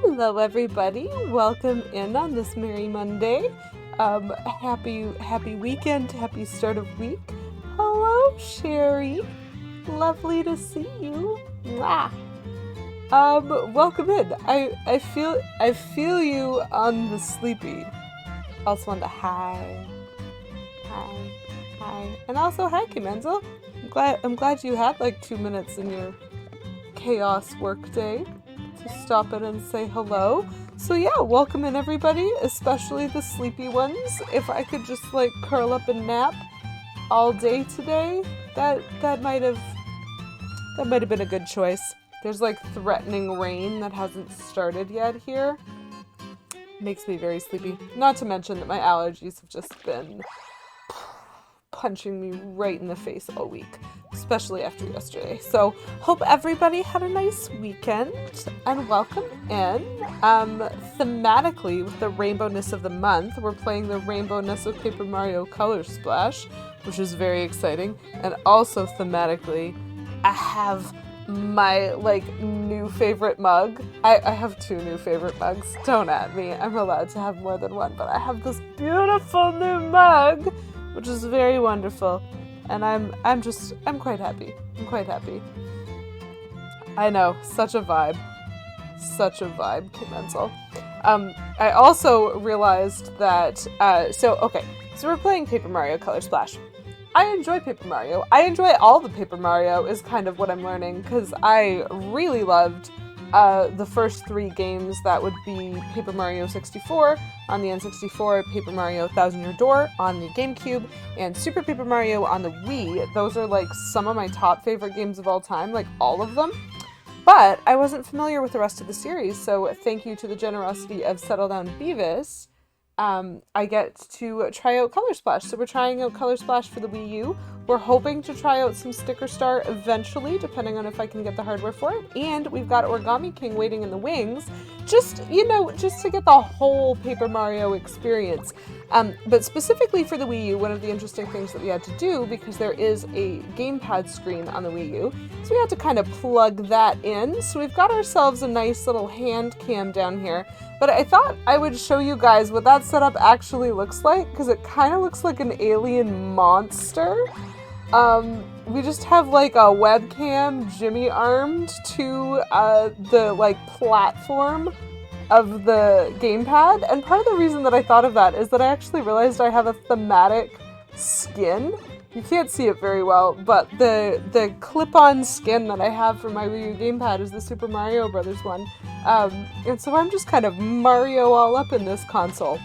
Hello, everybody. Welcome in on this Merry Monday. Happy weekend. Happy start of week. Hello, Sherry. Lovely to see you. Mwah. Welcome in. I feel you on the sleepy. Also on the hi, and also hi, Kimenzel. I'm glad you had like 2 minutes in your chaos workday to stop in and say hello. So yeah, welcome in everybody, especially the sleepy ones. If I could just like curl up and nap all day today, that might have been a good choice. There's like threatening rain that hasn't started yet here. Makes me very sleepy. Not to mention that my allergies have just been punching me right in the face all week, especially after yesterday. So hope everybody had a nice weekend and welcome in. Thematically, with the rainbowness of the month, we're playing the rainbowness of Paper Mario Color Splash, which is very exciting. And also thematically, I have my new favorite mug. I have 2 new favorite mugs. Don't at me. I'm allowed to have more than one, but I have this beautiful new mug, which is very wonderful, and I'm quite happy. I'm quite happy. I know, such a vibe, Kim Menzel. I also realized that so we're playing Paper Mario Color Splash. I enjoy Paper Mario. I enjoy all the Paper Mario is kind of what I'm learning, because I really loved the first 3 games. That would be Paper Mario 64 on the N64, Paper Mario Thousand Year Door on the GameCube, and Super Paper Mario on the Wii. Those are like some of my top favorite games of all time, like all of them. But I wasn't familiar with the rest of the series, so thank you to the generosity of Settle Down Beavis. I get to try out Color Splash. So we're trying out Color Splash for the Wii U. We're hoping to try out some Sticker Star eventually, depending on if I can get the hardware for it. And we've got Origami King waiting in the wings, just to get the whole Paper Mario experience. But specifically for the Wii U, one of the interesting things that we had to do, because there is a gamepad screen on the Wii U, so we had to kind of plug that in. So we've got ourselves a nice little hand cam down here. But I thought I would show you guys what that setup actually looks like, because it kind of looks like an alien monster. We just have like a webcam Jimmy armed to the platform of the gamepad. And part of the reason that I thought of that is that I actually realized I have a thematic skin. You can't see it very well, but the clip-on skin that I have for my Wii U gamepad is the Super Mario Brothers one. And so I'm just kind of Mario all up in this console.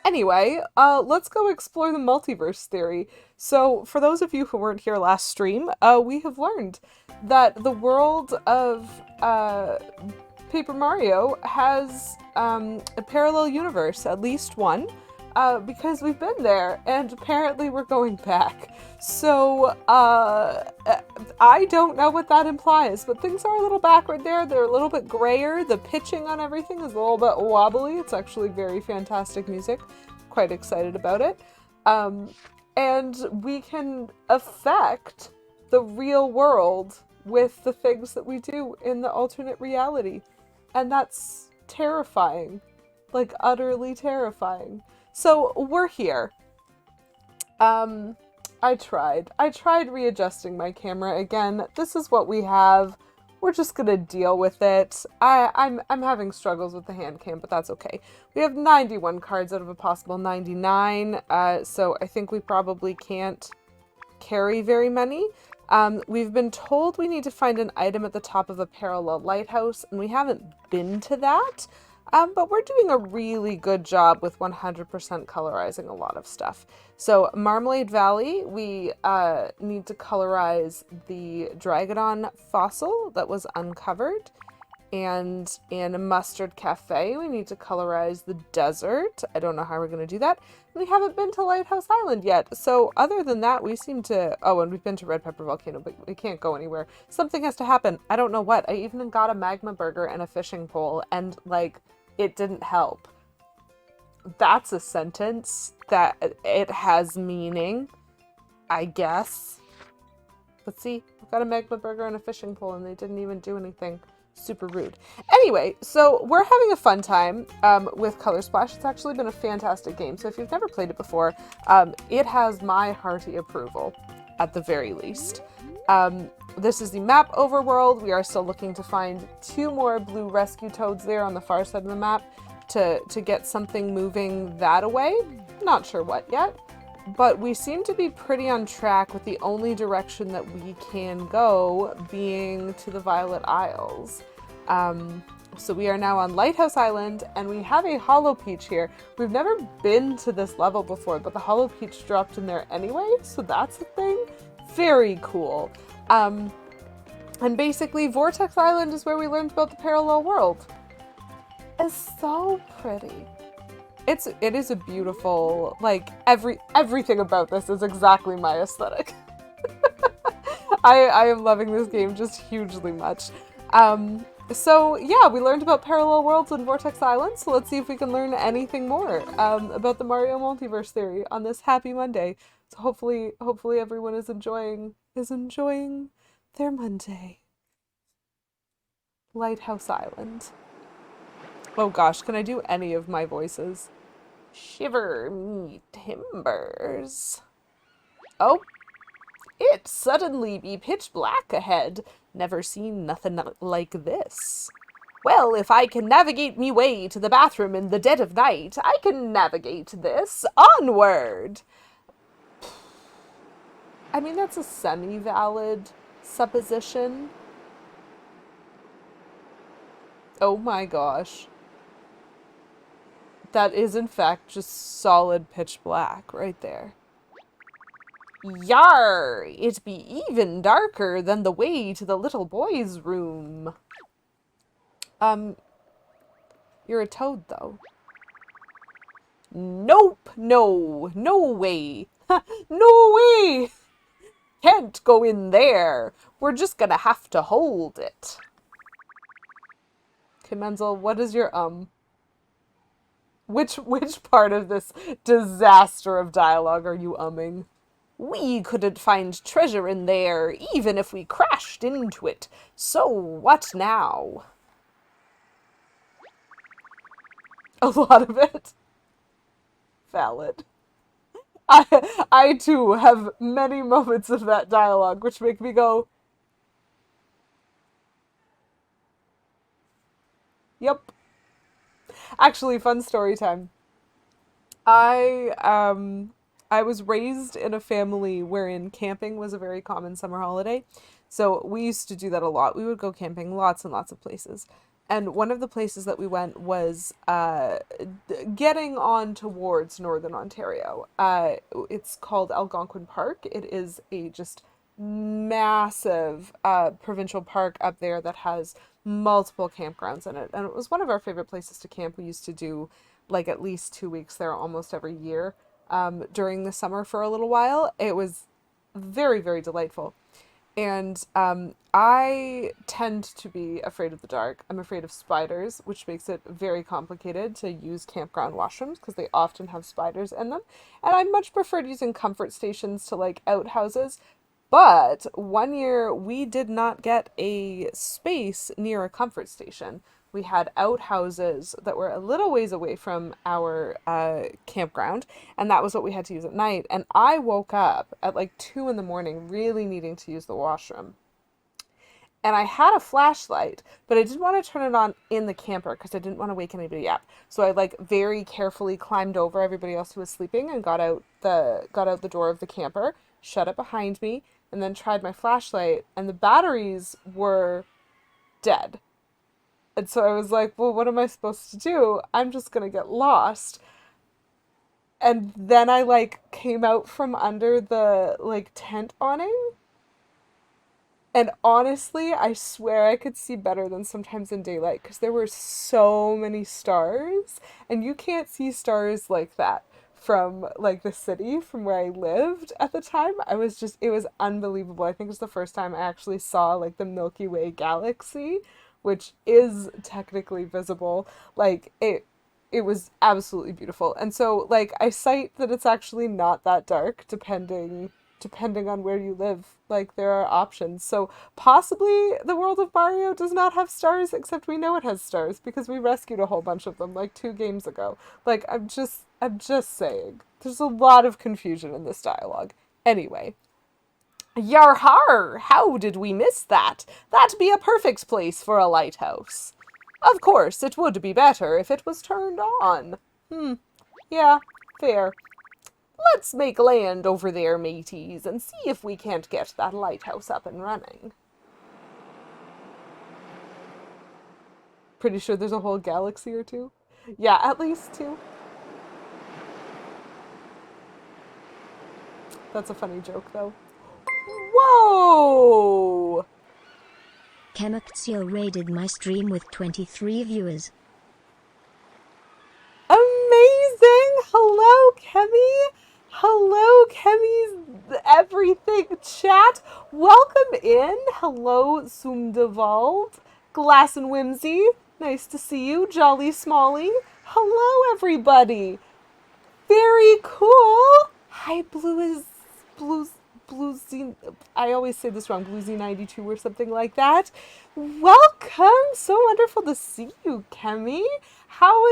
Anyway, let's go explore the multiverse theory. So, for those of you who weren't here last stream, we have learned that the world of Paper Mario has a parallel universe, at least one, because we've been there, and apparently we're going back. So, I don't know what that implies, but things are a little backward there. They're a little bit grayer. The pitching on everything is a little bit wobbly. It's actually very fantastic music. Quite excited about it. And we can affect the real world with the things that we do in the alternate reality. And that's terrifying. Like, utterly terrifying. So, we're here. I tried readjusting my camera again. This is what we have. We're just gonna deal with it. I'm having struggles with the hand cam, but that's okay. We have 91 cards out of a possible 99, so I think we probably can't carry very many. We've been told we need to find an item at the top of a parallel lighthouse, and we haven't been to that. But we're doing a really good job with 100% colorizing a lot of stuff. So Marmalade Valley, we need to colorize the Dragodon fossil that was uncovered. And in Mustard Cafe, we need to colorize the desert. I don't know how we're going to do that. We haven't been to Lighthouse Island yet. So other than that, we seem to... Oh, and we've been to Red Pepper Volcano, but we can't go anywhere. Something has to happen. I don't know what. I even got a magma burger and a fishing pole, and it didn't help. That's a sentence that it has meaning, I guess. But see, I've got a magma burger and a fishing pole, and they didn't even do anything. Super rude. Anyway, so we're having a fun time with Color Splash. It's actually been a fantastic game. So if you've never played it before, it has my hearty approval, at the very least. This is the map overworld. We are still looking to find 2 more blue rescue toads there on the far side of the map to get something moving that away. Not sure what yet. But we seem to be pretty on track with the only direction that we can go being to the Violet Isles. So we are now on Lighthouse Island, and we have a Hollow Peach here. We've never been to this level before, but the Hollow Peach dropped in there anyway, so that's a thing. Very cool. And basically, Vortex Island is where we learned about the parallel world. It's so pretty. It is a beautiful, like, everything about this is exactly my aesthetic. I am loving this game just hugely much. So yeah, we learned about parallel worlds and Vortex Island, so let's see if we can learn anything more about the Mario Multiverse theory on this happy Monday. So hopefully everyone is enjoying their Monday. Lighthouse Island. Oh gosh, can I do any of my voices? Shiver me timbers. Oh, it suddenly be pitch black ahead. Never seen nothing like this. Well, if I can navigate me way to the bathroom in the dead of night, I can navigate this. Onward! I mean, that's a semi-valid supposition. Oh my gosh. That is, in fact, just solid pitch black right there. Yar! It be even darker than the way to the little boy's room. You're a toad, though. Nope! No! No way! No way! Can't go in there! We're just gonna have to hold it. Okay, Menzel, what is your, Which part of this disaster of dialogue are you umming? We couldn't find treasure in there, even if we crashed into it. So what now? A lot of it. Valid. I too have many moments of that dialogue which make me go, yep. Actually, fun story time. I was raised in a family wherein camping was a very common summer holiday. So we used to do that a lot. We would go camping lots and lots of places. And one of the places that we went was getting on towards Northern Ontario. It's called Algonquin Park. It is a just massive provincial park up there that has multiple campgrounds in it. And it was one of our favorite places to camp. We used to do like at least 2 weeks there almost every year during the summer for a little while. It was very, very delightful. And I tend to be afraid of the dark. I'm afraid of spiders, which makes it very complicated to use campground washrooms because they often have spiders in them. And I much preferred using comfort stations to like outhouses. But one year we did not get a space near a comfort station. We had outhouses that were a little ways away from our campground, and that was what we had to use at night. And I woke up at like 2 in the morning really needing to use the washroom. And I had a flashlight, but I didn't want to turn it on in the camper because I didn't want to wake anybody up. So I like very carefully climbed over everybody else who was sleeping and got out the door of the camper, shut it behind me, and then tried my flashlight, and the batteries were dead. And so I was like, well, what am I supposed to do? I'm just gonna get lost. And then I like came out from under the like tent awning. And honestly, I swear I could see better than sometimes in daylight because there were so many stars. And you can't see stars like that from like the city from where I lived at the time. It was unbelievable. I think it was the first time I actually saw like the Milky Way galaxy, which is technically visible. Like it was absolutely beautiful. And so like I cite that it's actually not that dark depending on where you live, like there are options. So possibly the world of Mario does not have stars, except we know it has stars because we rescued a whole bunch of them like 2 games ago. Like I'm just saying. There's a lot of confusion in this dialogue. Anyway. Yar har! How did we miss that? That'd be a perfect place for a lighthouse. Of course, it would be better if it was turned on. Yeah, fair. Let's make land over there, mateys, and see if we can't get that lighthouse up and running. Pretty sure there's a whole galaxy or two. Yeah, at least 2. That's a funny joke, though. Whoa! Chemactio raided my stream with 23 viewers. Amazing! Hello, Kemi! Hello, Kemi's everything chat! Welcome in! Hello, Sumdevald. Glass and Whimsy. Nice to see you, Jolly Smalley. Hello, everybody! Very cool! Hi, Bluesy, I always say this wrong, Bluesy92 or something like that. Welcome! So wonderful to see you, Kemi. How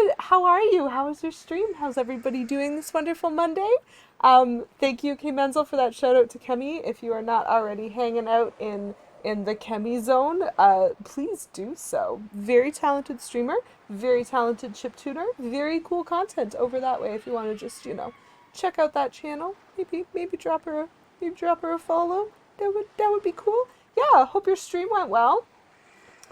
are you? How is your stream? How's everybody doing this wonderful Monday? Thank you, K Menzel, for that shout out to Kemi. If you are not already hanging out in the Kemi zone, please do so. Very talented streamer, very talented chiptuner, very cool content over that way if you want to just, check out that channel. Maybe drop her a follow. That would be cool. Yeah, hope your stream went well.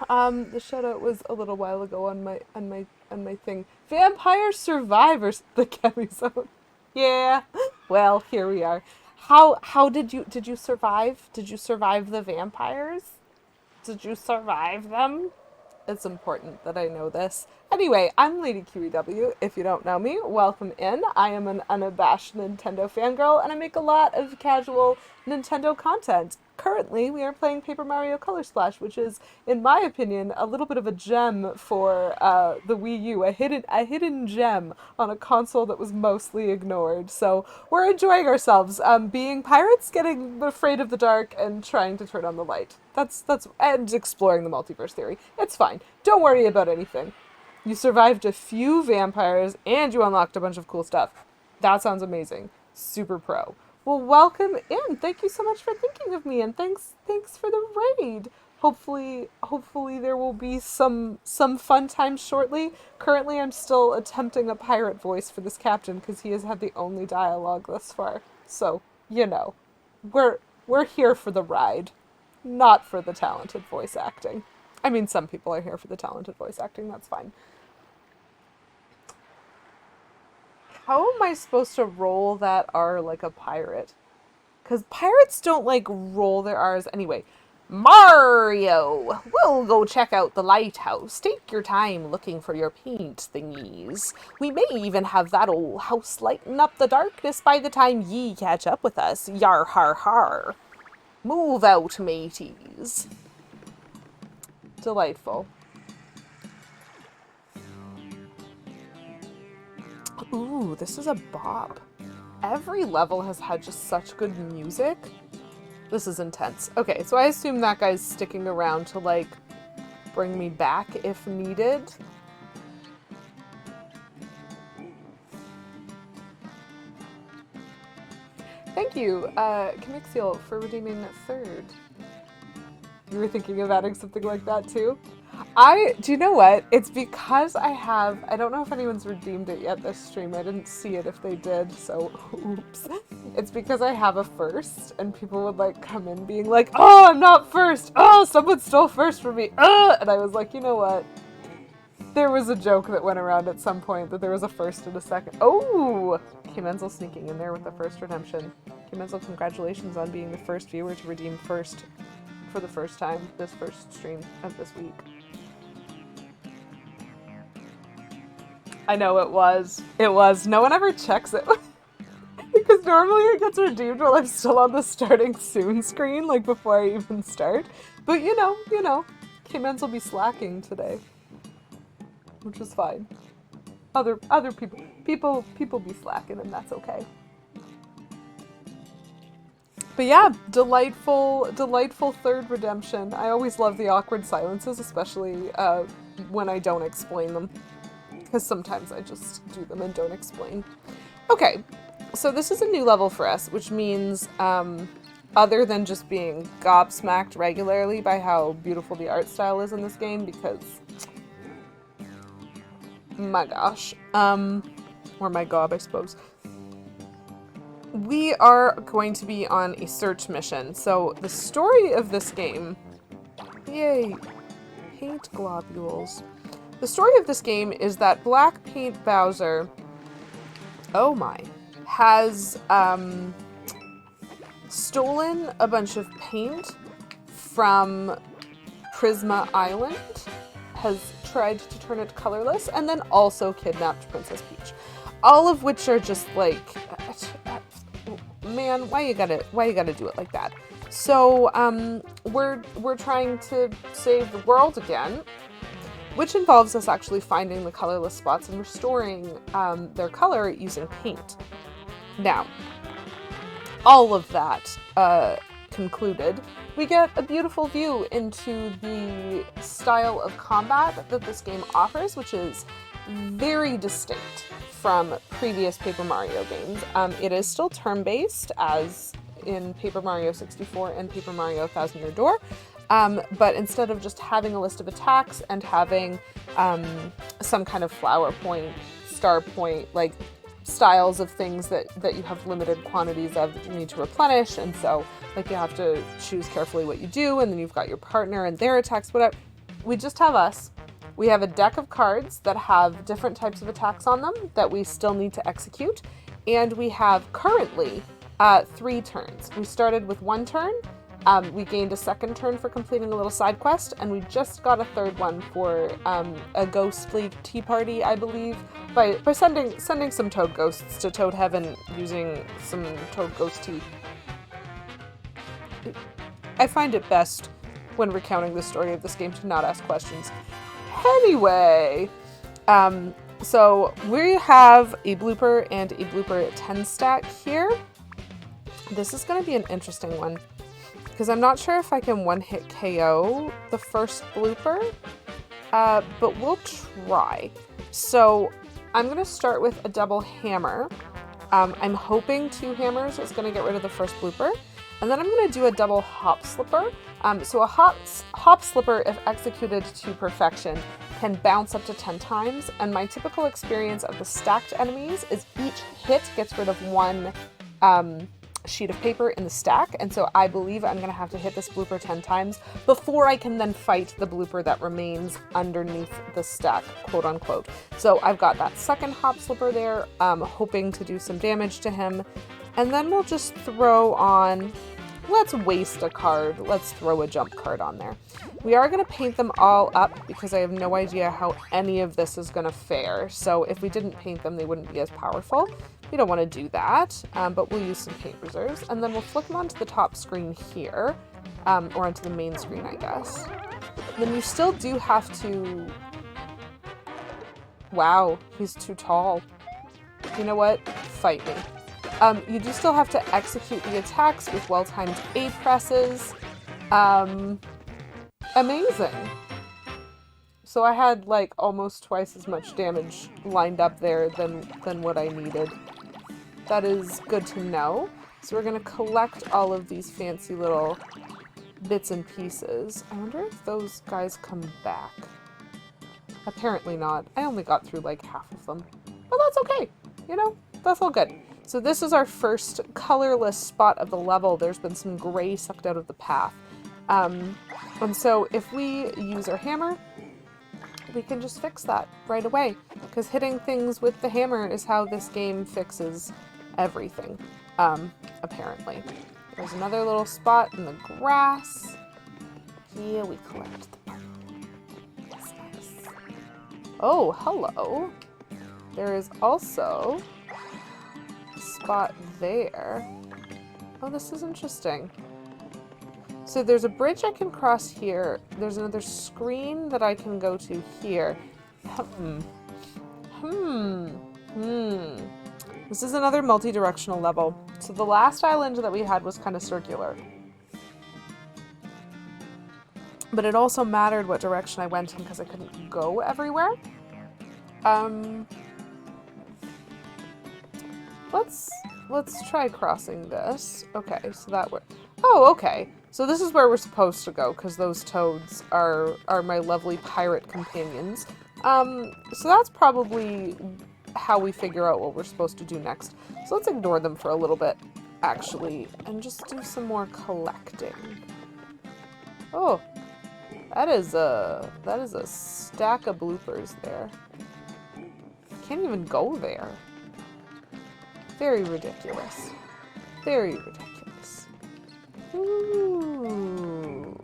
The shout out was a little while ago on my thing. Vampire Survivors, the Kemi zone. Yeah. Well, here we are. How did you survive? Did you survive the vampires? Did you survive them? It's important that I know this. Anyway, I'm Lady QEW. If you don't know me, welcome in. I am an unabashed Nintendo fangirl, and I make a lot of casual Nintendo content. Currently, we are playing Paper Mario Color Splash, which is, in my opinion, a little bit of a gem for the Wii U, a hidden gem on a console that was mostly ignored. So we're enjoying ourselves, being pirates, getting afraid of the dark, and trying to turn on the light. That's and exploring the multiverse theory. It's fine. Don't worry about anything. You survived a few vampires, and you unlocked a bunch of cool stuff. That sounds amazing. Super pro. Well, welcome in. Thank you so much for thinking of me, and thanks for the raid. Hopefully there will be some fun times shortly. Currently, I'm still attempting a pirate voice for this captain because he has had the only dialogue thus far. So, we're here for the ride, not for the talented voice acting. I mean, some people are here for the talented voice acting. That's fine. How am I supposed to roll that R like a pirate? Because pirates don't, roll their R's anyway. Mario! We'll go check out the lighthouse. Take your time looking for your paint thingies. We may even have that old house lighten up the darkness by the time ye catch up with us. Yar har har. Move out, mateys. Delightful. Ooh, this is a bop. Every level has had just such good music. This is intense. Okay, so I assume that guy's sticking around to, bring me back if needed. Thank you, Camixiel, for redeeming that third. You were thinking of adding something like that too? Do you know what? It's because I don't know if anyone's redeemed it yet this stream. I didn't see it if they did, so oops. It's because I have a first, and people would come in being like, oh, I'm not first! Oh, someone stole first from me! And I was like, you know what? There was a joke that went around at some point that there was a first and a second. Oh! Kimenzel sneaking in there with the first redemption. Kimenzel, congratulations on being the first viewer to redeem first for the first time this first stream of this week. I know it was. No one ever checks it. Because normally it gets redeemed while I'm still on the starting soon screen, before I even start. But you know, K-Men's will be slacking today. Which is fine. Other people be slacking, and that's okay. But yeah, delightful third redemption. I always love the awkward silences, especially when I don't explain them. Because sometimes I just do them and don't explain. Okay, so this is a new level for us, which means other than just being gobsmacked regularly by how beautiful the art style is in this game, because my gosh, or my gob, I suppose. We are going to be on a search mission. So the story of this game, yay, paint globules. The story of this game is that Black Paint Bowser, oh my, has stolen a bunch of paint from Prisma Island, has tried to turn it colorless, and then also kidnapped Princess Peach. All of which are just like, man, why you gotta do it like that? So we're trying to save the world again, which involves us actually finding the colorless spots and restoring their color using paint. Now, all of that concluded, we get a beautiful view into the style of combat that this game offers, which is very distinct from previous Paper Mario games. It is still turn-based, as in Paper Mario 64 and Paper Mario Thousand Year Door, but instead of just having a list of attacks and having some kind of flower point, star point, like styles of things that you have limited quantities of that you need to replenish, and so like you have to choose carefully what you do, and then you've got your partner and their attacks, whatever. We just have us. We have a deck of cards that have different types of attacks on them that we still need to execute. And we have currently 3 turns. We started with 1 turn. We gained a 2nd turn for completing a little side quest. And we just got a 3rd one for a ghostly tea party, I believe, by sending some toad ghosts to Toad Heaven using some toad ghost tea. I find it best when recounting the story of this game to not ask questions. Anyway, so we have a blooper and a blooper 10 stack here. This is going to be an interesting one because I'm not sure if I can one-hit KO the first blooper, but we'll try. So I'm going to start with a double hammer. I'm hoping 2 hammers is going to get rid of the first blooper. And then I'm going to do a double hop slipper. So a hop slipper, if executed to perfection, can bounce up to 10 times. And my typical experience of the stacked enemies is each hit gets rid of 1 sheet of paper in the stack. And so I believe I'm going to have to hit this blooper 10 times before I can then fight the blooper that remains underneath the stack, quote unquote. So I've got that 2nd hop slipper there, hoping to do some damage to him. And then we'll just throw on, let's waste a card. Let's throw a jump card on there. We are going to paint them all up because I have no idea how any of this is going to fare. So if we didn't paint them, they wouldn't be as powerful. We don't want to do that, but we'll use some paint reserves. And then we'll flick them onto the top screen here, or onto the main screen, I guess. Then you still do have to... Wow, he's too tall. You know what? Fight me. You do still have to execute the attacks with well-timed A presses. Amazing. So I had like almost twice as much damage lined up there than what I needed. That is good to know. So we're gonna collect all of these fancy little bits and pieces. I wonder if those guys come back. Apparently not. I only got through like half of them. But that's okay. You know, that's all good. So this is our first colorless spot of the level. There's been some gray sucked out of the path. And so if we use our hammer, we can just fix that right away. Because hitting things with the hammer is how this game fixes everything, apparently. There's another little spot in the grass. Here we collect the part. That's nice. Oh, hello. There is also spot there. Oh, this is interesting. So there's a bridge I can cross here. There's another screen that I can go to here. This is another multi-directional level. So the last island that we had was kind of circular. But it also mattered what direction I went in because I couldn't go everywhere. Let's try crossing this. Okay, so that way. Oh, okay. So this is where we're supposed to go because those toads are my lovely pirate companions. So that's probably how we figure out what we're supposed to do next. So let's ignore them for a little bit, actually, and just do some more collecting. Oh, that is a stack of bloopers there. Can't even go there. Very ridiculous. Very ridiculous. Ooh.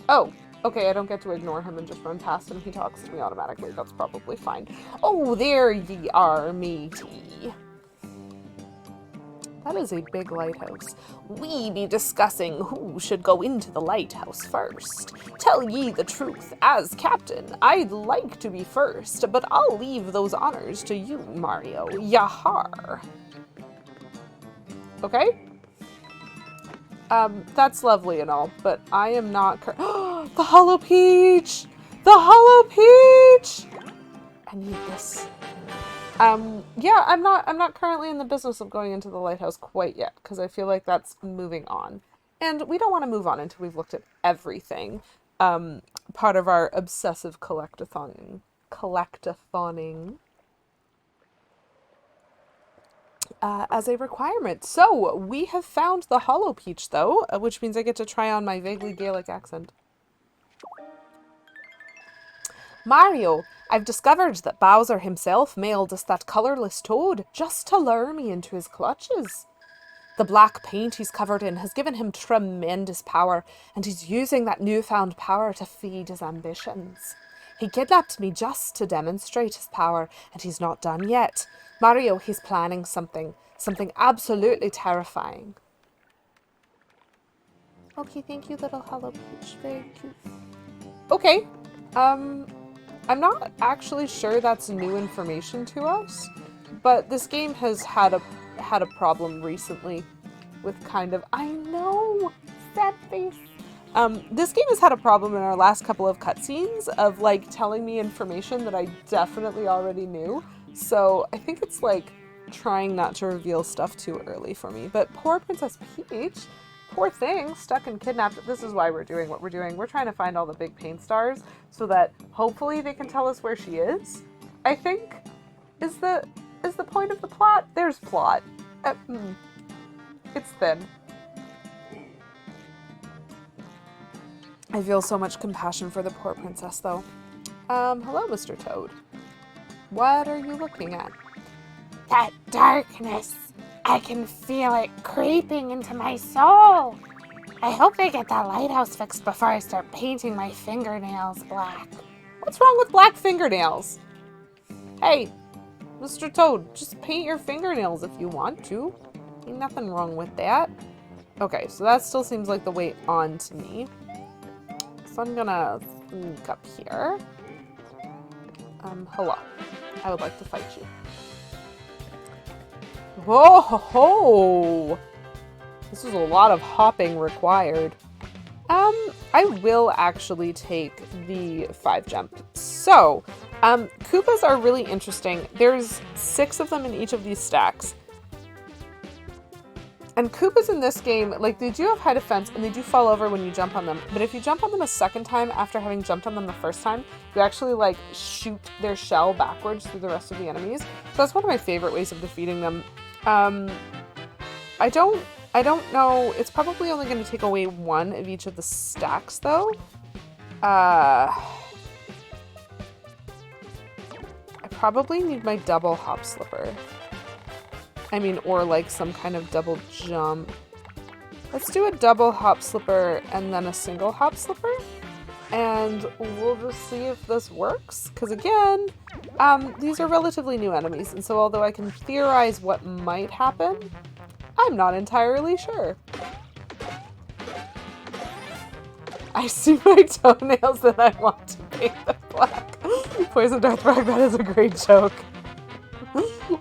Oh, okay, I don't get to ignore him and just run past him. He talks to me automatically. That's probably fine. Oh, there ye are, matey. That is a big lighthouse. We be discussing who should go into the lighthouse first. Tell ye the truth, as captain, I'd like to be first, but I'll leave those honors to you, Mario. Yahar. Okay? That's lovely and all, but I am not the Hollow Peach! The Hollow Peach! I need this. Yeah, I'm not currently in the business of going into the lighthouse quite yet, because I feel like that's moving on. And we don't want to move on until we've looked at everything. Part of our obsessive collectathoning. As a requirement. So, we have found the Hollow Peach, though, which means I get to try on my vaguely Gaelic accent. Mario, I've discovered that Bowser himself mailed us that colourless toad just to lure me into his clutches. The black paint he's covered in has given him tremendous power, and he's using that newfound power to feed his ambitions. He kidnapped me just to demonstrate his power, and he's not done yet. Mario, he's planning something absolutely terrifying. Okay, thank you, little Hollow Peach. Very cute. Okay, I'm not actually sure that's new information to us, but this game has had a problem recently with kind of, I know, sad face. This game has had a problem in our last couple of cutscenes of like telling me information that I definitely already knew. So I think it's like trying not to reveal stuff too early for me. But poor Princess Peach, poor thing, stuck and kidnapped. This is why we're doing what we're doing. We're trying to find all the big paint stars so that hopefully they can tell us where she is. I think is the point of the plot. There's plot. It's thin. I feel so much compassion for the poor princess, though. Hello, Mr. Toad. What are you looking at? That darkness. I can feel it creeping into my soul. I hope they get that lighthouse fixed before I start painting my fingernails black. What's wrong with black fingernails? Hey, Mr. Toad, just paint your fingernails if you want to. Ain't nothing wrong with that. Okay, so that still seems like the way on to me. So I'm gonna sneak up here. Hello. I would like to fight you. Whoa ho ho! This is a lot of hopping required. I will actually take the 5 jump. So, Koopas are really interesting. There's 6 of them in each of these stacks. And Koopas in this game, like, they do have high defense and they do fall over when you jump on them. But if you jump on them a second time after having jumped on them the first time, you actually, like, shoot their shell backwards through the rest of the enemies. So that's one of my favorite ways of defeating them. I don't know. It's probably only going to take away 1 of each of the stacks, though. I probably need my double hop slipper. I mean, or like some kind of double jump. Let's do a double hop slipper and then a single hop slipper. And we'll just see if this works. Because again, these are relatively new enemies. And so although I can theorize what might happen, I'm not entirely sure. I see my toenails and I want to paint them black. Poison Darthbrag, that is a great joke.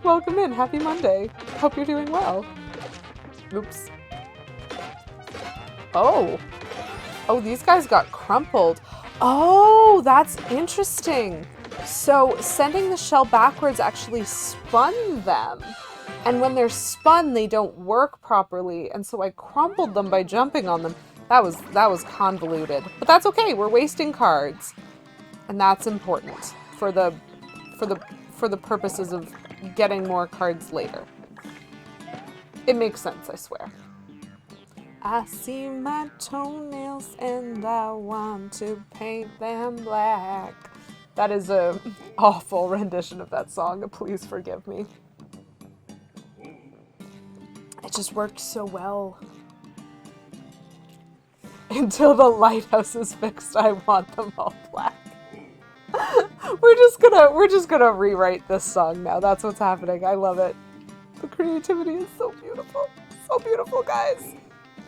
Welcome in. Happy Monday. Hope you're doing well. Oops. Oh. Oh, these guys got crumpled. Oh, that's interesting. So sending the shell backwards actually spun them. And when they're spun, they don't work properly. And so I crumpled them by jumping on them. That was convoluted. But that's okay. We're wasting cards. And that's important for the purposes of getting more cards later. It makes sense, I swear. I see my toenails and I want to paint them black. That is a awful rendition of that song. Please forgive me. It just worked so well. Until the lighthouse is fixed, I want them all black. We're just gonna rewrite this song now. That's what's happening. I love it. The creativity is so beautiful. So beautiful, guys.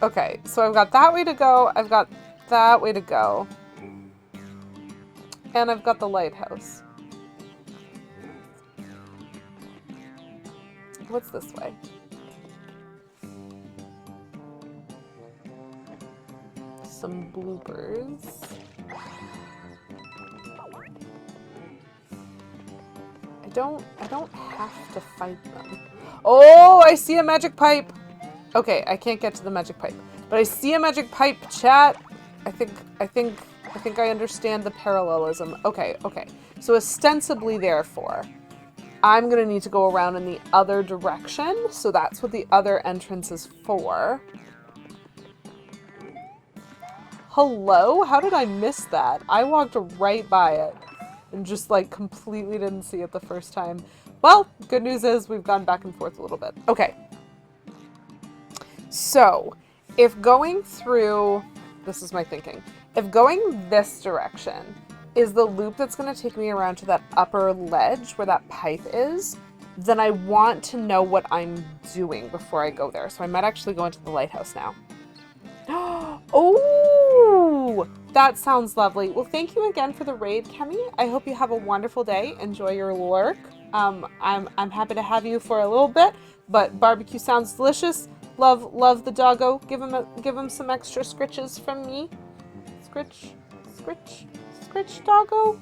Okay, so I've got that way to go. I've got that way to go. And I've got the lighthouse. What's this way? Some bloopers. I don't have to fight them. Oh, I see a magic pipe. Okay, I can't get to the magic pipe, but I see a magic pipe, chat. I think I understand the parallelism. Okay. So ostensibly, therefore, I'm gonna need to go around in the other direction. So that's what the other entrance is for. Hello? How did I miss that? I walked right by it and just like completely didn't see it the first time. Well, good news is we've gone back and forth a little bit. Okay. So, if going through, this is my thinking, if going this direction is the loop that's going to take me around to that upper ledge where that pipe is, then I want to know what I'm doing before I go there. So I might actually go into the lighthouse now. Oh, that sounds lovely. Well, thank you again for the raid, Kemi. I hope you have a wonderful day. Enjoy your work. I'm happy to have you for a little bit, but barbecue sounds delicious. Love the doggo. Give him some extra scritches from me. Scritch doggo.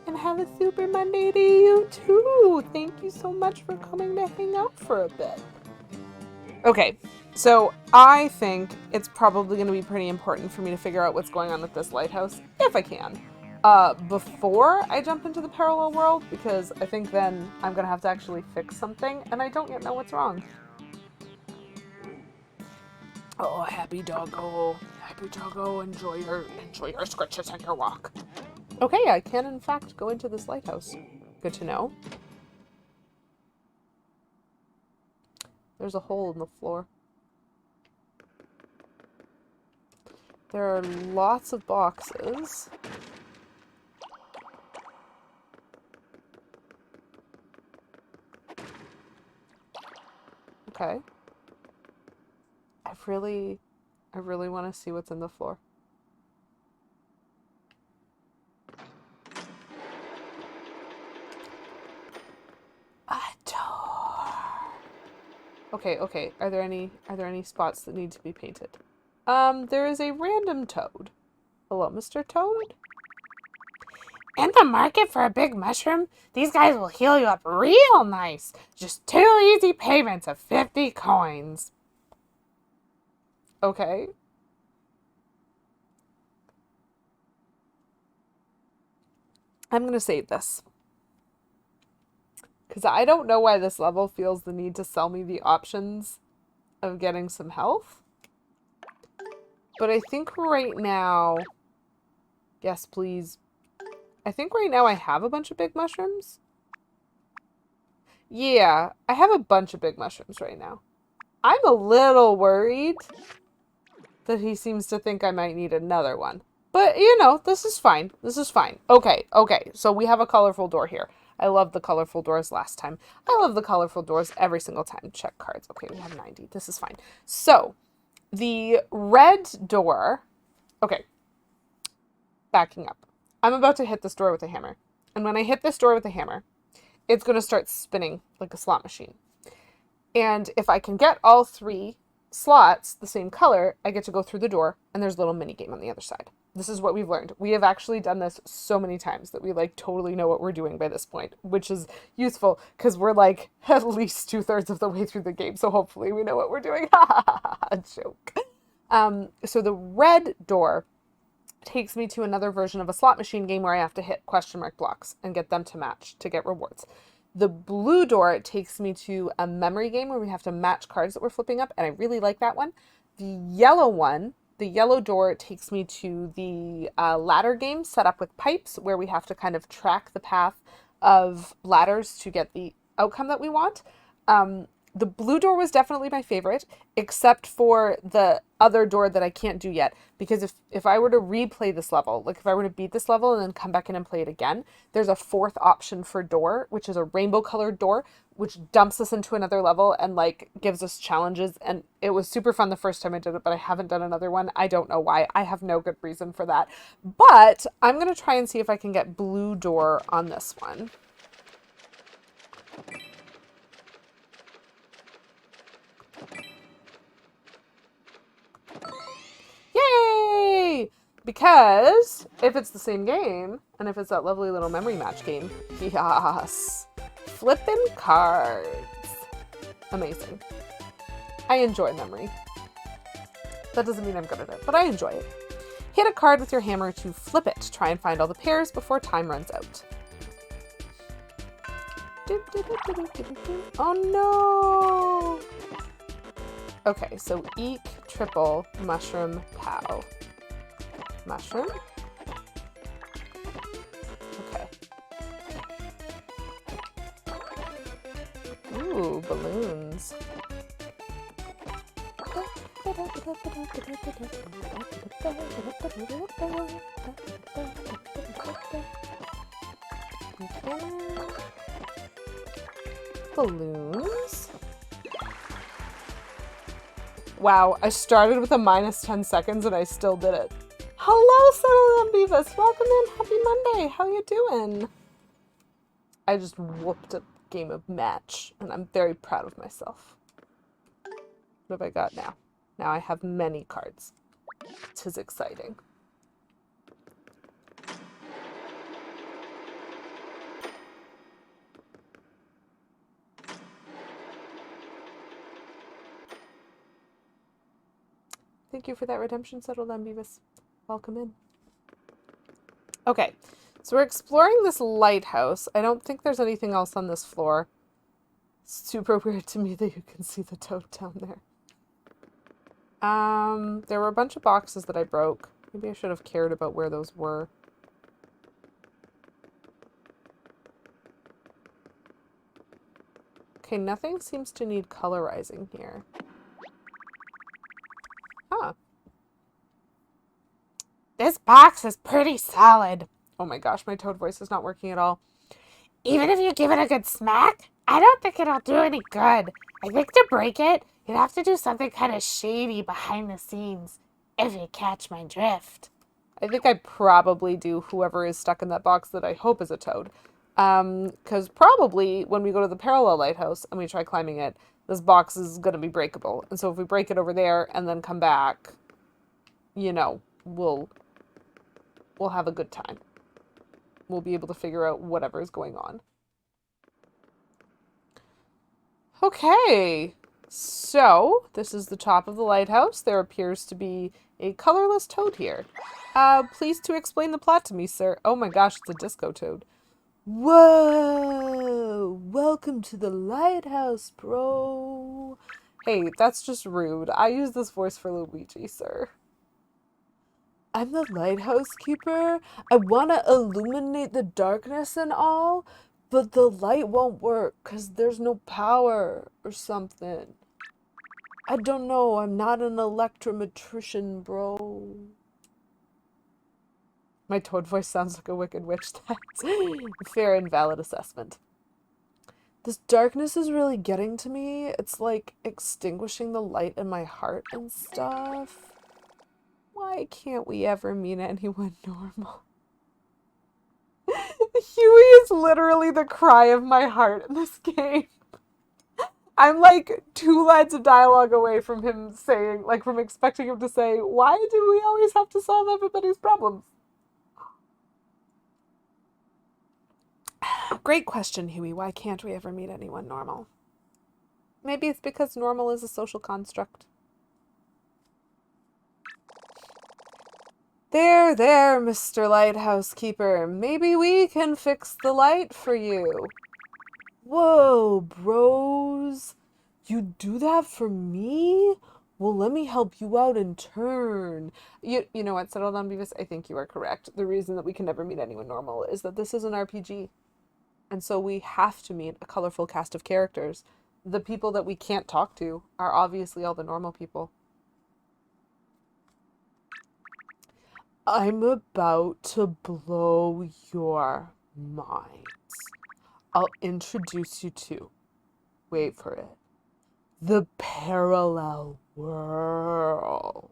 And have a super Monday to you too. Thank you so much for coming to hang out for a bit. Okay, so I think it's probably going to be pretty important for me to figure out what's going on with this lighthouse, if I can, before I jump into the parallel world, because I think then I'm going to have to actually fix something, and I don't yet know what's wrong. Oh, happy doggo, enjoy your scratches and your walk. Okay, I can in fact go into this lighthouse. Good to know. There's a hole in the floor. There are lots of boxes. Okay. I really want to see what's in the floor. A door. Okay. Are there any spots that need to be painted? There is a random toad. Hello, Mr. Toad? In the market for a big mushroom, these guys will heal you up real nice. Just 2 easy payments of 50 coins. Okay. I'm gonna save this. Because I don't know why this level feels the need to sell me the options of getting some health. But I think right now... Yes, please. I think right now I have a bunch of big mushrooms. Yeah, I have a bunch of big mushrooms right now. I'm a little worried that he seems to think I might need another one. But, you know, this is fine. This is fine. Okay. So we have a colorful door here. I loved the colorful doors last time. I love the colorful doors every single time. Check cards. Okay, we have 90. This is fine. So, the red door... Okay. Backing up. I'm about to hit this door with a hammer. And when I hit this door with a hammer, it's going to start spinning like a slot machine. And if I can get all 3 slots the same color, I get to go through the door, and there's a little mini game on the other side. This is what we've learned. We have actually done this so many times that we like totally know what we're doing by this point, which is useful because we're like at least 2/3 of the way through the game. So hopefully we know what we're doing. Joke. So the red door takes me to another version of a slot machine game where I have to hit question mark blocks and get them to match to get rewards. The blue door takes me to a memory game where we have to match cards that we're flipping up, and I really like that one. The yellow door takes me to the ladder game set up with pipes where we have to kind of track the path of ladders to get the outcome that we want. The blue door was definitely my favorite, except for the other door that I can't do yet. Because if I were to replay this level, like if I were to beat this level and then come back in and play it again, there's a 4th option for door, which is a rainbow colored door, which dumps us into another level and like gives us challenges. And it was super fun the first time I did it, but I haven't done another one. I don't know why. I have no good reason for that. But I'm going to try and see if I can get blue door on this one. Yay! Because if it's the same game, and if it's that lovely little memory match game, yes, flipping cards. Amazing. I enjoy memory. That doesn't mean I'm good at it, but I enjoy it. Hit a card with your hammer to flip it. Try and find all the pairs before time runs out. Oh no! Okay, so eek, triple, mushroom, pow. Mushroom? Okay. Ooh, balloons. Balloons? Wow, I started with a minus 10 seconds and I still did it. Hello, Settle and Beavis. Welcome in. Happy Monday. How you doing? I just whooped a game of match and I'm very proud of myself. What have I got now? Now I have many cards. 'Tis exciting. Thank you for that redemption, Settled on Beavis. Welcome in. Okay, so we're exploring this lighthouse. I don't think there's anything else on this floor. It's super weird to me that you can see the toad down there. There were a bunch of boxes that I broke. Maybe I should have cared about where those were. Okay, nothing seems to need colorizing here. Huh. This box is pretty solid. Oh my gosh, my toad voice is not working at all. Even if you give it a good smack, I don't think it'll do any good. I think to break it, you'd have to do something kind of shady behind the scenes, if you catch my drift. I think I probably do whoever is stuck in that box that I hope is a toad. Because probably when we go to the parallel lighthouse and we try climbing it, this box is going to be breakable. And so if we break it over there and then come back, you know, we'll have a good time. We'll be able to figure out whatever is going on. Okay, so this is the top of the lighthouse. There appears to be a colorless toad here. Please to explain the plot to me, sir. Oh my gosh, it's a disco toad. Whoa! Welcome to the lighthouse, bro. Hey, that's just rude. I use this voice for Luigi, sir. I'm the lighthouse keeper. I want to illuminate the darkness and all, but the light won't work because there's no power or something. I don't know. I'm not an electrometrician, bro. My toad voice sounds like a wicked witch. That's a fair and valid assessment. This darkness is really getting to me. It's like extinguishing the light in my heart and stuff. Why can't we ever meet anyone normal? Huey is literally the cry of my heart in this game. I'm like 2 lines of dialogue away from him saying, like, from expecting him to say, why do we always have to solve everybody's problems? Great question, Huey. Why can't we ever meet anyone normal? Maybe it's because normal is a social construct. There, Mr. Lighthouse Keeper. Maybe we can fix the light for you. Whoa, bros. You do that for me? Well, let me help you out in turn. You know what, Settle Down Beavis? I think you are correct. The reason that we can never meet anyone normal is that this is an RPG. And so we have to meet a colorful cast of characters. The people that we can't talk to are obviously all the normal people. I'm about to blow your minds. I'll introduce you to, wait for it, the parallel world.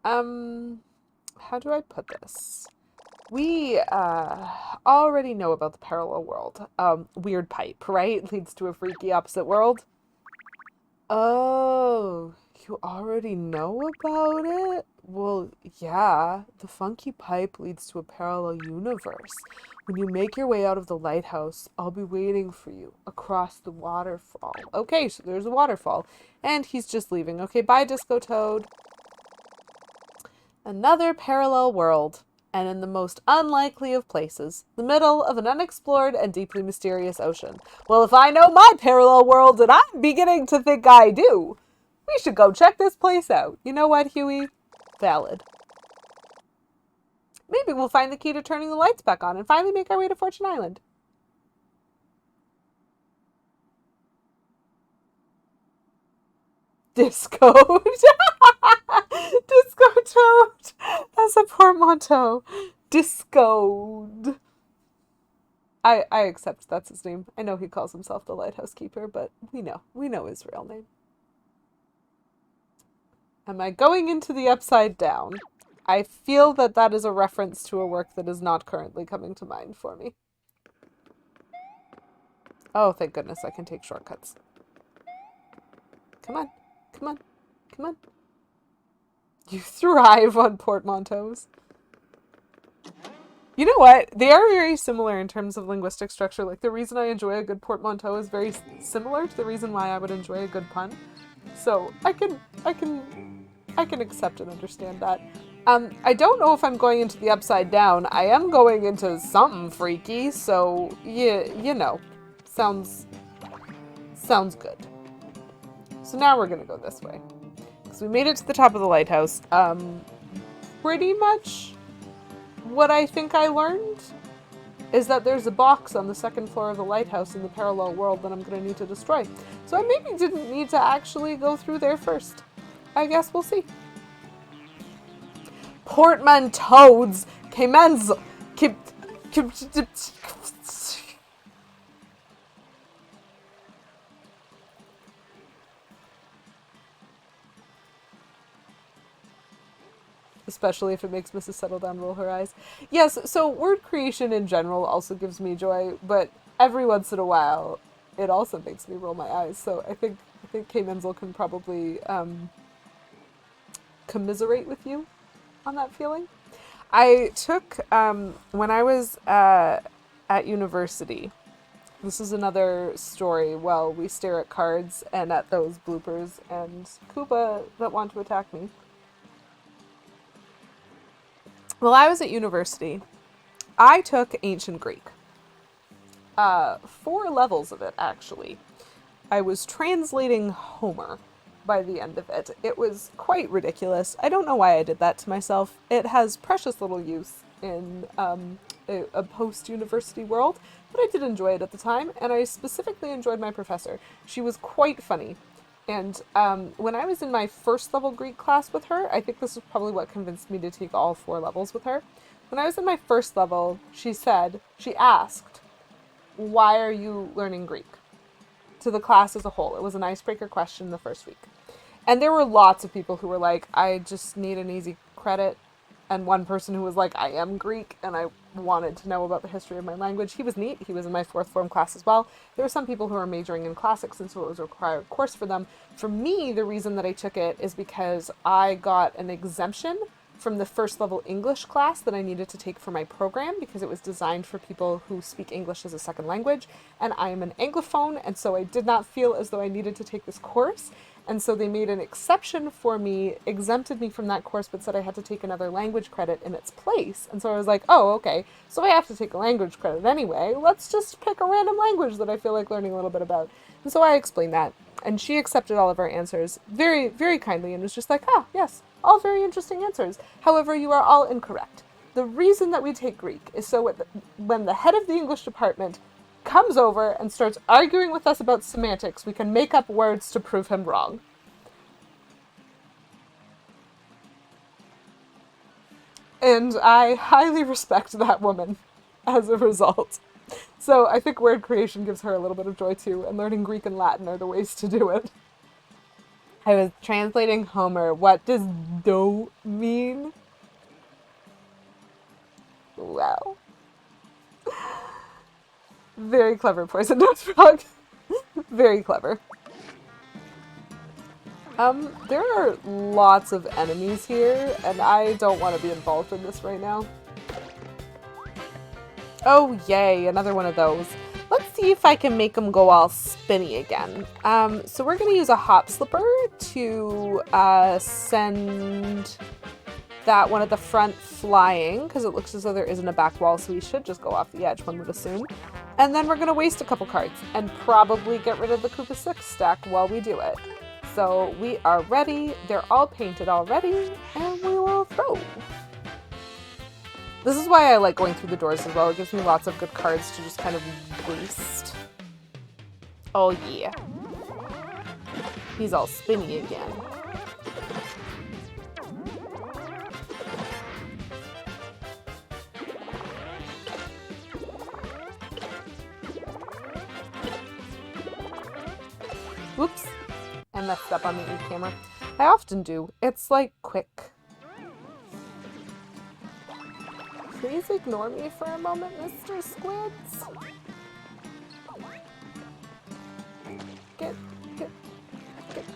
How do I put this? We already know about the parallel world. Weird pipe, right? Leads to a freaky opposite world. Oh, you already know about it? Well, yeah, the funky pipe leads to a parallel universe. When you make your way out of the lighthouse, I'll be waiting for you across the waterfall. Okay, so there's a waterfall. And he's just leaving. Okay, bye, Disco Toad. Another parallel world. And in the most unlikely of places, the middle of an unexplored and deeply mysterious ocean. Well, if I know my parallel world, and I'm beginning to think I do, we should go check this place out. You know what, Huey? Valid. Maybe we'll find the key to turning the lights back on and finally make our way to Fortune Island. Disco. Disco Toad. That's a portmanteau. Discoed. I accept that's his name. I know he calls himself the Lighthouse Keeper, but we know his real name. Am I going into the Upside Down? I feel that that is a reference to a work that is not currently coming to mind for me. Oh, thank goodness I can take shortcuts. Come on, come on, come on. You thrive on portmanteaus. You know what? They are very similar in terms of linguistic structure. Like, the reason I enjoy a good portmanteau is very similar to the reason why I would enjoy a good pun. So I can accept and understand that. I don't know if I'm going into the Upside Down. I am going into something freaky, so yeah, you know, sounds good. So now we're gonna go this way. Because we made it to the top of the lighthouse. Pretty much what I think I learned is that there's a box on the second floor of the lighthouse in the parallel world that I'm going to need to destroy. So I maybe didn't need to actually go through there first. I guess we'll see. Portmanteaus, Caymen's, especially if it makes Mrs. Settledown roll her eyes. Yes, so word creation in general also gives me joy, but every once in a while, it also makes me roll my eyes. So I think Kay Menzel can probably commiserate with you on that feeling. I took, when I was at university, this is another story while we stare at cards and at those bloopers and Koopa that want to attack me. While I was at university, I took Ancient Greek. 4 levels of it, actually. I was translating Homer by the end of it. It was quite ridiculous. I don't know why I did that to myself. It has precious little use in a post-university world, but I did enjoy it at the time, and I specifically enjoyed my professor. She was quite funny. And when I was in my first level Greek class with her, I think this is probably what convinced me to take all 4 levels with her. When I was in my first level, she asked, why are you learning Greek? To the class as a whole. It was an icebreaker question the first week. And there were lots of people who were like, I just need an easy credit. and one person who was like, I am Greek, and I wanted to know about the history of my language. He was neat. He was in my fourth form class as well. There were some people who were majoring in classics, and so it was a required course for them. For me, the reason that I took it is because I got an exemption from the first level English class that I needed to take for my program because it was designed for people who speak English as a second language, and I am an Anglophone, and so I did not feel as though I needed to take this course. And so they made an exception for me, exempted me from that course, but said I had to take another language credit in its place. And so I was like, oh, okay, so I have to take a language credit anyway. Let's just pick a random language that I feel like learning a little bit about. And so I explained that. And she accepted all of our answers very, very kindly and was just like, ah, yes, all very interesting answers. However, you are all incorrect. The reason that we take Greek is so when the head of the English department comes over and starts arguing with us about semantics, we can make up words to prove him wrong. And I highly respect that woman as a result. So I think word creation gives her a little bit of joy too, and learning Greek and Latin are the ways to do it. I was translating Homer. What does do mean? Wow. Very clever, Poison Nose Frog. Very clever. There are lots of enemies here, and I don't want to be involved in this right now. Oh, yay, another one of those. Let's see if I can make them go all spinny again. So we're going to use a hop slipper to send that one at the front flying, because it looks as though there isn't a back wall, so we should just go off the edge, one would assume. And then we're going to waste a couple cards and probably get rid of the Koopa 6 stack while we do it. So we are ready. They're all painted already, and we will throw. This is why I like going through the doors as well. It gives me lots of good cards to just kind of waste. Oh yeah. He's all spinny again. Whoops. I messed up on the e-camera. I often do. It's like quick. Please ignore me for a moment, Mr. Squids. Get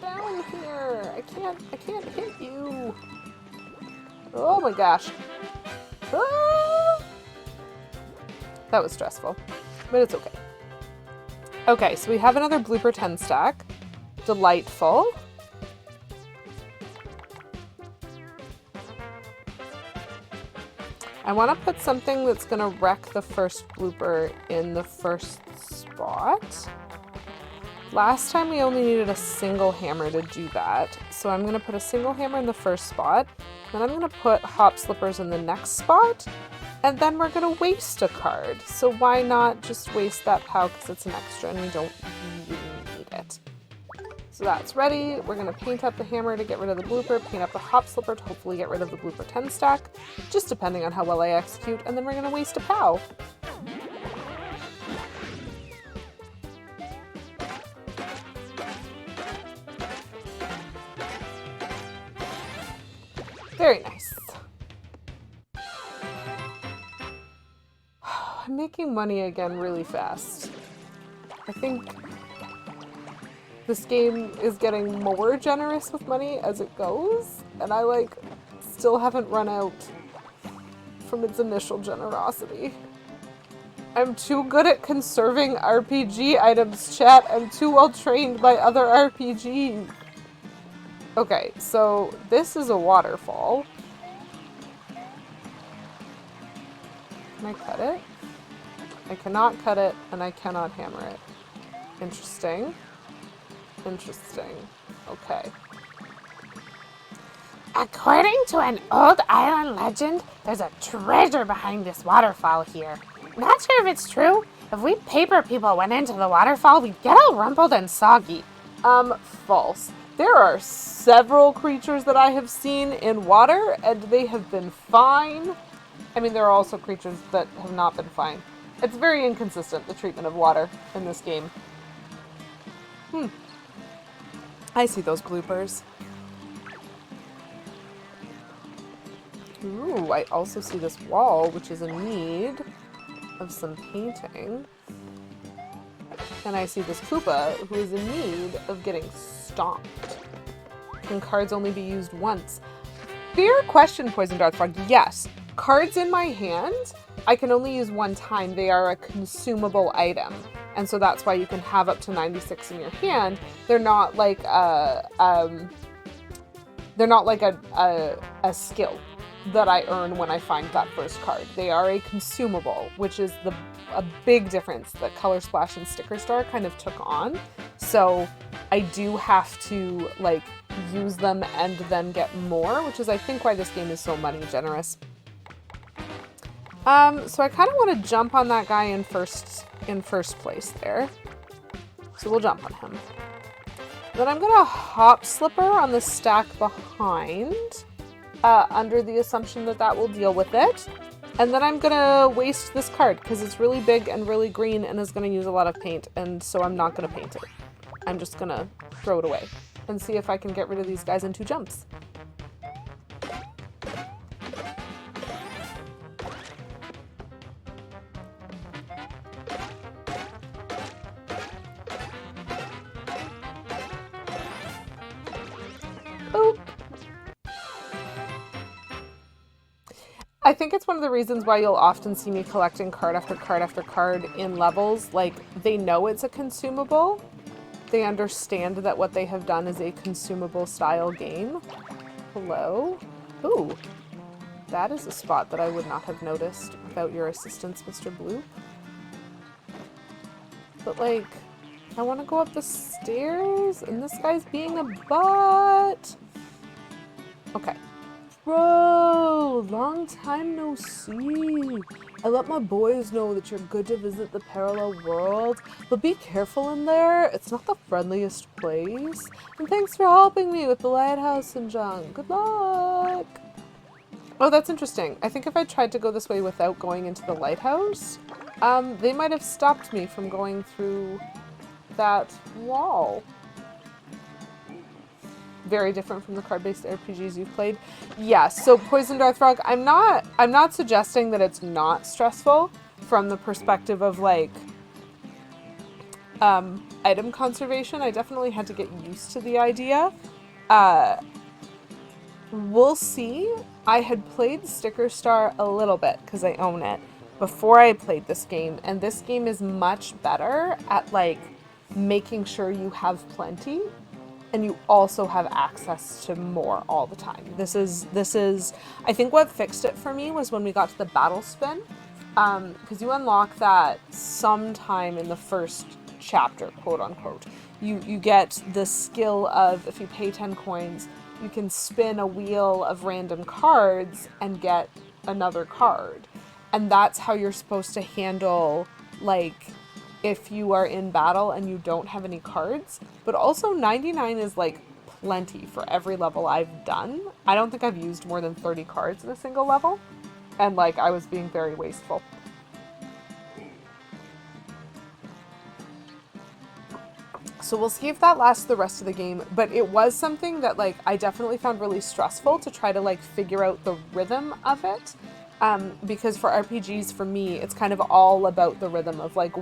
down here. I can't hit you. Oh my gosh. Ah! That was stressful, but it's okay. Okay, so we have another blooper 10 stack. Delightful. I want to put something that's going to wreck the first blooper in the first spot. Last time we only needed a single hammer to do that. So I'm going to put a single hammer in the first spot. Then I'm going to put hop slippers in the next spot. And then we're going to waste a card. So why not just waste that POW because it's an extra and we don't really need it. So that's ready. We're going to paint up the hammer to get rid of the blooper, paint up the hop slipper to hopefully get rid of the blooper 10 stack, just depending on how well I execute, and then we're going to waste a POW. Very nice. I'm making money again really fast. I think this game is getting more generous with money as it goes, and I, like, still haven't run out from its initial generosity. I'm too good at conserving RPG items, chat. I'm too well trained by other RPGs. Okay, so this is a waterfall. Can I cut it? I cannot cut it, and I cannot hammer it. Interesting. Interesting. Okay. According to an old island legend, there's a treasure behind this waterfall here. Not sure if it's true. If we paper people went into the waterfall, we'd get all rumpled and soggy. False. There are several creatures that I have seen in water, and they have been fine. I mean, there are also creatures that have not been fine. It's very inconsistent, the treatment of water in this game. I see those bloopers. Ooh, I also see this wall, which is in need of some painting. And I see this Koopa, who is in need of getting stomped. Can cards only be used once? Fair question, Poison Dart Frog. Yes. Cards in my hand, I can only use one time. They are a consumable item. And so that's why you can have up to 96 in your hand. They're not like a skill that I earn when I find that first card. They are a consumable, which is a big difference that Color Splash and Sticker Star kind of took on. So I do have to like use them and then get more, which is I think why this game is so money generous. So I kind of want to jump on that guy in first place there. So we'll jump on him. Then I'm gonna hop slipper on the stack behind, under the assumption that that will deal with it. And then I'm gonna waste this card because it's really big and really green and is gonna use a lot of paint, and so I'm not gonna paint it. I'm just gonna throw it away and see if I can get rid of these guys in 2 jumps. Boop. I think it's one of the reasons why you'll often see me collecting card after card after card in levels. Like, they know it's a consumable. They understand that what they have done is a consumable style game. Hello? Ooh. That is a spot that I would not have noticed without your assistance, Mr. Blue. But like, I want to go up the stairs and this guy's being a butt. Okay. Bro, long time no see. I let my boys know that you're good to visit the parallel world, but be careful in there. It's not the friendliest place. And thanks for helping me with the lighthouse and junk. Good luck. Oh, that's interesting. I think if I tried to go this way without going into the lighthouse, they might have stopped me from going through that wall. Very different from the card-based RPGs you've played. Yes, so Poison Dart Frog, I'm not suggesting that it's not stressful from the perspective of like item conservation. I definitely had to get used to the idea. We'll see. I had played Sticker Star a little bit because I own it before I played this game, and this game is much better at like making sure you have plenty and you also have access to more all the time. This is I think what fixed it for me was when we got to the battle spin, because you unlock that sometime in the first chapter, quote unquote. You get the skill of, if you pay 10 coins, you can spin a wheel of random cards and get another card. And that's how you're supposed to handle, like, if you are in battle and you don't have any cards. But also 99 is like plenty for every level I've done. I don't think I've used more than 30 cards in a single level. And like, I was being very wasteful. So we'll see if that lasts the rest of the game, but it was something that like I definitely found really stressful to try to like figure out the rhythm of it. Because for RPGs, for me, it's kind of all about the rhythm of like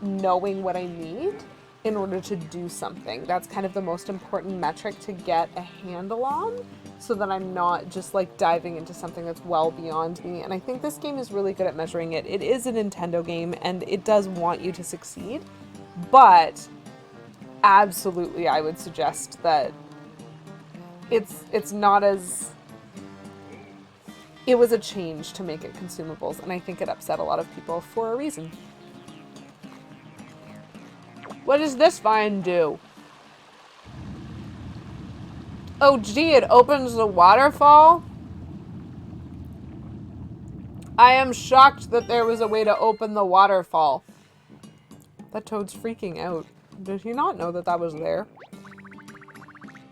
knowing what I need in order to do something. That's kind of the most important metric to get a handle on, so that I'm not just like diving into something that's well beyond me. And I think this game is really good at measuring it. It is a Nintendo game and it does want you to succeed, but absolutely I would suggest that it's not as... It was a change to make it consumables, and I think it upset a lot of people for a reason. What does this vine do? Oh gee, it opens the waterfall? I am shocked that there was a way to open the waterfall. That toad's freaking out. Did he not know that that was there?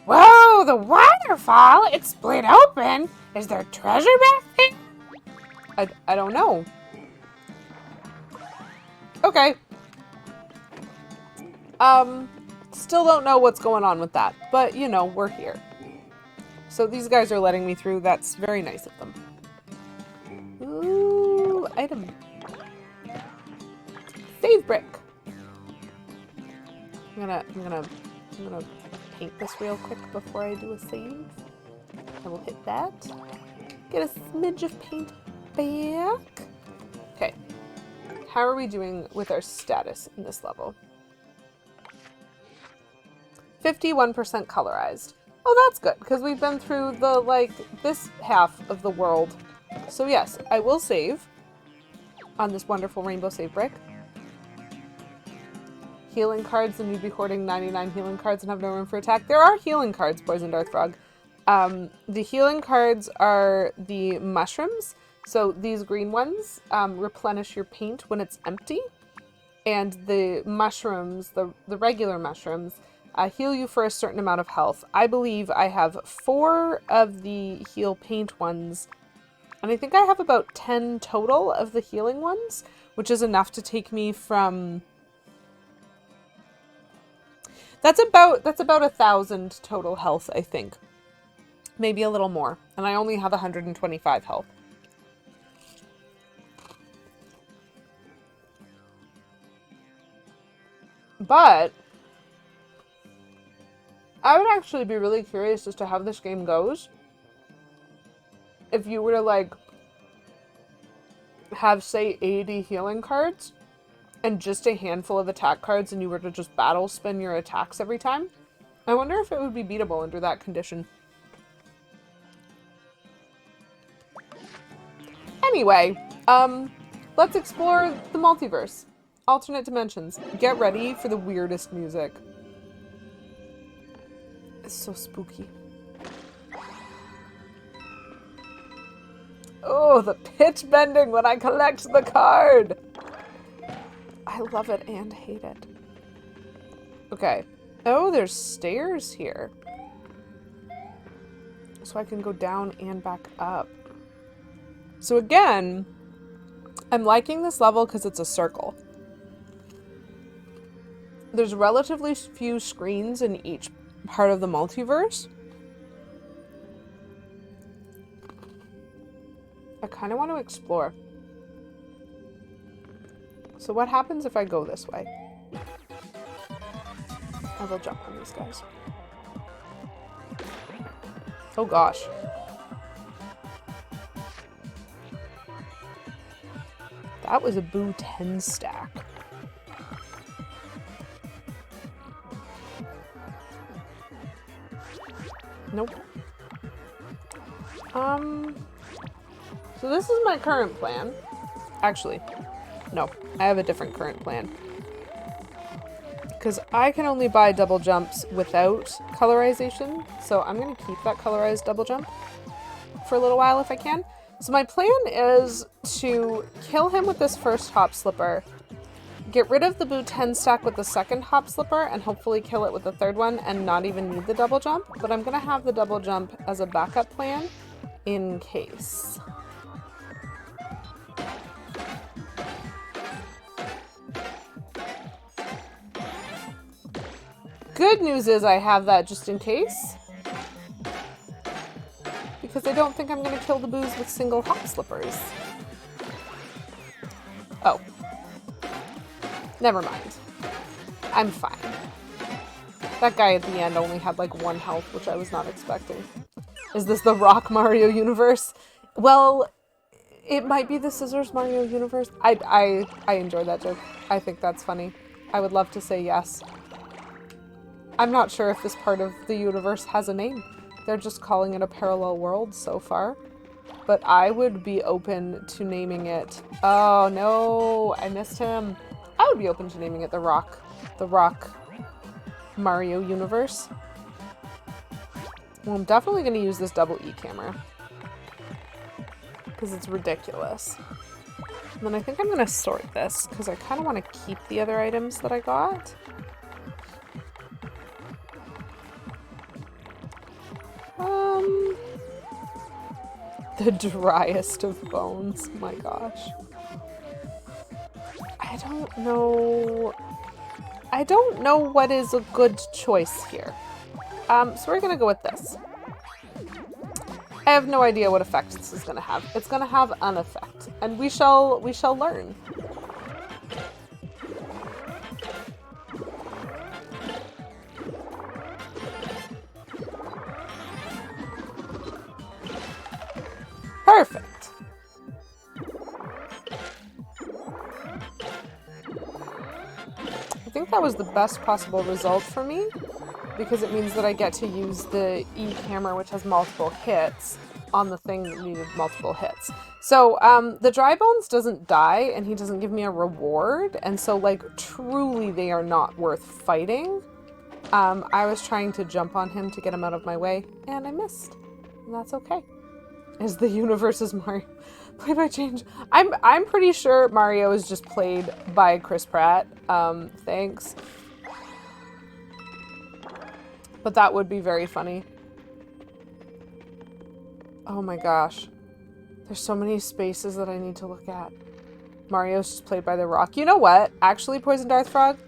Whoa, the waterfall! It's split open! Is there treasure back there? I don't know. Okay. Still don't know what's going on with that, but you know, we're here. So these guys are letting me through. That's very nice of them. item. Save brick. I'm gonna paint this real quick before I do a save. I will hit that. Get a smidge of paint back. Okay. How are we doing with our status in this level? 51% colorized. Oh, that's good, because we've been through the, like, this half of the world. So yes, I will save on this wonderful rainbow save brick. Healing cards, and you'd be hoarding 99 healing cards and have no room for attack. There are healing cards, Poison Darth Frog. The healing cards are the mushrooms. So these green ones replenish your paint when it's empty. And the mushrooms, the regular mushrooms, heal you for a certain amount of health. I believe I have 4 of the heal paint ones. And I think I have about 10 total of the healing ones, which is enough to take me from... That's about 1,000 total health, I think. Maybe a little more. And I only have 125 health. But I would actually be really curious as to how this game goes. If you were to, like, have, say, 80 healing cards and just a handful of attack cards, and you were to just battle spin your attacks every time. I wonder if it would be beatable under that condition. Anyway, let's explore the multiverse. Alternate dimensions. Get ready for the weirdest music. It's so spooky. Oh, the pitch bending when I collect the card! I love it and hate it. Okay. Oh, there's stairs here. So I can go down and back up. So again, I'm liking this level because it's a circle. There's relatively few screens in each part of the multiverse. I kind of want to explore. So what happens if I go this way? I will jump on these guys. Oh gosh. That was a boo 10 stack. Nope. So this is my current plan. Actually, no, I have a different current plan. Because I can only buy double jumps without colorization, so I'm going to keep that colorized double jump for a little while if I can. So my plan is to kill him with this first hop slipper, get rid of the boo 10 stack with the second hop slipper, and hopefully kill it with the third one and not even need the double jump. But I'm going to have the double jump as a backup plan in case. Good news is I have that just in case. Because I don't think I'm going to kill the boos with single hop slippers. Oh. Never mind. I'm fine. That guy at the end only had like 1 health, which I was not expecting. Is this the Rock Mario universe? Well, it might be the Scissors Mario universe. I enjoyed that joke. I think that's funny. I would love to say yes. I'm not sure if this part of the universe has a name. They're just calling it a parallel world so far. But I would be open to naming it... Oh, no. I missed him. I would be open to naming it the Rock Mario universe. Well, I'm definitely going to use this double E camera. Because it's ridiculous. And then I think I'm going to sort this. Because I kind of want to keep the other items that I got. The driest of bones. My gosh. I don't know what is a good choice here. So we're gonna go with this. I have no idea what effect this is gonna have. It's gonna have an effect. And we shall learn. Perfect. I think that was the best possible result for me, because it means that I get to use the E-hammer, which has multiple hits, on the thing that needed multiple hits. So, the dry bones doesn't die, and he doesn't give me a reward, and so, like, truly they are not worth fighting. I was trying to jump on him to get him out of my way, and I missed. And that's okay. Is the universe's Mario played by Change? I'm pretty sure Mario is just played by Chris Pratt. Thanks. But that would be very funny. Oh my gosh. There's so many spaces that I need to look at. Mario's just played by The Rock. You know what? Actually, Poison Darth Frog,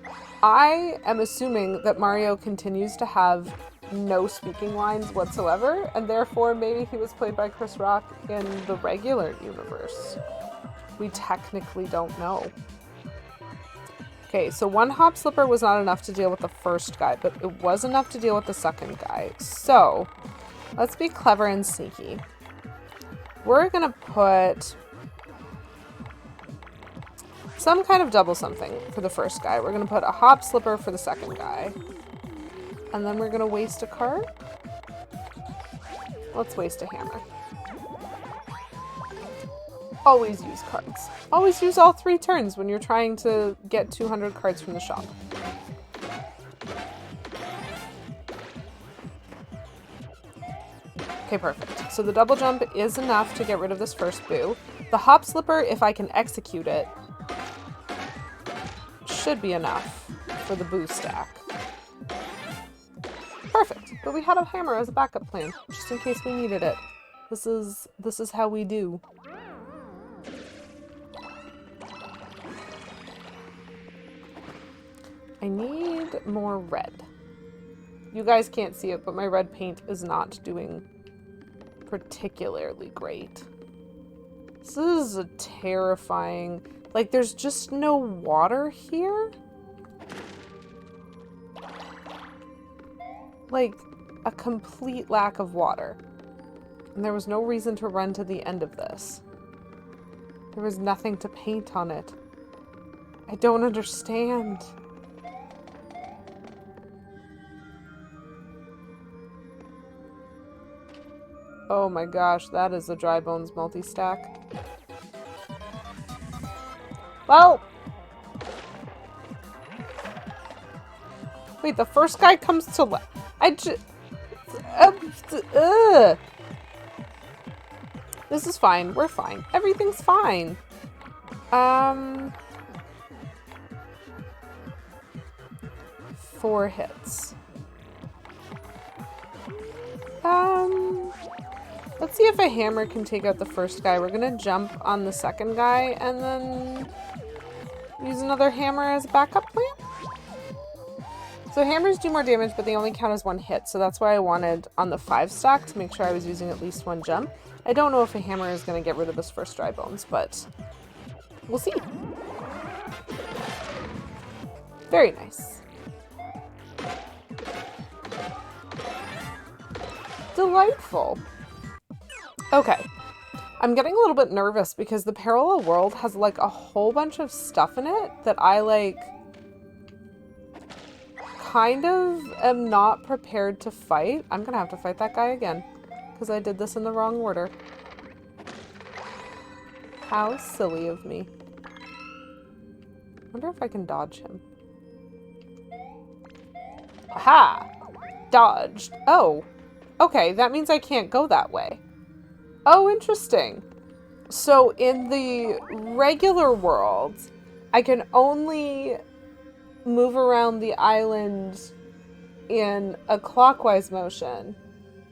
I am assuming that Mario continues to have no speaking lines whatsoever, and therefore maybe he was played by Chris Rock in the regular universe. We technically don't know. Okay, so one hop slipper was not enough to deal with the first guy, but it was enough to deal with the second guy. So, let's be clever and sneaky. We're gonna put some kind of double something for the first guy. We're gonna put a hop slipper for the second guy. And then we're gonna waste a card. Let's waste a hammer. Always use cards. Always use all 3 turns when you're trying to get 200 cards from the shop. Okay, perfect. So the double jump is enough to get rid of this first boo. The hop slipper, if I can execute it, should be enough for the boo stack. Perfect. But we had a hammer as a backup plan, just in case we needed it. This is how we do. I need more red. You guys can't see it, but my red paint is not doing particularly great. This is a terrifying... Like, there's just no water here? Like, a complete lack of water. And there was no reason to run to the end of this. There was nothing to paint on it. I don't understand. Oh my gosh, that is a dry bones multi-stack. Well... Wait, the first guy comes to life. This is fine. We're fine. Everything's fine. 4 hits. Let's see if a hammer can take out the first guy. We're gonna jump on the second guy and then use another hammer as a backup plan. So hammers do more damage, but they only count as 1 hit. So that's why I wanted on the 5 stack to make sure I was using at least 1 jump. I don't know if a hammer is gonna get rid of this first dry bones, but we'll see. Very nice. Delightful. Okay. I'm getting a little bit nervous because the parallel world has like a whole bunch of stuff in it that I like kind of am not prepared to fight. I'm gonna have to fight that guy again because I did this in the wrong order. How silly of me. Wonder if I can dodge him. Aha! Dodged. Oh. Okay, that means I can't go that way. Oh, interesting. So in the regular world, I can only move around the island in a clockwise motion.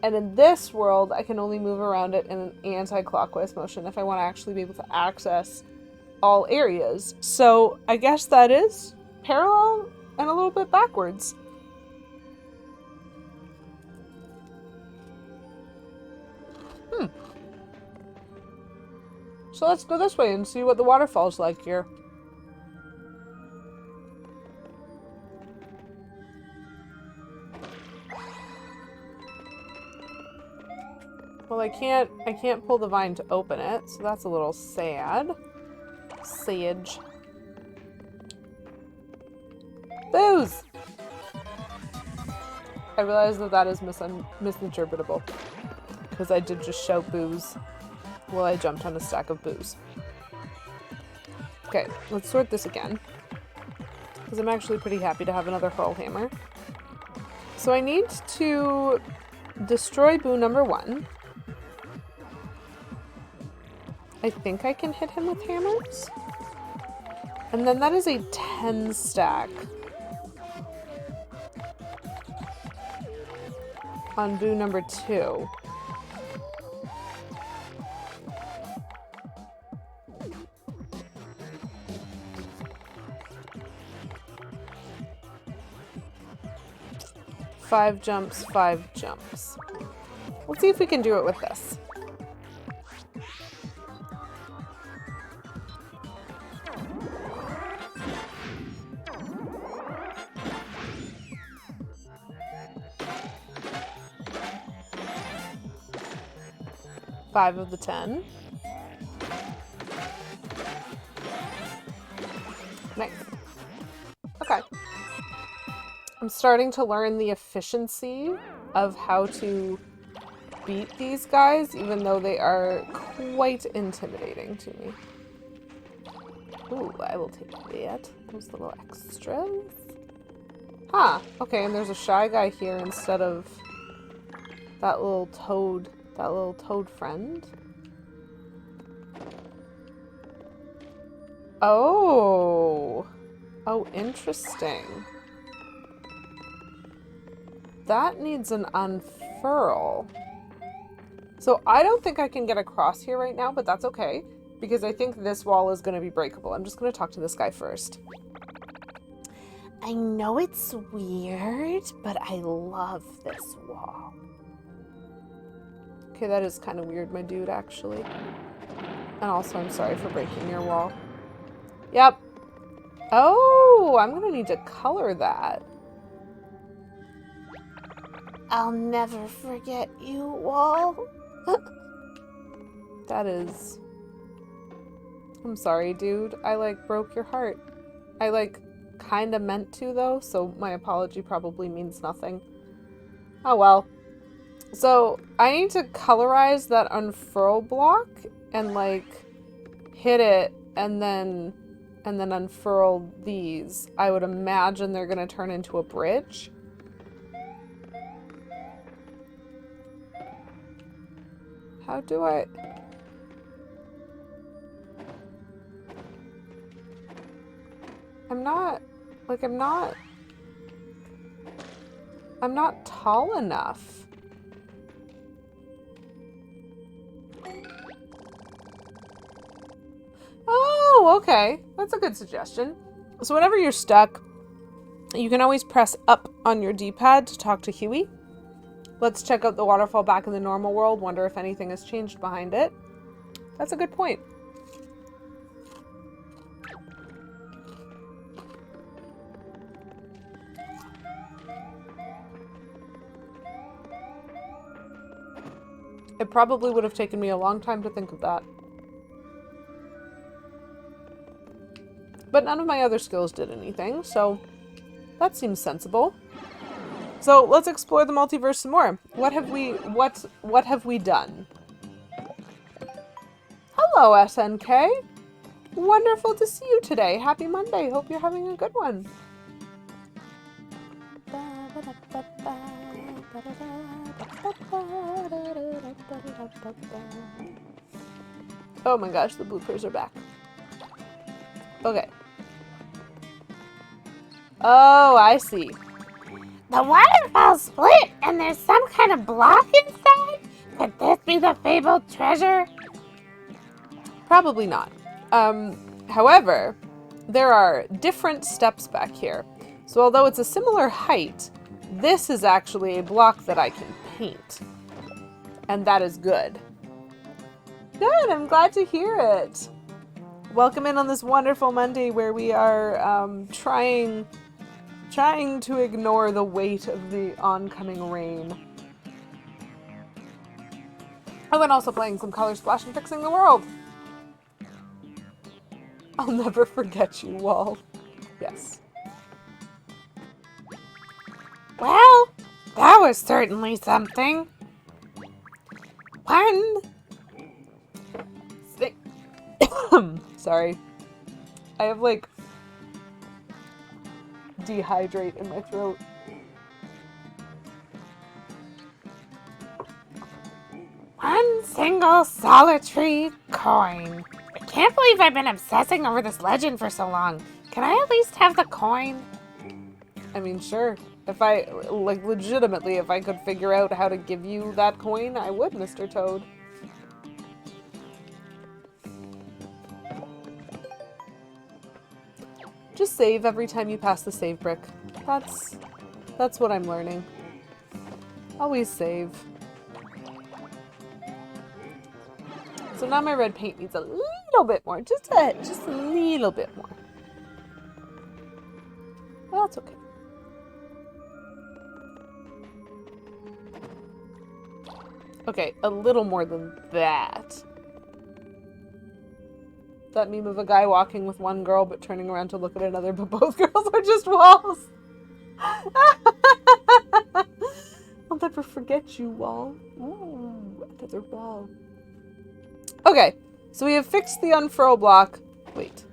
And in this world, I can only move around it in an anti-clockwise motion if I want to actually be able to access all areas. So I guess that is parallel and a little bit backwards. So let's go this way and see what the waterfall's like here. Well, I can't pull the vine to open it, so that's a little sad. Sage. Booze! I realize that that is misinterpretable. Because I did just shout booze while I jumped on a stack of booze. Okay, let's sort this again. Because I'm actually pretty happy to have another hurl hammer. So I need to destroy boo number 1. I think I can hit him with hammers. And then that is a 10 stack. On boo number 2. Five jumps, 5 jumps. Let's see if we can do it with this. Five of the 10. Nice. Okay. I'm starting to learn the efficiency of how to beat these guys, even though they are quite intimidating to me. Ooh, I will take that. Those little extras. Huh. Okay, and there's a shy guy here instead of that little toad friend. Oh. Oh, interesting. That needs an unfurl. So I don't think I can get across here right now, but that's okay. Because I think this wall is going to be breakable. I'm just going to talk to this guy first. I know it's weird, but I love this wall. Okay, that is kind of weird, my dude, actually. And also, I'm sorry for breaking your wall. Yep. Oh, I'm going to need to color that. I'll never forget you, wall. That is... I'm sorry, dude. I, broke your heart. I, kind of meant to, though, so my apology probably means nothing. Oh, well. So, I need to colorize that unfurl block and, hit it and then unfurl these. I would imagine they're going to turn into a bridge. How do I... I'm not tall enough. Oh, okay. That's a good suggestion. So whenever you're stuck, you can always press up on your D-pad to talk to Huey. Let's check out the waterfall back in the normal world, wonder if anything has changed behind it. That's a good point. It probably would have taken me a long time to think of that. But none of my other skills did anything, so that seems sensible. So let's explore the multiverse some more. What have we done? Hello, SNK. Wonderful to see you today. Happy Monday. Hope you're having a good one. Oh my gosh, the bloopers are back. Okay. Oh, I see. The waterfall split and there's some kind of block inside? Could this be the fabled treasure? Probably not. However, there are different steps back here. So although it's a similar height, this is actually a block that I can paint. And that is good. Good, I'm glad to hear it. Welcome in on this wonderful Monday where we are trying to ignore the weight of the oncoming rain. Oh, and also playing some Color Splash and Fixing the World. I'll never forget you, Wall. Yes. Well, that was certainly something. One. Sorry. I have, like, dehydrate in my throat. One single solitary coin. I can't believe I've been obsessing over this legend for so long. Can I at least have the coin? I mean, sure. If I, like, legitimately, if I could figure out how to give you that coin, I would, Mr. Toad. Just save every time you pass the save brick. That's what I'm learning. Always save. So now my red paint needs a little bit more. Just a little bit more. Well, that's okay. Okay, a little more than that. That meme of a guy walking with one girl but turning around to look at another, but both girls are just walls. I'll never forget you, Wall. Ooh, another wall. Okay, so we have fixed the unfurl block. Wait.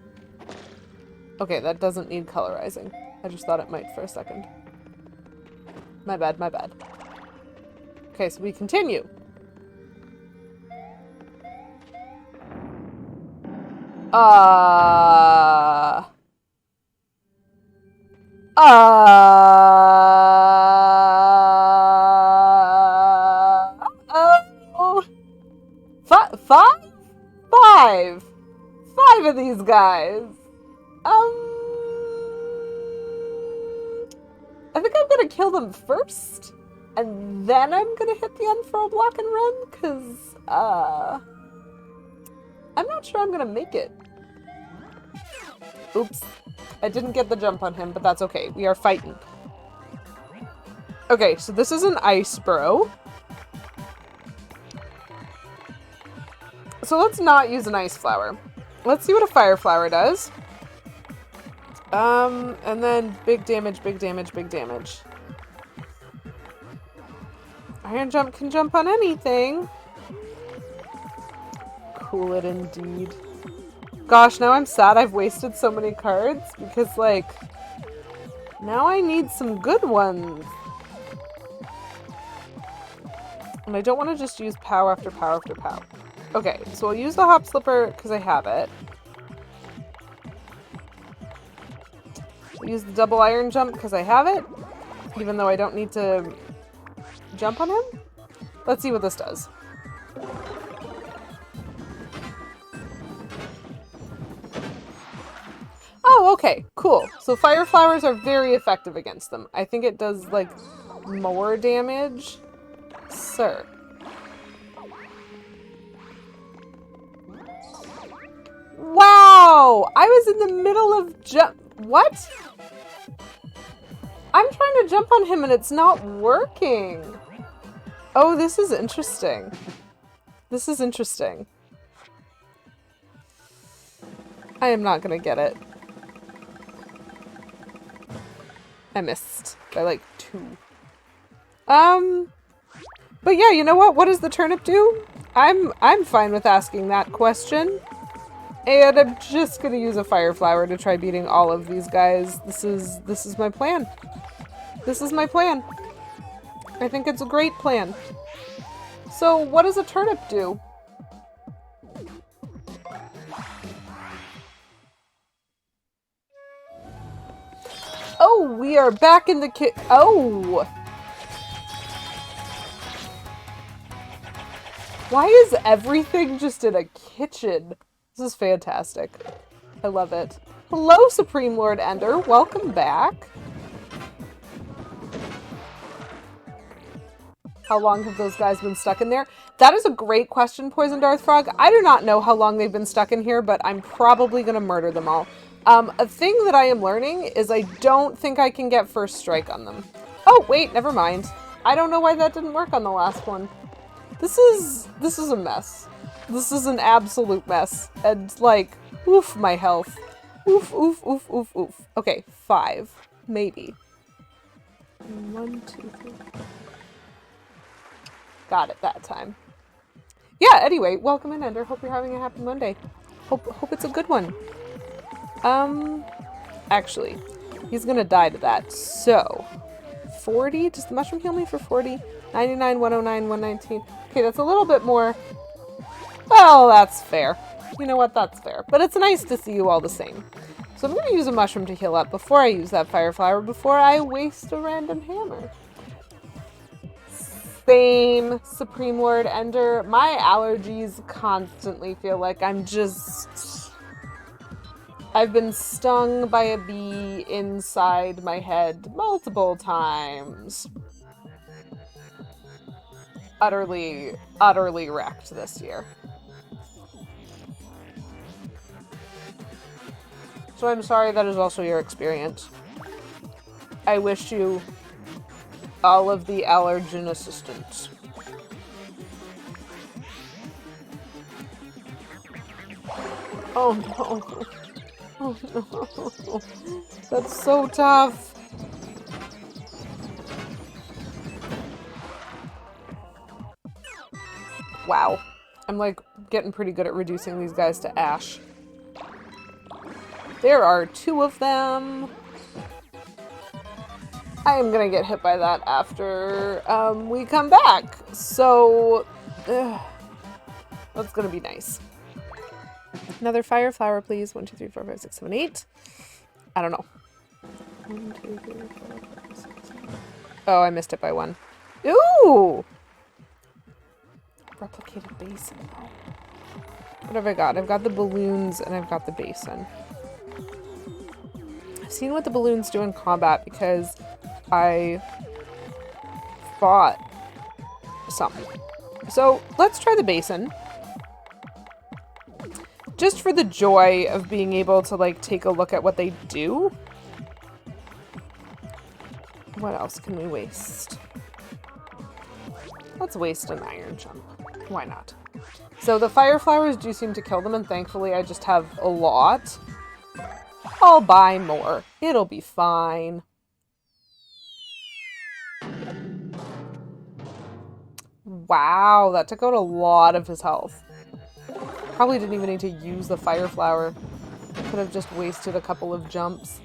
Okay, that doesn't need colorizing. I just thought it might for a second. My bad, my bad. Okay, so we continue. Oh. Five of these guys. I think I'm gonna kill them first, and then I'm gonna hit the unfurl block and run, because, I'm not sure I'm gonna make it. Oops. I didn't get the jump on him, but that's okay. We are fighting. Okay, so this is an ice bro. So let's not use an ice flower. Let's see what a fire flower does. And then big damage, big damage, big damage. Iron jump can jump on anything. Cool it indeed. Gosh, now I'm sad I've wasted so many cards because, like, now I need some good ones. And I don't want to just use pow after pow after pow. Okay, so I'll use the hop slipper because I have it. I'll use the double iron jump because I have it, even though I don't need to jump on him. Let's see what this does. Oh, okay, cool. So fire flowers are very effective against them. I think it does, like, more damage. Sir. Wow! I was in the middle of What? I'm trying to jump on him and it's not working. Oh, this is interesting. This is interesting. I am not gonna get it. I missed by like 2. But yeah, you know what? What does the turnip do? I'm fine with asking that question. And I'm just gonna use a fire flower to try beating all of these guys. This is my plan. This is my plan. I think it's a great plan. So what does a turnip do? Oh, we are back in the Oh! Why is everything just in a kitchen? This is fantastic. I love it. Hello, Supreme Lord Ender. Welcome back. How long have those guys been stuck in there? That is a great question, Poison Darth Frog. I do not know how long they've been stuck in here, but I'm probably going to murder them all. A thing that I am learning is I don't think I can get first strike on them. Oh, wait, never mind. I don't know why that didn't work on the last one. This is a mess. This is an absolute mess. And, like, oof, my health. Oof, oof, oof, oof, oof. Okay, 5. Maybe. 1, 2, 3. Got it that time. Yeah, anyway, welcome in, Ender. Hope you're having a happy Monday. Hope it's a good one. Actually, he's gonna die to that. So, 40? Does the mushroom heal me for 40? 99, 109, 119. Okay, that's a little bit more. Well, that's fair. You know what? That's fair. But it's nice to see you all the same. So I'm gonna use a mushroom to heal up before I use that fire flower, before I waste a random hammer. Same, Supreme Lord Ender. My allergies constantly feel like I've been stung by a bee inside my head multiple times. Utterly wrecked this year. So I'm sorry that is also your experience. I wish you all of the allergen assistance. Oh no. Oh no. That's so tough. Wow. I'm like getting pretty good at reducing these guys to ash. There are 2 of them. I am gonna get hit by that after we come back. So that's gonna be nice. Another fire flower, please. 1, 2, 3, 4, 5, 6, 7, 8. I don't know. 1, 2, 3, 4, 5, 6, 7. Oh, I missed it by 1. Ooh! Replicated basin. What have I got? I've got the balloons and I've got the basin. I've seen what the balloons do in combat because I fought something. So let's try the basin. Just for the joy of being able to like take a look at what they do. What else can we waste? Let's waste an iron jump. Why not? So the fire flowers do seem to kill them, and thankfully I just have a lot. I'll buy more. It'll be fine. Wow, that took out a lot of his health. Probably didn't even need to use the fire flower. Could have just wasted a couple of jumps.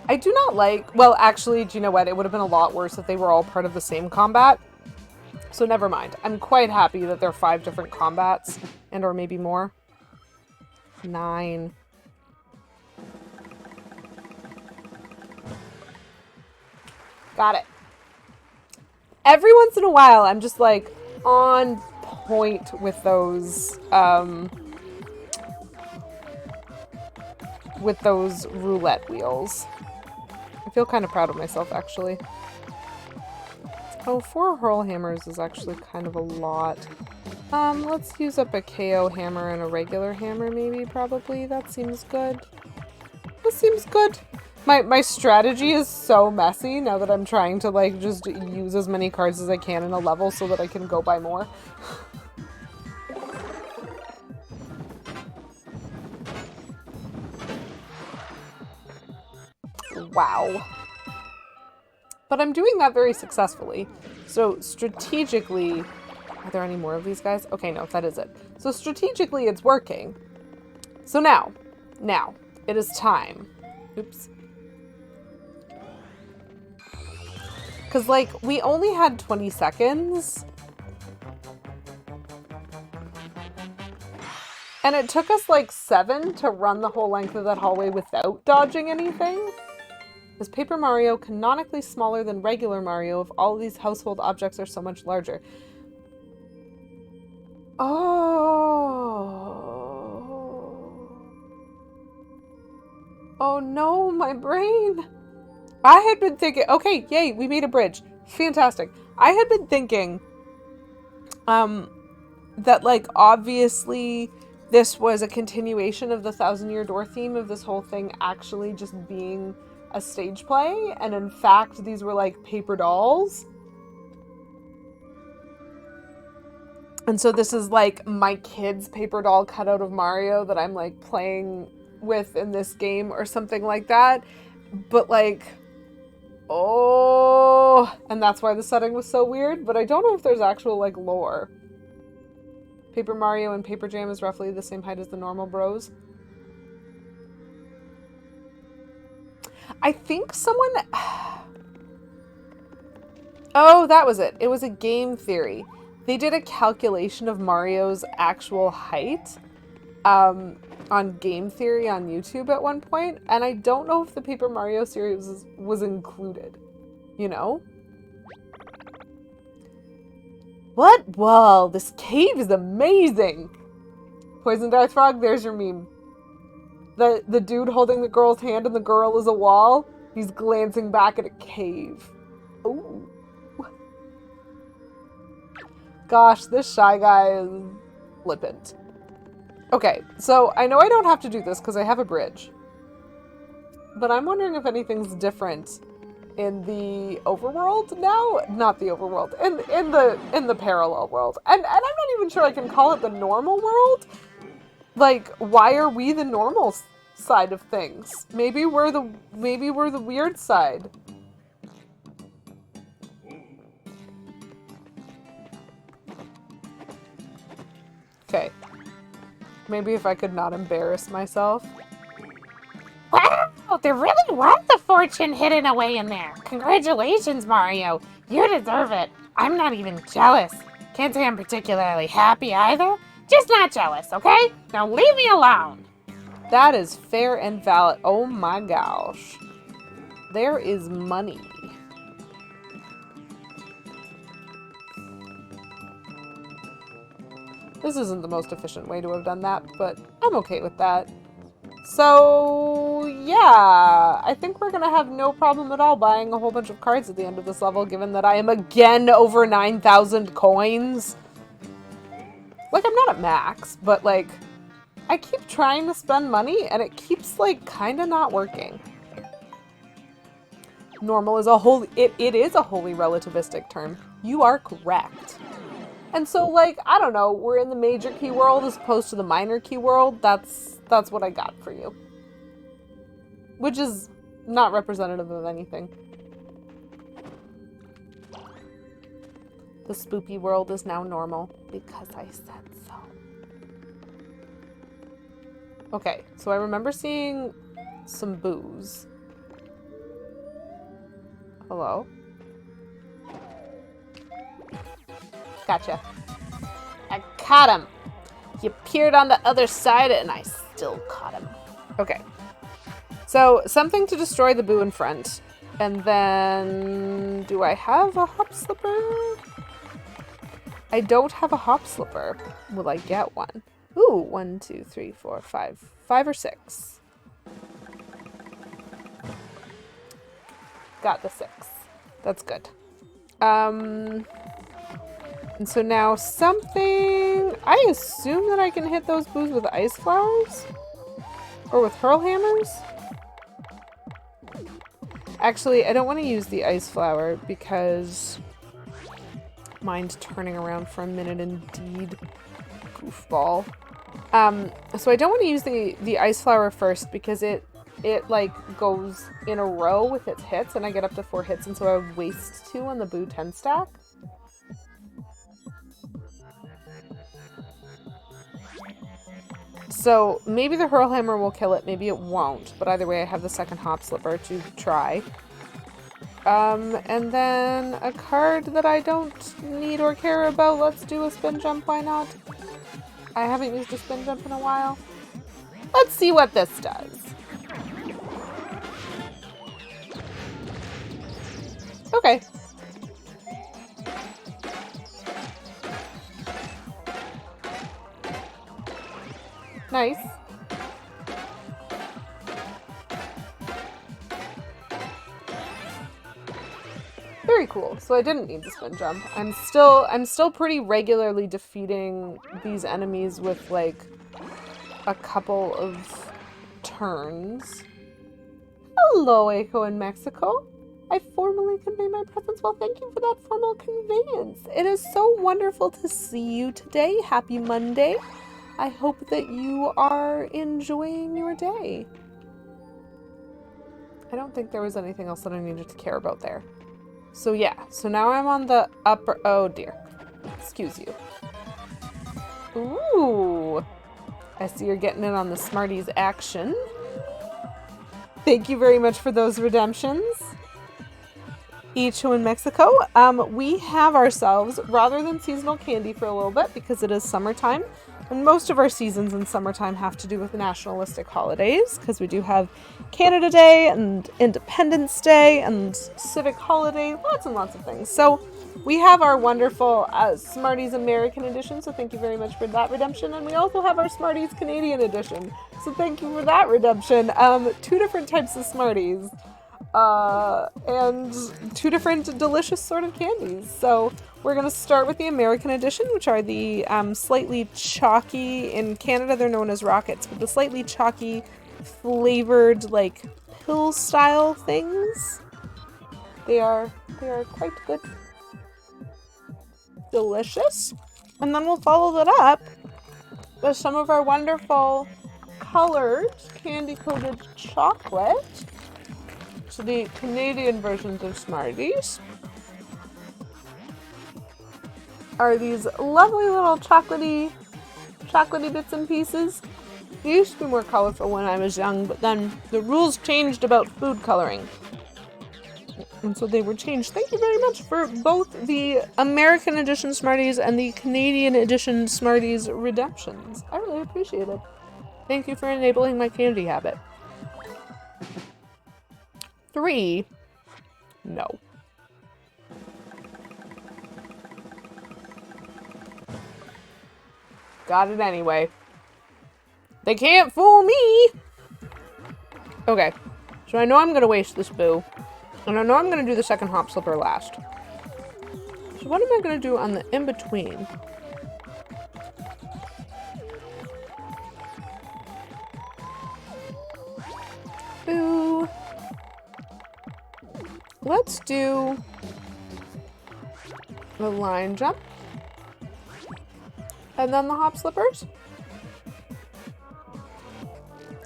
I do not like, well, actually, do you know what? It would have been a lot worse if they were all part of the same combat. So never mind. I'm quite happy that there are 5 different combats, and or maybe more. 9. Got it. Every once in a while, I'm just like on point with those roulette wheels. I feel kind of proud of myself, actually. Oh, 4 hurl hammers is actually kind of a lot. Let's use up a KO hammer and a regular hammer, maybe, probably. That seems good. That seems good. My strategy is so messy now that I'm trying to, like, just use as many cards as I can in a level so that I can go buy more. Wow. But I'm doing that very successfully. So strategically, are there any more of these guys? Okay, no, that is it. So strategically, it's working. So now, it is time. Oops. Because, like, we only had 20 seconds. And it took us, like, 7 to run the whole length of that hallway without dodging anything. Is Paper Mario canonically smaller than regular Mario if all of these household objects are so much larger? Oh. Oh no, my brain. I had been thinking, okay, yay, we made a bridge. Fantastic. I had been thinking, that, like, obviously this was a continuation of the Thousand Year Door theme of this whole thing actually just being a stage play, and in fact, these were, like, paper dolls. And so this is, like, my kid's paper doll cut out of Mario that I'm, like, playing with in this game or something like that. But, like, oh, and that's why the setting was so weird, but I don't know if there's actual, like, lore. Paper Mario and Paper Jam is roughly the same height as the normal bros. I think someone... Oh, that was it. It was a game theory. They did a calculation of Mario's actual height on Game Theory on YouTube at one point, and I don't know if the Paper Mario series was included. You know? What? Whoa, this cave is amazing! Poison Darth Frog, there's your meme. The dude holding the girl's hand and the girl is a wall. He's glancing back at a cave. Ooh. Gosh, this Shy Guy is flippant. Okay, so I know I don't have to do this because I have a bridge. But I'm wondering if anything's different in the overworld now? Not the overworld. In the parallel world. And I'm not even sure I can call it the normal world. Like, why are we the normal side of things? Maybe we're the weird side. Okay. Maybe if I could not embarrass myself. Wow, there really was a fortune hidden away in there. Congratulations, Mario. You deserve it. I'm not even jealous. Can't say I'm particularly happy either. Just not jealous, okay? Now leave me alone. That is fair and valid. Oh my gosh. There is money. This isn't the most efficient way to have done that, but I'm okay with that. So, yeah, I think we're gonna have no problem at all buying a whole bunch of cards at the end of this level, given that I am again over 9,000 coins. Like, I'm not at max, but, like, I keep trying to spend money, and it keeps, like, kinda not working. Normal is it is a wholly relativistic term. You are correct. And so, like, I don't know, we're in the major key world as opposed to the minor key world. That's what I got for you. Which is not representative of anything. The spoopy world is now normal because I said so. Okay, so I remember seeing some boos. Hello? Gotcha. I caught him. He appeared on the other side and I still caught him. Okay. So, something to destroy the boo in front. And then... do I have a hop slipper? I don't have a hop slipper. Will I get one? Ooh, 1, 2, 3, 4, 5. 5 or 6. Got the 6. That's good. And so now something... I assume that I can hit those boos with ice flowers? Or with hurl hammers? Actually, I don't want to use the ice flower because... mind turning around for a minute indeed. Goofball. So I don't want to use the ice flower first because it like goes in a row with its hits and I get up to 4 hits and so I would waste 2 on the boo 10 stack. So maybe the hurl hammer will kill it, maybe it won't, but either way I have the second hop slipper to try. And then a card that I don't need or care about. Let's do a spin jump, why not? I haven't used a spin jump in a while. Let's see what this does. Okay. Nice. Very cool. So I didn't need the spin jump. I'm still pretty regularly defeating these enemies with like a couple of turns. Hello, Echo in Mexico. I formally convey my presence. Well, thank you for that formal conveyance. It is so wonderful to see you today. Happy Monday. I hope that you are enjoying your day. I don't think there was anything else that I needed to care about there. So yeah, so now I'm on the upper... Oh dear. Excuse you. Ooh. I see you're getting in on the Smarties action. Thank you very much for those redemptions. Icho in Mexico. We have ourselves, rather than seasonal candy for a little bit, because it is summertime, and most of our seasons in summertime have to do with nationalistic holidays, because we do have Canada Day and Independence Day and Civic Holiday, lots and lots of things. So we have our wonderful Smarties American edition, so thank you very much for that redemption. And we also have our Smarties Canadian edition, so thank you for that redemption. 2 different types of Smarties. And 2 different delicious sort of candies. So we're going to start with the American edition, which are the slightly chalky, in Canada they're known as rockets, but the slightly chalky flavored like pill style things. They are quite good. Delicious. And then we'll follow that up with some of our wonderful colored candy coated chocolate. So the Canadian versions of Smarties are these lovely little chocolatey bits and pieces. They used to be more colorful when I was young, but then the rules changed about food coloring. And so they were changed. Thank you very much for both the American edition Smarties and the Canadian edition Smarties redemptions. I really appreciate it. Thank you for enabling my candy habit. 3. No. Got it anyway. They can't fool me! Okay. So I know I'm gonna waste this boo. And I know I'm gonna do the second hop slipper last. So what am I gonna do on the in-between? Boo. Let's do the line jump. And then the hop slippers.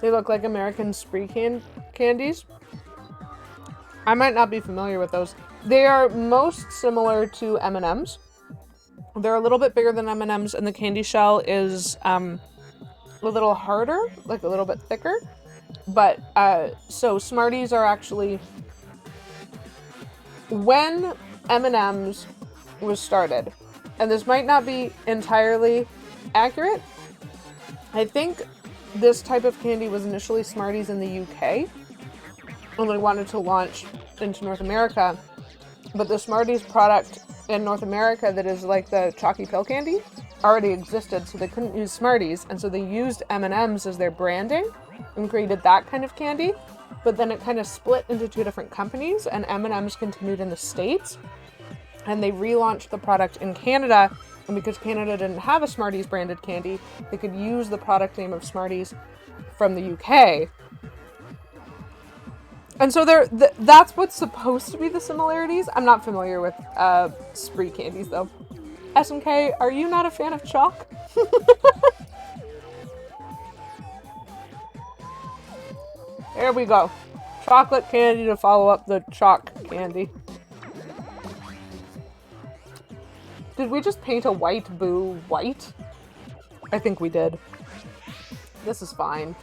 They look like American spree candies. I might not be familiar with those. They are most similar to M&Ms. They're a little bit bigger than M&Ms, and the candy shell is a little harder, like a little bit thicker. But, so Smarties are actually... When M&M's was started, and this might not be entirely accurate, I think this type of candy was initially Smarties in the UK, and they wanted to launch into North America, but the Smarties product in North America that is like the chalky pill candy already existed, so they couldn't use Smarties, and so they used M&M's as their branding and created that kind of candy. But then it kind of split into 2 different companies, and M&M's continued in the States, and they relaunched the product in Canada, and because Canada didn't have a Smarties branded candy, they could use the product name of Smarties from the UK. And so that's what's supposed to be the similarities. I'm not familiar with spree candies, though. SMK, are you not a fan of chalk? There we go. Chocolate candy to follow up the chalk candy. Did we just paint a white boo white? I think we did. This is fine.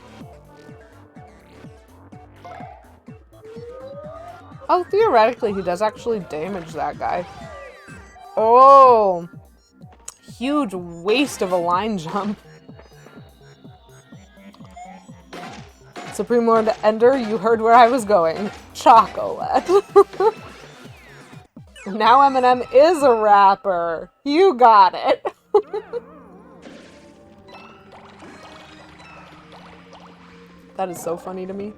Oh, theoretically, he does actually damage that guy. Oh! Huge waste of a line jump. Supreme Lord Ender, you heard where I was going. Chocolate. Now M&M is a rapper. You got it. That is so funny to me.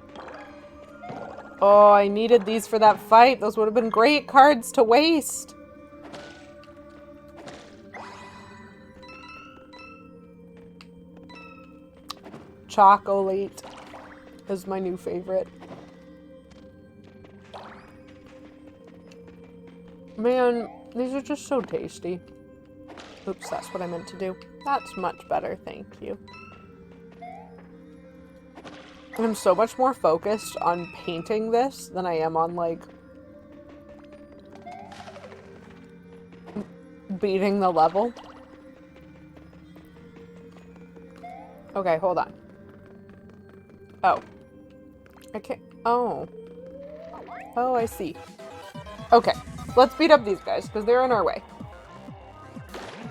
Oh, I needed these for that fight. Those would have been great cards to waste. Chocolate is my new favorite. Man, these are just so tasty. Oops, that's what I meant to do. That's much better, thank you. I'm so much more focused on painting this than I am on, like, beating the level. Okay, hold on. Oh. I can't... Oh. Oh, I see. Okay, let's beat up these guys, because they're in our way.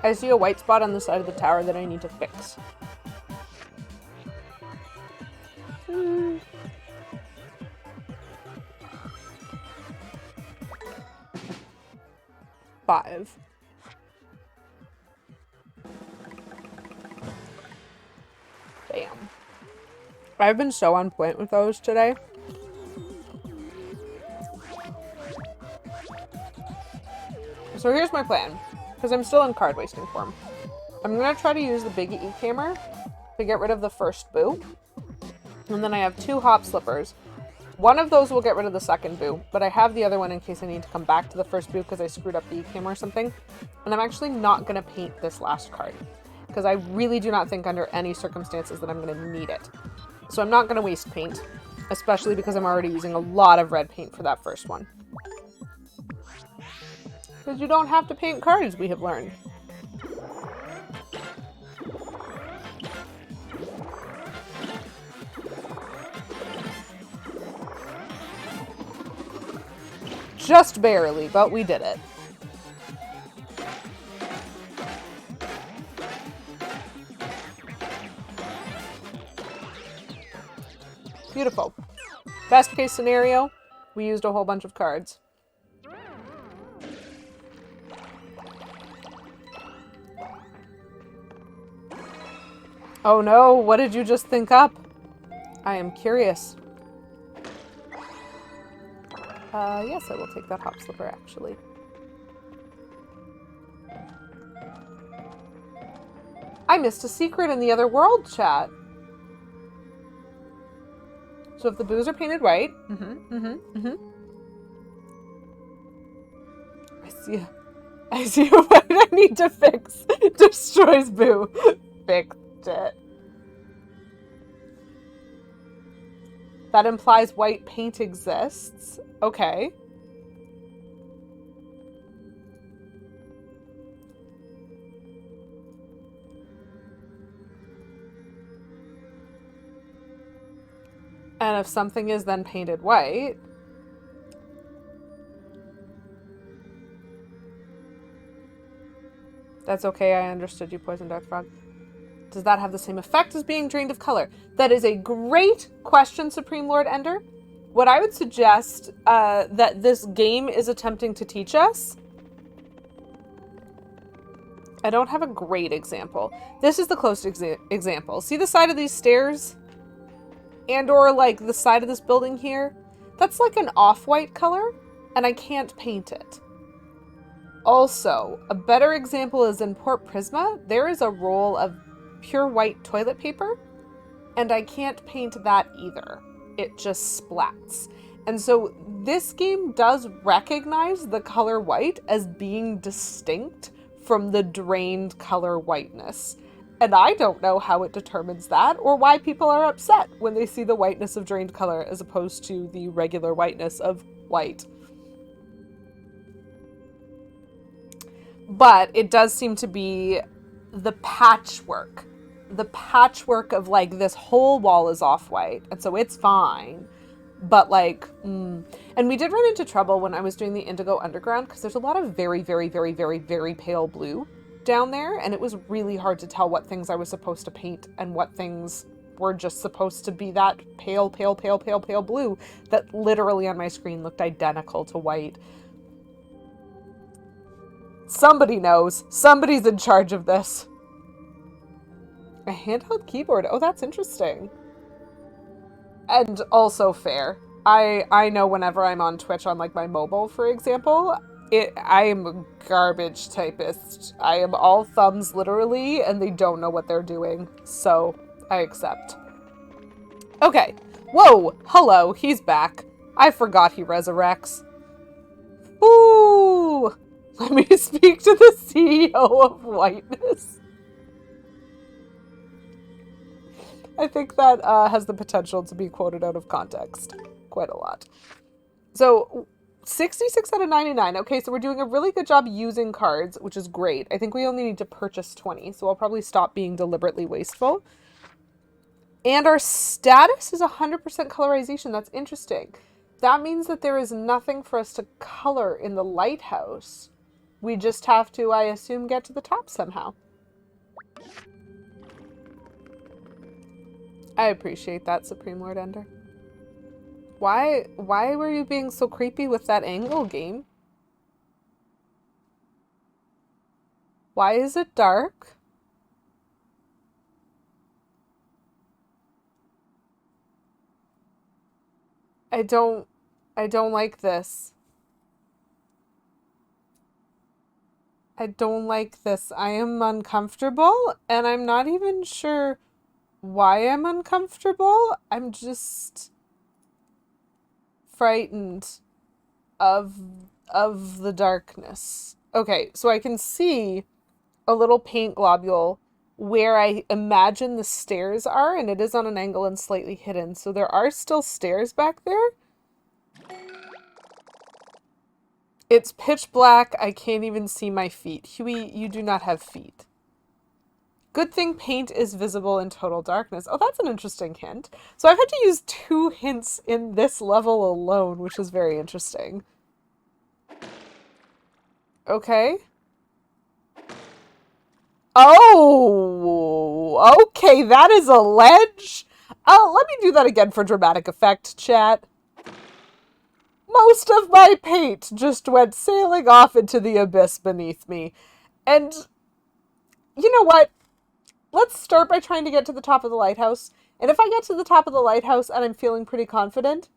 I see a white spot on the side of the tower that I need to fix. Five. Bam. I've been so on point with those today. So here's my plan, because I'm still in card wasting form. I'm going to try to use the big E-Hammer to get rid of the first boo. And then I have 2 hop slippers. One of those will get rid of the second boo, but I have the other one in case I need to come back to the first boo because I screwed up the E-Hammer or something. And I'm actually not going to paint this last card, because I really do not think under any circumstances that I'm going to need it. So I'm not going to waste paint, especially because I'm already using a lot of red paint for that first one. Because you don't have to paint cards, we have learned. Just barely, but we did it. Beautiful. Best case scenario, we used a whole bunch of cards. Oh no, what did you just think up? I am curious. Yes, I will take that hop slipper, actually. I missed a secret in the other world, chat. So if the boos are painted white, I see a white I need to fix. Destroys boo. Fixed it. That implies white paint exists. Okay. And if something is then painted white, that's okay, I understood you, Poison Dark Frog. Does that have the same effect as being drained of color? That is a great question, Supreme Lord Ender. What I would suggest that this game is attempting to teach us... I don't have a great example. This is the closest example. See the side of these stairs? And or like the side of this building here? That's like an off-white color, and I can't paint it. Also, a better example is in Port Prisma. There is a roll of pure white toilet paper, and I can't paint that either. It just splats. And so this game does recognize the color white as being distinct from the drained color whiteness. And I don't know how it determines that, or why people are upset when they see the whiteness of drained color as opposed to the regular whiteness of white. But it does seem to be the patchwork. The patchwork of, like, this whole wall is off-white, and so it's fine. But, like, And we did run into trouble when I was doing the Indigo Underground, because there's a lot of very, very, very, very, very pale blue down there, and it was really hard to tell what things I was supposed to paint and what things were just supposed to be that pale, pale, pale, pale, pale blue that literally on my screen looked identical to white. Somebody knows. Somebody's in charge of this. A handheld keyboard. Oh, that's interesting. And also fair. I know whenever I'm on Twitch on like my mobile, for example, I am a garbage typist. I am all thumbs literally, and they don't know what they're doing. So I accept. Okay. Whoa, hello, he's back. I forgot he resurrects. Ooh! Let me speak to the CEO of Whiteness. I think that has the potential to be quoted out of context quite a lot. So, 66 out of 99. Okay, so we're doing a really good job using cards, which is great. I think we only need to purchase 20, so I'll probably stop being deliberately wasteful. And our status is 100% colorization. That's interesting. That means that there is nothing for us to color in the lighthouse. We just have to, I assume, get to the top somehow. I appreciate that, Supreme Lord Ender. Why were you being so creepy with that angle, game? Why is it dark? I don't like this. I don't like this. I am uncomfortable, and I'm not even sure why I'm uncomfortable. I'm just frightened of the darkness. Okay, so I can see a little paint globule where I imagine the stairs are, and it is on an angle and slightly hidden. So there are still stairs back there. It's pitch black. I can't even see my feet. Huey, you do not have feet. Good thing paint is visible in total darkness. Oh, that's an interesting hint. So I've had to use 2 hints in this level alone, which is very interesting. Okay. Oh, okay, that is a ledge. Let me do that again for dramatic effect, chat. Most of my paint just went sailing off into the abyss beneath me. And you know what? Let's start by trying to get to the top of the lighthouse. And if I get to the top of the lighthouse and I'm feeling pretty confident,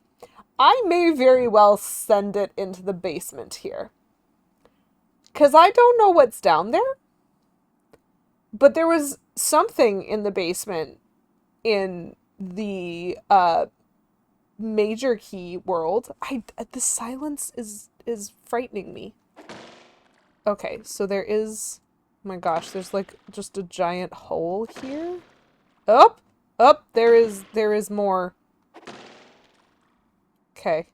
I may very well send it into the basement here. Because I don't know what's down there. But there was something in the basement in the major key world. The silence is frightening me. Okay, so there is, oh my gosh, there's like just a giant hole here. Up, there is more. Okay.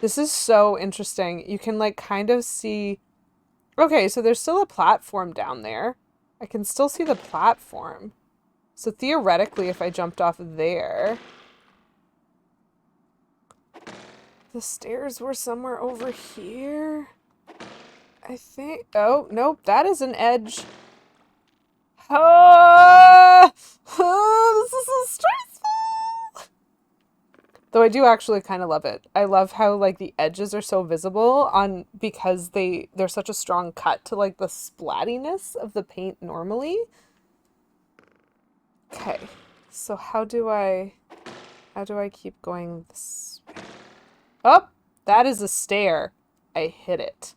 This is so interesting. You can like kind of see, okay, so there's still a platform down there. I can still see the platform. So theoretically, if I jumped off there, the stairs were somewhere over here. I think, oh, nope, that is an edge. Ah, this is so stressful. Though I do actually kind of love it. I love how like the edges are so visible on because they're such a strong cut to like the splattiness of the paint normally. Okay, so how do I keep going this way? Oh, that is a stair. I hit it.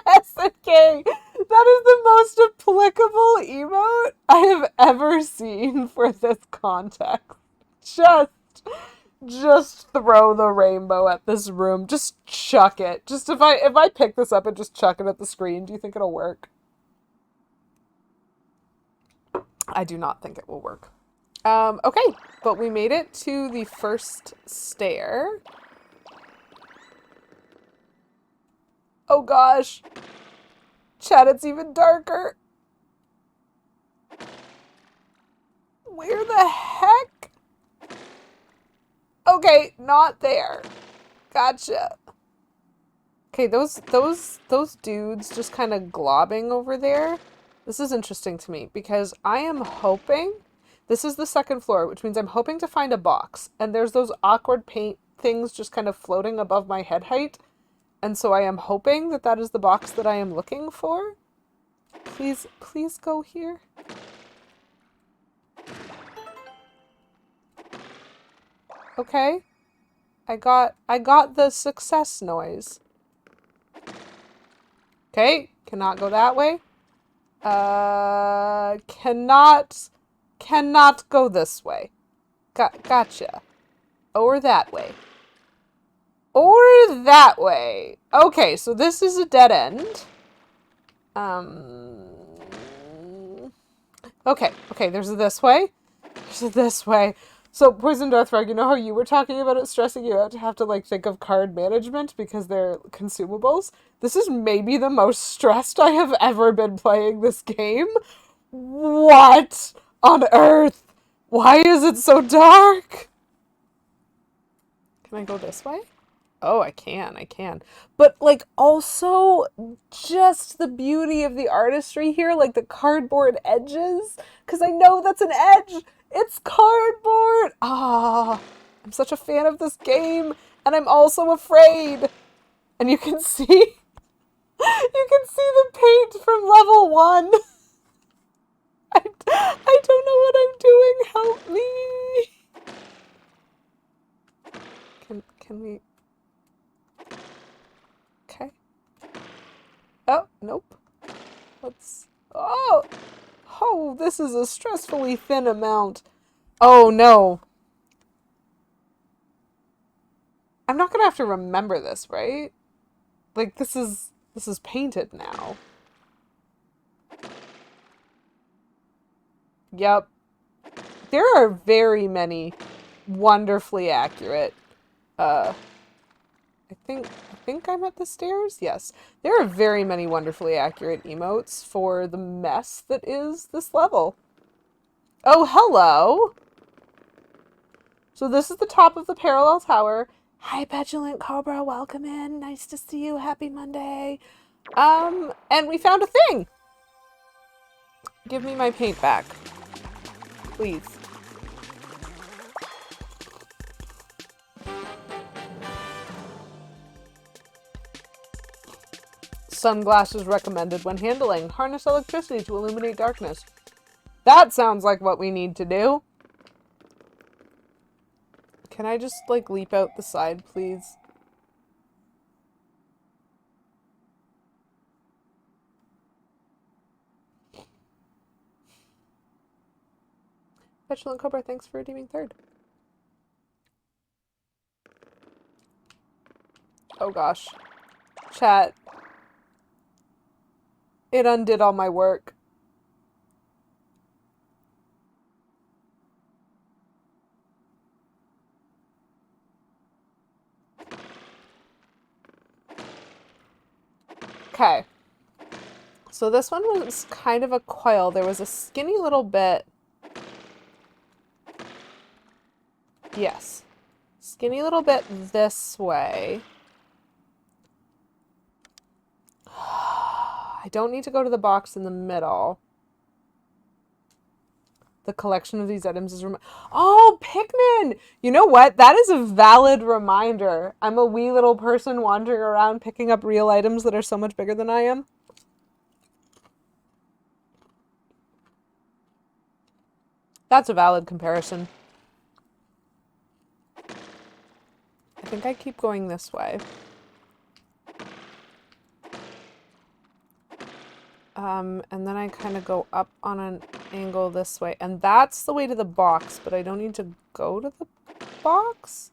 SNK, that is the most applicable emote I have ever seen for this context. Just throw the rainbow at this room. Just chuck it. Just if I pick this up and just chuck it at the screen, do you think it'll work? I do not think it will work. Okay, but we made it to the first stair. Oh gosh. Chat, it's even darker. Where the heck? Okay, not there. Gotcha. Okay, those dudes just kind of globbing over there. This is interesting to me because I am hoping this is the second floor, which means I'm hoping to find a box. And there's those awkward paint things just kind of floating above my head height. And so I am hoping that that is the box that I am looking for. Please go here. Okay? I got the success noise. Okay, cannot go that way. Cannot go this way. Gotcha. Or that way. Or that way. Okay, so this is a dead end. Okay, there's a this way. There's a this way. So, Poison Darthrog, you know how you were talking about it stressing you out to have to, like, think of card management because they're consumables? This is maybe the most stressed I have ever been playing this game. What on earth? Why is it so dark? Can I go this way? Oh, I can. But, like, also, just the beauty of the artistry here, like the cardboard edges, because I know that's an edge. It's cardboard. Ah, I'm such a fan of this game, and I'm also afraid. And you can see, you can see the paint from level 1. I don't know what I'm doing. Help me. Can we? Okay. Oh, nope. Oh, this is a stressfully thin amount. Oh, no. I'm not gonna have to remember this, right? Like, this is painted now. Yep. There are very many wonderfully accurate, I think I'm at the stairs? Yes. There are very many wonderfully accurate emotes for the mess that is this level. Oh, hello! So this is the top of the parallel tower. Hi, Petulant Cobra, welcome in. Nice to see you. Happy Monday. And we found a thing! Give me my paint back. Please. Sunglasses recommended when handling. Harness electricity to illuminate darkness. That sounds like what we need to do. Can I just, like, leap out the side, please? Petulant Cobra, thanks for redeeming 3rd. Oh gosh. Chat. It undid all my work. Okay. So this one was kind of a coil. There was a skinny little bit. Yes. Skinny little bit this way. I don't need to go to the box in the middle. The collection of these items is... Oh, Pikmin! You know what? That is a valid reminder. I'm a wee little person wandering around picking up real items that are so much bigger than I am. That's a valid comparison. I think I keep going this way. And then I kind of go up on an angle this way. And that's the way to the box, but I don't need to go to the box?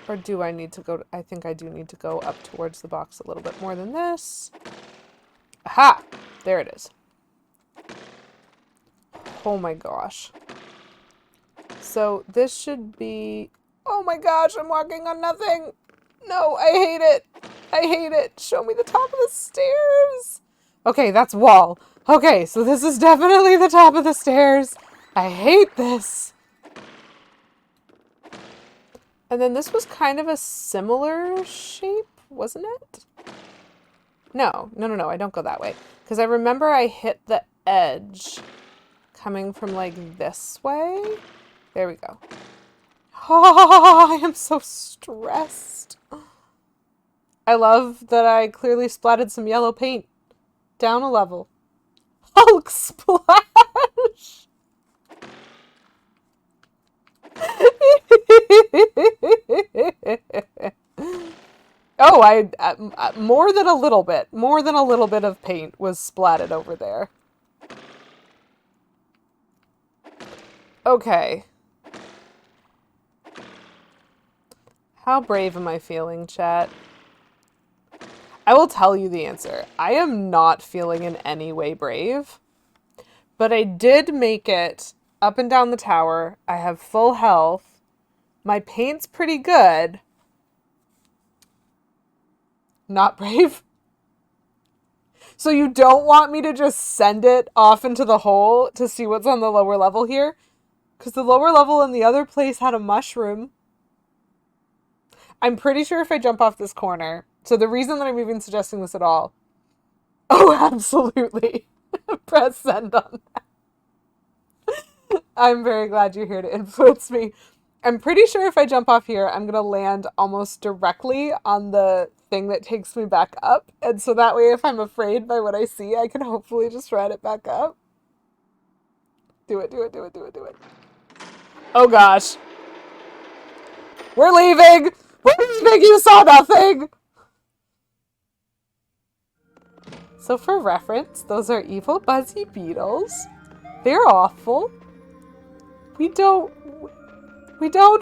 Or do I need to go I think I do need to go up towards the box a little bit more than this. Aha! There it is. Oh my gosh. So this should be... Oh my gosh, I'm walking on nothing! No, I hate it! I hate it! Show me the top of the stairs! Okay, that's wall. Okay, so this is definitely the top of the stairs. I hate this. And then this was kind of a similar shape, wasn't it? No, I don't go that way. Because I remember I hit the edge coming from like this way. There we go. Oh, I am so stressed. I love that I clearly splatted some yellow paint down a level. Hulk splash! Oh, more than a little bit. More than a little bit of paint was splatted over there. Okay. How brave am I feeling, chat? I will tell you the answer. I am not feeling in any way brave. But I did make it up and down the tower. I have full health. My paint's pretty good. Not brave? So you don't want me to just send it off into the hole to see what's on the lower level here? Because the lower level in the other place had a mushroom. I'm pretty sure if I jump off this corner. So the reason that I'm even suggesting this at all. Oh, absolutely. Press send on that. I'm very glad you're here to influence me. I'm pretty sure if I jump off here, I'm going to land almost directly on the thing that takes me back up. And so that way, if I'm afraid by what I see, I can hopefully just ride it back up. Do it, do it, do it, do it, do it. Oh gosh. We're leaving! We're leaving! You saw nothing! So for reference, those are evil buzzy beetles. They're awful. We don't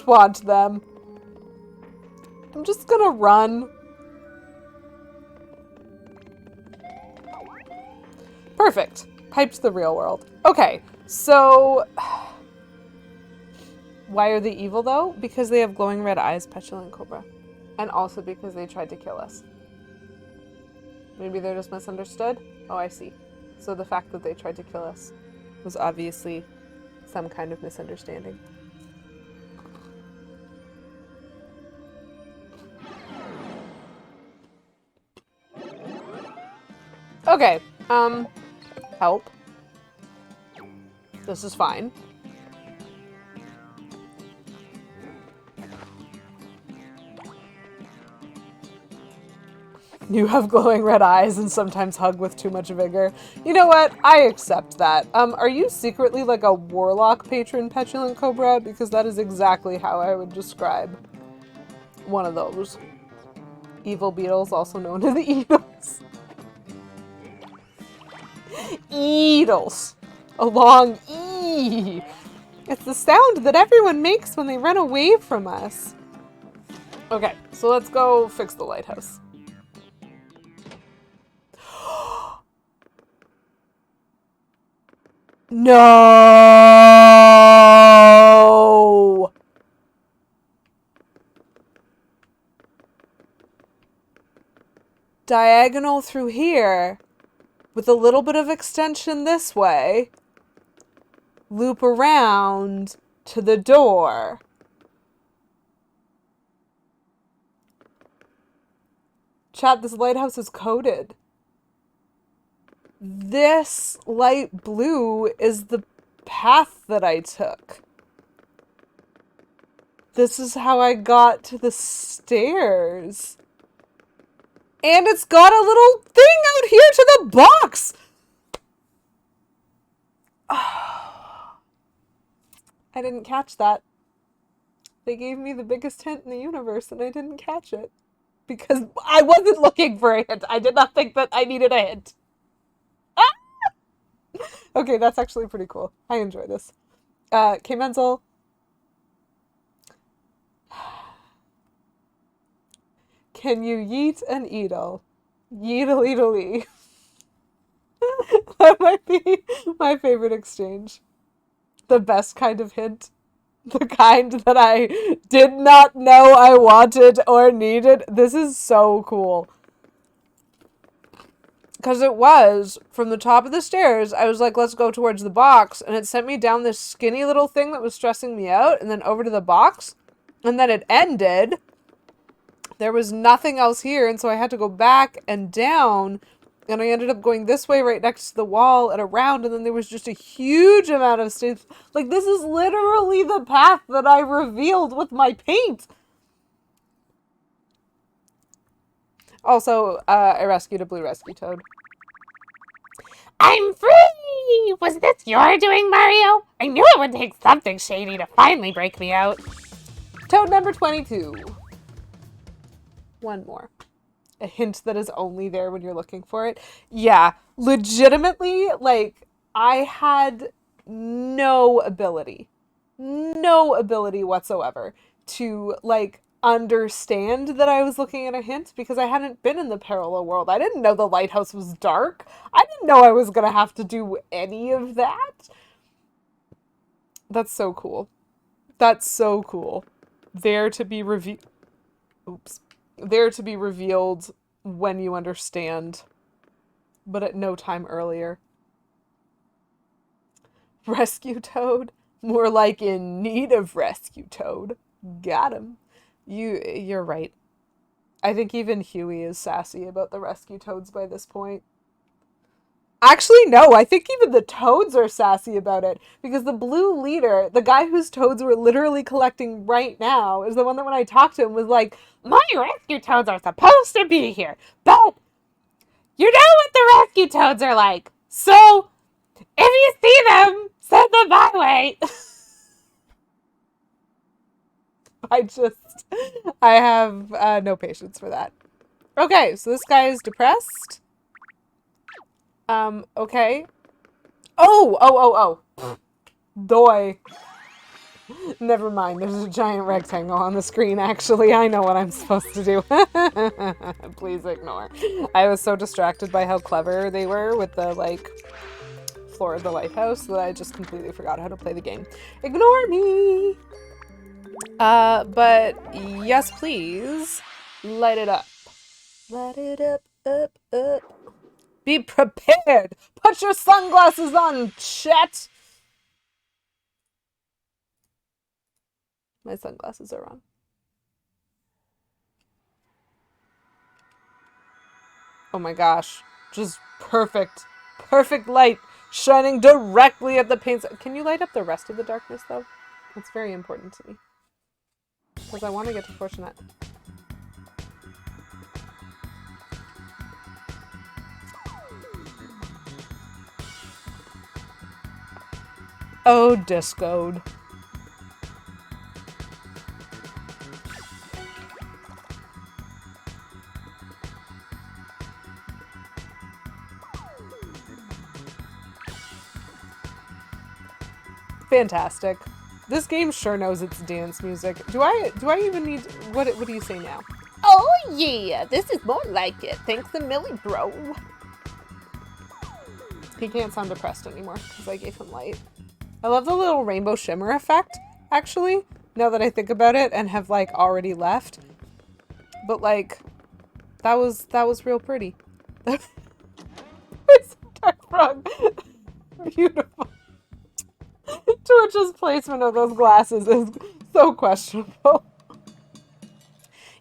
want them. I'm just gonna run. Perfect. Pipe to the real world. Okay, so... Why are they evil, though? Because they have glowing red eyes, petulant cobra. And also because they tried to kill us. Maybe they're just misunderstood? Oh, I see. So the fact that they tried to kill us was obviously some kind of misunderstanding. Okay, help. This is fine. You have glowing red eyes and sometimes hug with too much vigor. You know what? I accept that. Are you secretly like a warlock patron petulant cobra? Because that is exactly how I would describe one of those. Evil beetles, also known as Eedles. Eedles. A long E. It's the sound that everyone makes when they run away from us. Okay, so let's go fix the lighthouse. No! Diagonal through here, with a little bit of extension this way, loop around to the door. Chat, this lighthouse is coded. This light blue is the path that I took. This is how I got to the stairs. And it's got a little thing out here to the box. Oh, I didn't catch that. They gave me the biggest hint in the universe and I didn't catch it. Because I wasn't looking for a hint. I did not think that I needed a hint. Okay, that's actually pretty cool. I enjoy this. K. Menzel. Can you yeet an Eedle? Yeedle-eedle-lee. That might be my favorite exchange. The best kind of hint. The kind that I did not know I wanted or needed. This is so cool. Because it was, from the top of the stairs, I was like, let's go towards the box. And it sent me down this skinny little thing that was stressing me out. And then over to the box. And then it ended. There was nothing else here. And so I had to go back and down. And I ended up going this way right next to the wall and around. And then there was just a huge amount of stairs. Like, this is literally the path that I revealed with my paint. Also, I rescued a blue rescue toad. I'm free! Was this your doing, Mario? I knew it would take something shady to finally break me out. Toad number 22. One more. A hint that is only there when you're looking for it. Yeah, legitimately, like, I had no ability whatsoever to, like, understand that I was looking at a hint because I hadn't been in the parallel world. I didn't know the lighthouse was dark. I didn't know I was gonna have to do any of that. That's so cool. That's so cool. There to be revealed. Oops. There to be revealed when you understand, but at no time earlier. Rescue Toad? More like in need of rescue Toad. Got him. You're right. I think even Huey is sassy about the rescue Toads by this point. Actually, no, I think even the Toads are sassy about it, because the blue leader, the guy whose Toads we're literally collecting right now, is the one that when I talked to him was like, My rescue toads are supposed to be here, but you know what the rescue toads are like. So, if you see them, send them my way. I have no patience for that. Okay, so this guy is depressed. Okay. Oh. Doy. Never mind, there's a giant rectangle on the screen, actually. I know what I'm supposed to do. Please ignore. I was so distracted by how clever they were with the, like, floor of the lighthouse that I just completely forgot how to play the game. Ignore me! But yes, please. Light it up. Light it up, up. Be prepared! Put your sunglasses on, chat! My sunglasses are on. Oh my gosh. Just perfect. Perfect light shining directly at the paints. Can you light up the rest of the darkness, though? That's very important to me. Because I want to get to Fortunate. Oh, discoed. Fantastic. This game sure knows its dance music. Do I even need what do you say now? Oh yeah, this is more like it. Thanks to Millie, bro. He can't sound depressed anymore because I gave him light. I love the little rainbow shimmer effect, actually, now that I think about it and have, like, already left. But, like, that was real pretty. It's Dark Frog. Beautiful. Twitch's placement of those glasses is so questionable.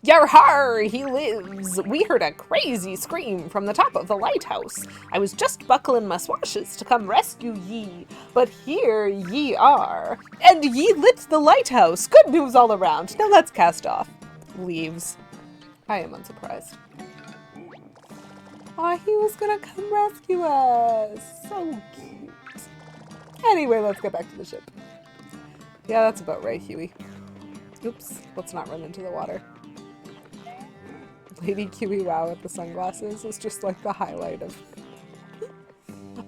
Yar-har, he lives. We heard a crazy scream from the top of the lighthouse. I was just buckling my swashes to come rescue ye, but here ye are. And ye lit the lighthouse. Good news all around. Now let's cast off. Leaves. I am unsurprised. Aw, he was gonna come rescue us. So cute. Anyway, let's get back to the ship. Yeah, that's about right, Huey. Oops, let's not run into the water. Lady Kiwi Wow with the sunglasses is just like the highlight of...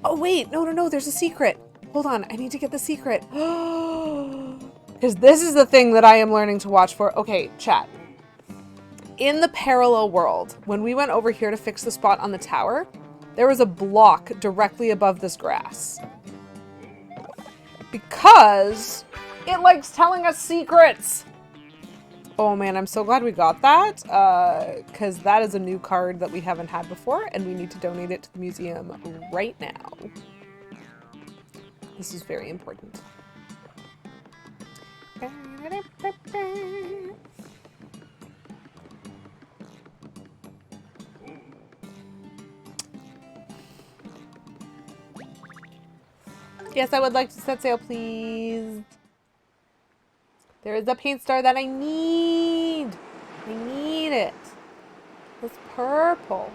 Oh wait, no, there's a secret. Hold on, I need to get the secret. Because this is the thing that I am learning to watch for. Okay, chat. In the parallel world, when we went over here to fix the spot on the tower, there was a block directly above this grass. Because it likes telling us secrets. Oh man, I'm so glad we got that, because that is a new card that we haven't had before, and we need to donate it to the museum right now. This is very important. Yes, I would like to set sail, please. There is a paint star that I need. I need it. It's purple.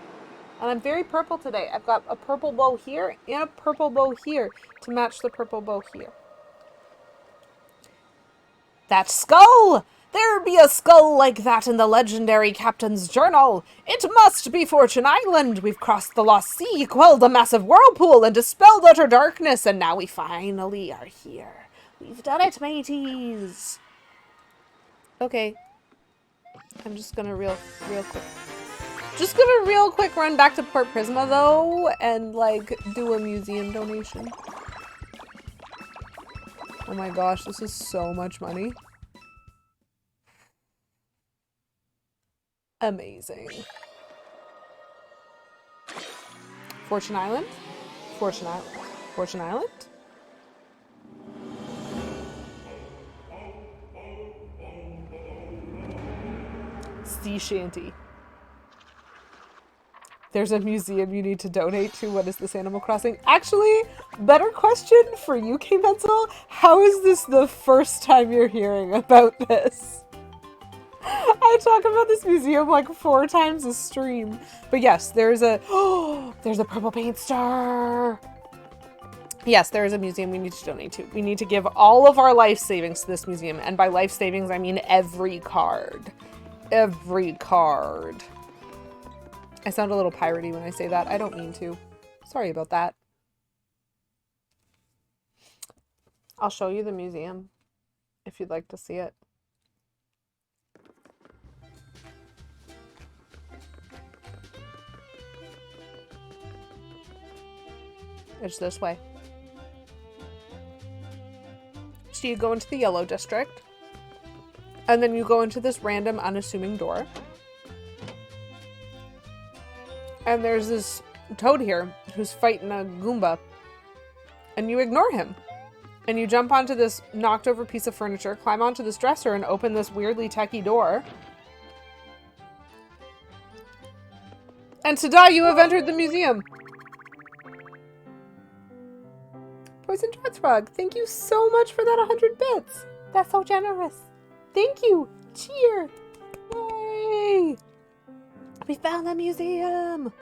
And I'm very purple today. I've got a purple bow here and a purple bow here to match the purple bow here. That skull! There be a skull like that in the legendary captain's journal. It must be Fortune Island. We've crossed the lost sea, quelled a massive whirlpool, and dispelled utter darkness, and now we finally are here. We've done it, mateys. Okay. I'm just gonna real quick. Just gonna real quick run back to Port Prisma, though, and, like, do a museum donation. Oh my gosh, this is so much money. Amazing. Fortune Island? Fortune Island? Fortune Island? Sea Shanty. There's a museum you need to donate to. What is this, Animal Crossing? Actually, better question for you, K-Pencil. How is this the first time you're hearing about this? I talk about this museum like 4 times a stream. But yes, there's a purple paint star. Yes, there is a museum we need to donate to. We need to give all of our life savings to this museum. And by life savings, I mean every card. Every card. I sound a little piratey when I say that. I don't mean to. Sorry about that. I'll show you the museum if you'd like to see it. It's this way. So you go into the yellow district, and then you go into this random unassuming door. And there's this toad here who's fighting a Goomba. And you ignore him. And you jump onto this knocked over piece of furniture, climb onto this dresser, and open this weirdly techie door. And ta-da, you have entered the museum! Poison Frog, thank you so much for that 100 bits! That's so generous! Thank you! Cheer! Yay! We found the museum!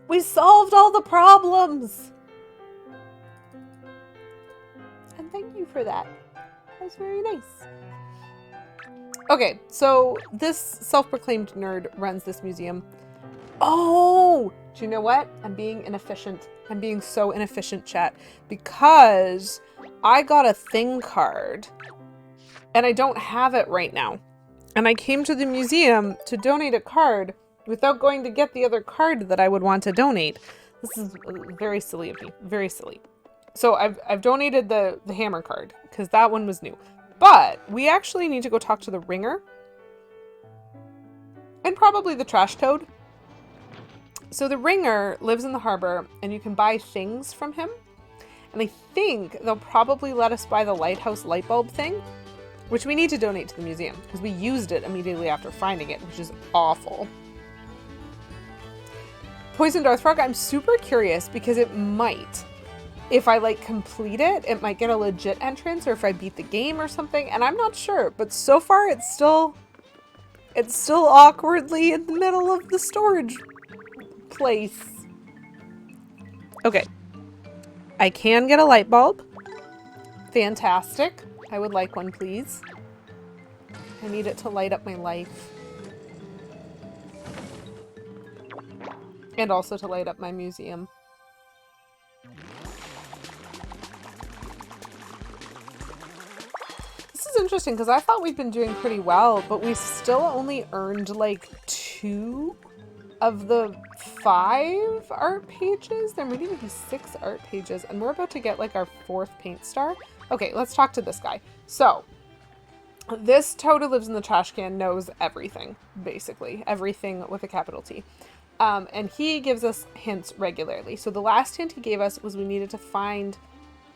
We solved all the problems! And thank you for that. That was very nice. Okay, so this self-proclaimed nerd runs this museum. Oh! Do you know what? I'm being inefficient. I'm being so inefficient, chat. Because I got a thing card. And I don't have it right now. And I came to the museum to donate a card without going to get the other card that I would want to donate. This is very silly of me. Very silly. So I've donated the hammer card because that one was new. But we actually need to go talk to the ringer. And probably the trash toad. So the ringer lives in the harbor and you can buy things from him. And I think they'll probably let us buy the lighthouse light bulb thing, which we need to donate to the museum because we used it immediately after finding it, which is awful. Poison Darth Frog, I'm super curious because it might, if I like complete it, it might get a legit entrance, or if I beat the game or something, and I'm not sure. But so far it's still awkwardly in the middle of the storage place. Okay. I can get a light bulb. Fantastic. I would like one, please. I need it to light up my life. And also to light up my museum. This is interesting because I thought we'd been doing pretty well, but we still only earned like 2 of the 5 art pages. There might even be 6 art pages, and we're about to get like our 4th paint star. Okay, let's talk to this guy. So, this toad who lives in the trash can knows everything, basically. Everything with a capital T. And he gives us hints regularly. So the last hint he gave us was we needed to find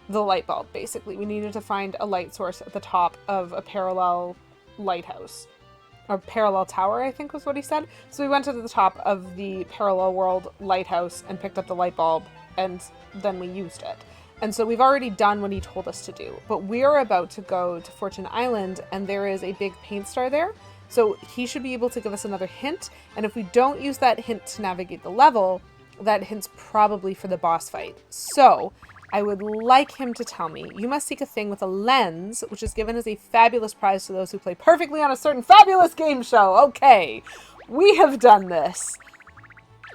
the light bulb, basically. We needed to find a light source at the top of a parallel lighthouse. Or parallel tower, I think was what he said. So we went to the top of the parallel world lighthouse and picked up the light bulb, and then we used it. And so we've already done what he told us to do. But we're about to go to Fortune Island, and there is a big paint star there. So he should be able to give us another hint. And if we don't use that hint to navigate the level, that hint's probably for the boss fight. So I would like him to tell me, you must seek a thing with a lens, which is given as a fabulous prize to those who play perfectly on a certain fabulous game show. Okay, we have done this.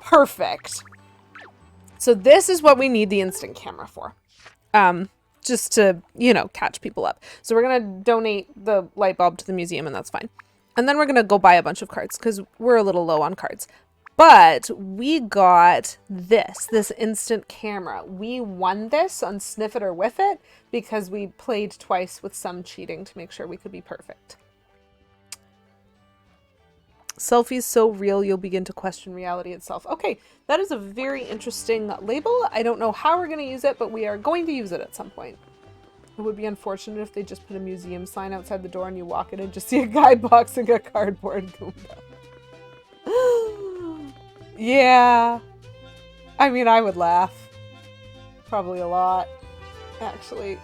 Perfect. So this is what we need the instant camera for. Just to, you know, catch people up. So we're going to donate the light bulb to the museum, and that's fine. And then we're going to go buy a bunch of cards because we're a little low on cards. But we got this instant camera. We won this on Sniff It or Whiff It because we played twice with some cheating to make sure we could be perfect. Selfies so real you'll begin to question reality itself. Okay, that is a very interesting label. I don't know how we're going to use it, but we are going to use it at some point. It would be unfortunate if they just put a museum sign outside the door and you walk in and just see a guy boxing a cardboard Goomba. Yeah. I mean, I would laugh. Probably a lot. Actually,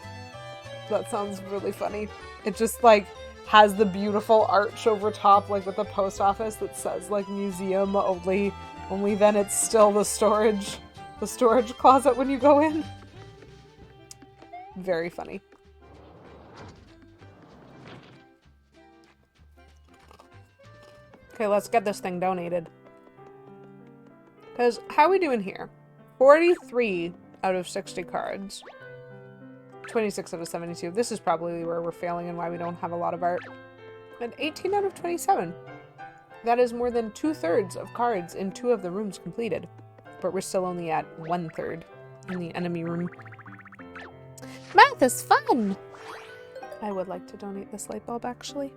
that sounds really funny. It just, like, has the beautiful arch over top, like with the post office that says, like, museum only then it's still the storage closet when you go in. Very funny. Okay, let's get this thing donated. Because how are we doing here? 43 out of 60 cards. 26 out of 72. This is probably where we're failing and why we don't have a lot of art. And 18 out of 27. That is more than 2/3 of cards in 2 of the rooms completed. But we're still only at 1/3 in the enemy room. Math is fun! I would like to donate this light bulb, actually.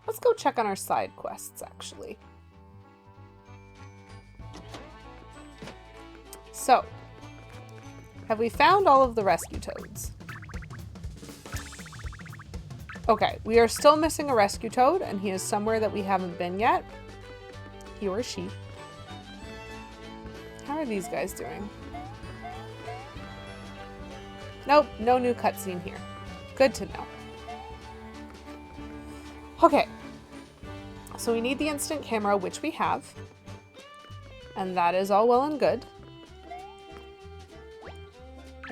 Let's go check on our side quests, actually. So, have we found all of the rescue toads? Okay, we are still missing a rescue toad, and he is somewhere that we haven't been yet. He or she. How are these guys doing? Nope, no new cutscene here. Good to know. Okay, so we need the instant camera, which we have. And that is all well and good.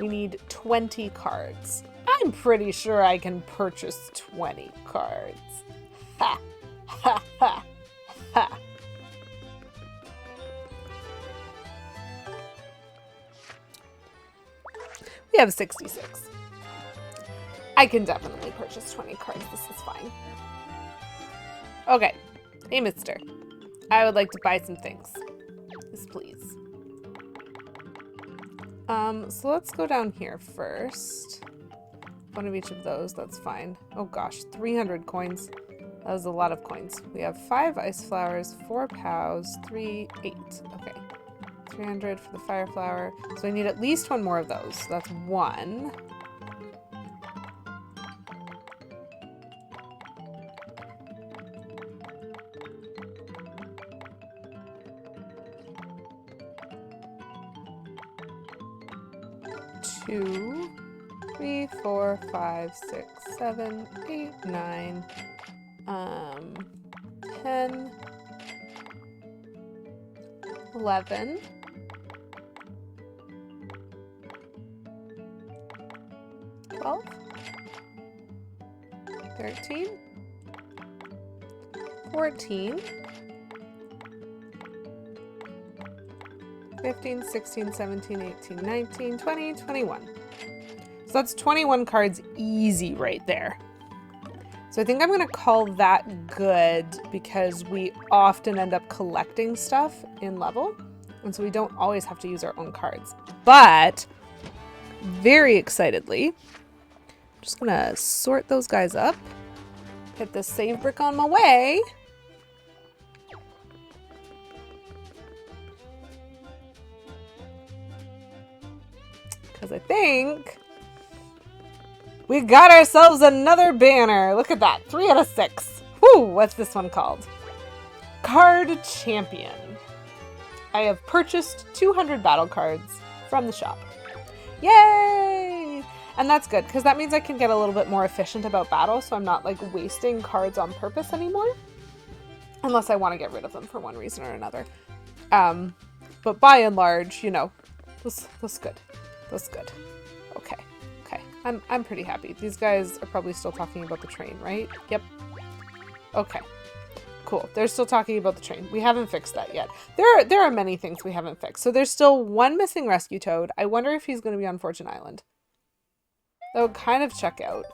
We need 20 cards. I'm pretty sure I can purchase 20 cards. Ha! Ha! Ha! Ha! We have 66. I can definitely purchase 20 cards. This is fine. Okay. Hey, mister. I would like to buy some things. Yes, please. So let's go down here first. One of each of those, that's fine. Oh gosh, 300 coins. That was a lot of coins. We have 5 ice flowers, 4 pows, 3, 8. Okay. 300 for the fire flower. So I need at least 1 more of those. So that's 1. Two, 3, 4, 5, 6, 7, 8, 9, 10, 11, 12, 13, 14, 15, 16, 17, 18, 19, 20, 21. So that's 21 cards easy right there. So I think I'm going to call that good because we often end up collecting stuff in level. And so we don't always have to use our own cards. But very excitedly, I'm just going to sort those guys up. Hit the save brick on my way. Because I think we got ourselves another banner. Look at that. 3 out of 6. Whew, what's this one called? Card Champion. I have purchased 200 battle cards, from the shop. Yay! And that's good, because that means I can get a little bit more efficient about battle, so I'm not, like, wasting cards on purpose anymore. Unless I want to get rid of them for one reason or another. But by and large, you know, that's good. That's good. Okay. Okay. I'm pretty happy. These guys are probably still talking about the train, right? Yep. Okay. Cool. They're still talking about the train. We haven't fixed that yet. There are many things we haven't fixed. So there's still one missing rescue toad. I wonder if he's going to be on Fortune Island. That would kind of check out.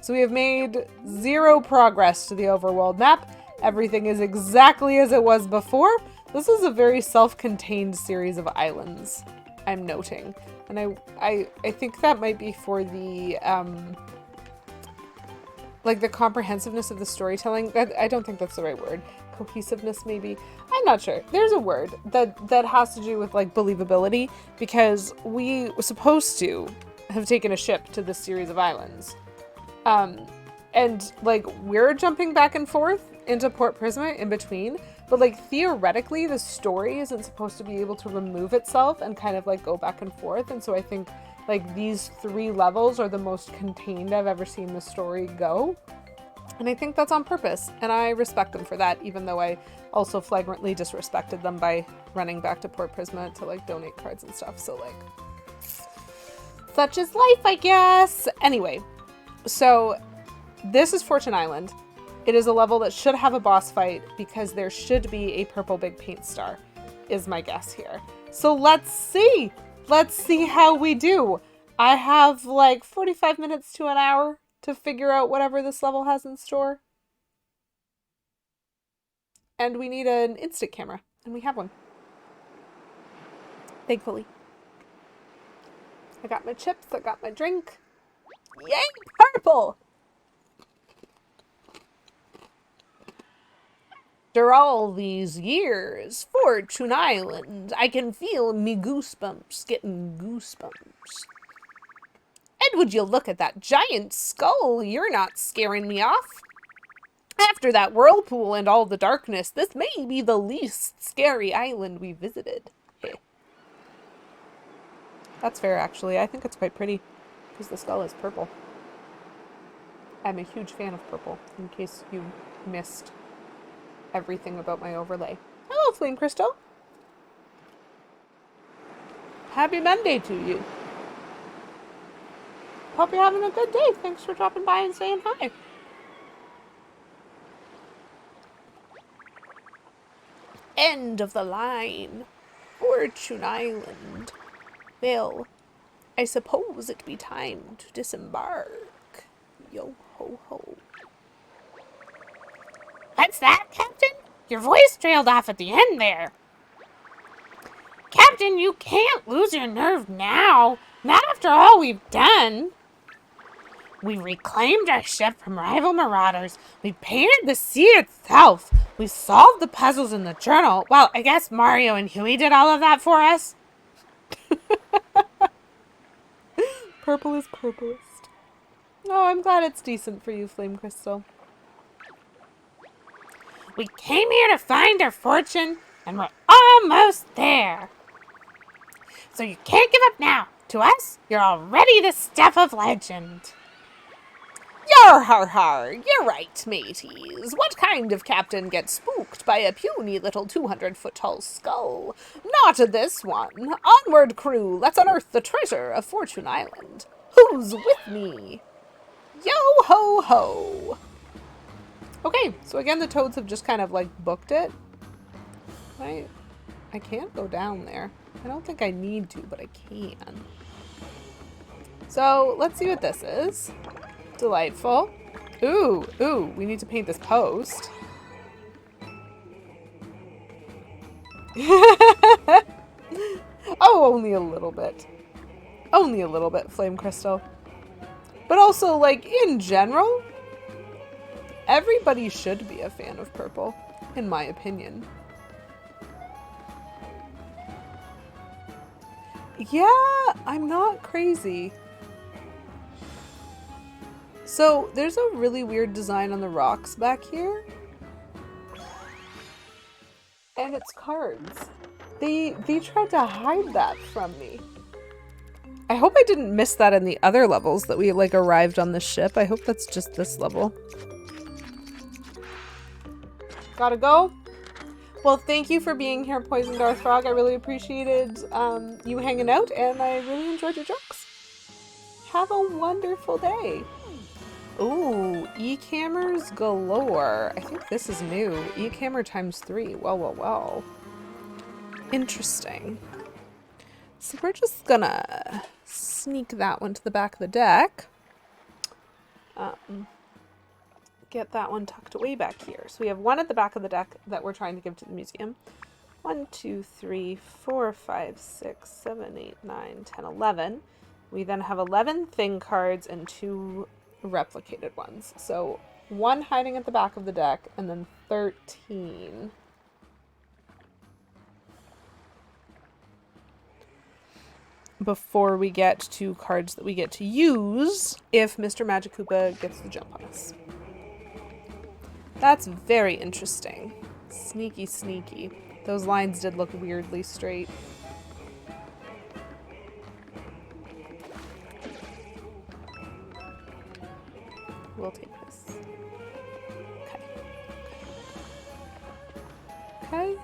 So we have made 0 progress to the overworld map. Everything is exactly as it was before. This is a very self-contained series of islands, I'm noting. And I think that might be for the, like the comprehensiveness of the storytelling. I don't think that's the right word. Cohesiveness, maybe. I'm not sure. There's a word that has to do with like believability, because we were supposed to have taken a ship to this series of islands. And like we're jumping back and forth into Port Prisma in between, but like theoretically the story isn't supposed to be able to remove itself and kind of like go back and forth. And so I think like these 3 levels are the most contained I've ever seen the story go. And I think that's on purpose, and I respect them for that, even though I also flagrantly disrespected them by running back to Port Prisma to like donate cards and stuff. So like, such is life, I guess. Anyway, so this is Fortune Island. It is a level that should have a boss fight because there should be a purple big paint star, is my guess here. So let's see. Let's see how we do. I have like 45 minutes to an hour to figure out whatever this level has in store. And we need an instant camera, and we have one. Thankfully. I got my chips, I got my drink. Yay, purple! After all these years, Fortune Island, I can feel me goosebumps, getting goosebumps. And would you look at that giant skull? You're not scaring me off. After that whirlpool and all the darkness, this may be the least scary island we visited. That's fair, actually. I think it's quite pretty, because the skull is purple. I'm a huge fan of purple, in case you missed everything about my overlay. Hello, Flame Crystal. Happy Monday to you. Hope you're having a good day. Thanks for dropping by and saying hi. End of the line. Fortune Island. Well, I suppose it be time to disembark. Yo ho ho. What's that, Captain? Your voice trailed off at the end there. Captain, you can't lose your nerve now. Not after all we've done. We reclaimed our ship from rival marauders. We painted the sea itself. We solved the puzzles in the journal. Well, I guess Mario and Huey did all of that for us. Purple is purplest. Oh, I'm glad it's decent for you, Flame Crystal. We came here to find our fortune, and we're almost there. So you can't give up now. To us, you're already the stuff of legend. Yar har har, you're right, mateys. What kind of captain gets spooked by a puny little 200-foot tall skull? Not this one. Onward, crew, let's unearth the treasure of Fortune Island. Who's with me? Yo ho ho! Okay, so again, the toads have just kind of like booked it. I can't go down there. I don't think I need to, but I can. So let's see what this is. Delightful. Ooh, we need to paint this post. Oh, only a little bit. Only a little bit, Flame Crystal. But also, like, in general, everybody should be a fan of purple, in my opinion. Yeah, I'm not crazy. So, there's a really weird design on the rocks back here. And it's cards. They tried to hide that from me. I hope I didn't miss that in the other levels that we like arrived on the ship. I hope that's just this level. Gotta go. Well, thank you for being here, Poison Darth Frog. I really appreciated you hanging out, and I really enjoyed your jokes. Have a wonderful day. Ooh, e-cammers galore. I think this is new. E-cammer times 3. Well, well, well. Interesting. So we're just gonna sneak that one to the back of the deck. Get that one tucked away back here. So we have one at the back of the deck that we're trying to give to the museum. 1, 2, 3, 4, 5, 6, 7, 8, 9, 10, 11. We then have 11 thing cards and 2 replicated ones. So 1 hiding at the back of the deck and then 13. Before we get to cards that we get to use if Mr. Magic Koopa gets the jump on us. That's very interesting. Sneaky, sneaky. Those lines did look weirdly straight. We'll take this. Okay. Okay.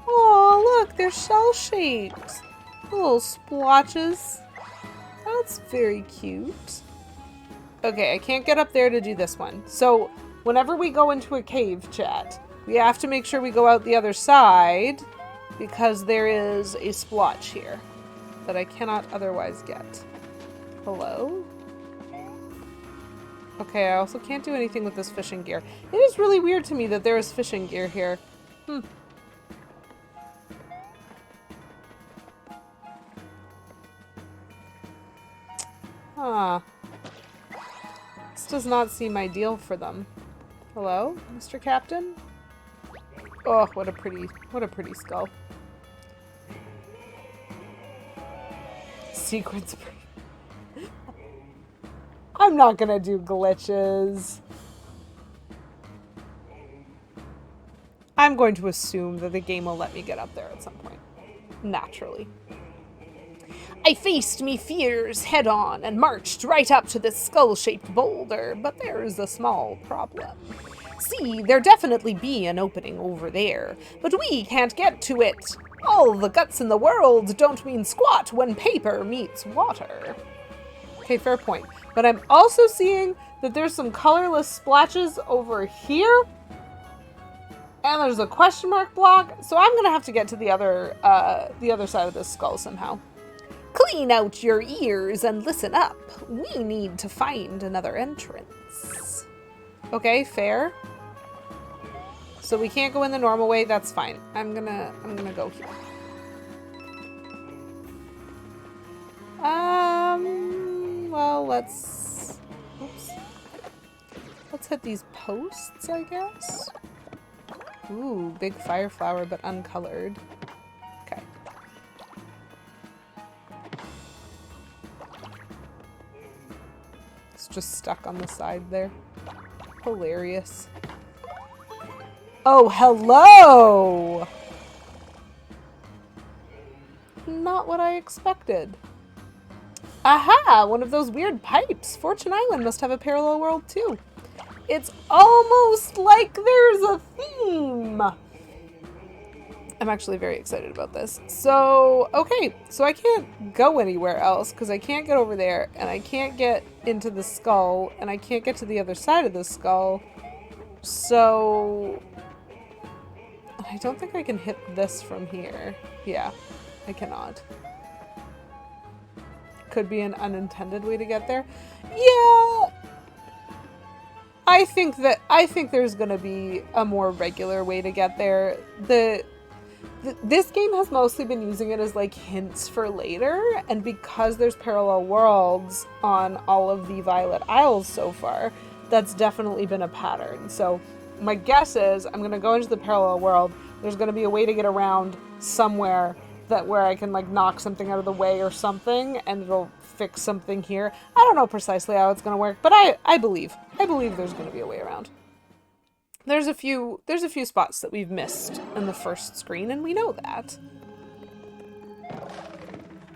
Oh, look, they're shell-shaped. Little splotches. That's very cute. Okay, I can't get up there to do this one. So, whenever we go into a cave, chat, we have to make sure we go out the other side because there is a splotch here that I cannot otherwise get. Hello? Okay, I also can't do anything with this fishing gear. It is really weird to me that there is fishing gear here. Huh. This does not seem ideal for them. Hello, Mr. Captain? Oh, what a pretty skull. Sequence. I'm not gonna do glitches. I'm going to assume that the game will let me get up there at some point. Naturally. I faced me fears head on and marched right up to this skull-shaped boulder, but there is a small problem. See, there definitely be an opening over there, but we can't get to it. All the guts in the world don't mean squat when paper meets water. Okay, fair point. But I'm also seeing that there's some colorless splashes over here. And there's a question mark block, so I'm gonna have to get to the other side of this skull somehow. Clean out your ears and listen up. We need to find another entrance. Okay, fair. So we can't go in the normal way, that's fine. I'm gonna go here. Well, let's hit these posts, I guess. Ooh, big fire flower, but uncolored. Okay. It's just stuck on the side there. Hilarious. Oh, hello! Not what I expected. Aha! One of those weird pipes. Fortune Island must have a parallel world too. It's almost like there's a theme. I'm actually very excited about this. So, okay. So I can't go anywhere else because I can't get over there and I can't get into the skull and I can't get to the other side of the skull. So I don't think I can hit this from here. Yeah, I cannot. Could be an unintended way to get there. Yeah. I think there's gonna be a more regular way to get there. This game has mostly been using it as like hints for later, and because there's parallel worlds on all of the Violet Isles so far, that's definitely been a pattern. So my guess is I'm gonna go into the parallel world. There's gonna be a way to get around somewhere where I can like knock something out of the way or something, and it'll fix something here. I don't know precisely how it's gonna work, but I believe there's gonna be a way around. There's a few spots that we've missed in the first screen, and we know that.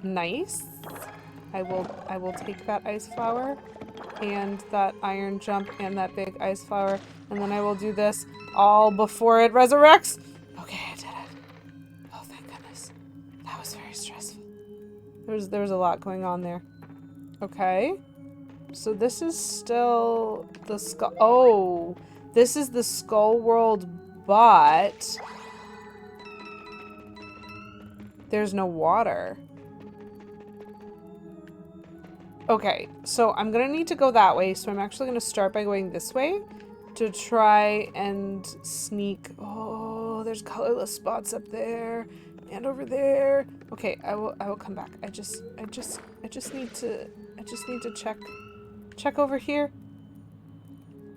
Nice. I will take that ice flower and that iron jump and that big ice flower, and then I will do this all before it resurrects. Okay, I did it. Oh, thank goodness. That was very stressful. There was a lot going on there. Okay. So this is still the skull. Oh, this is the skull world, but there's no water. Okay, so I'm gonna need to go that way, so I'm actually gonna start by going this way to try and sneak. Oh, there's colorless spots up there and over there. Okay, I will come back. I just need to check over here.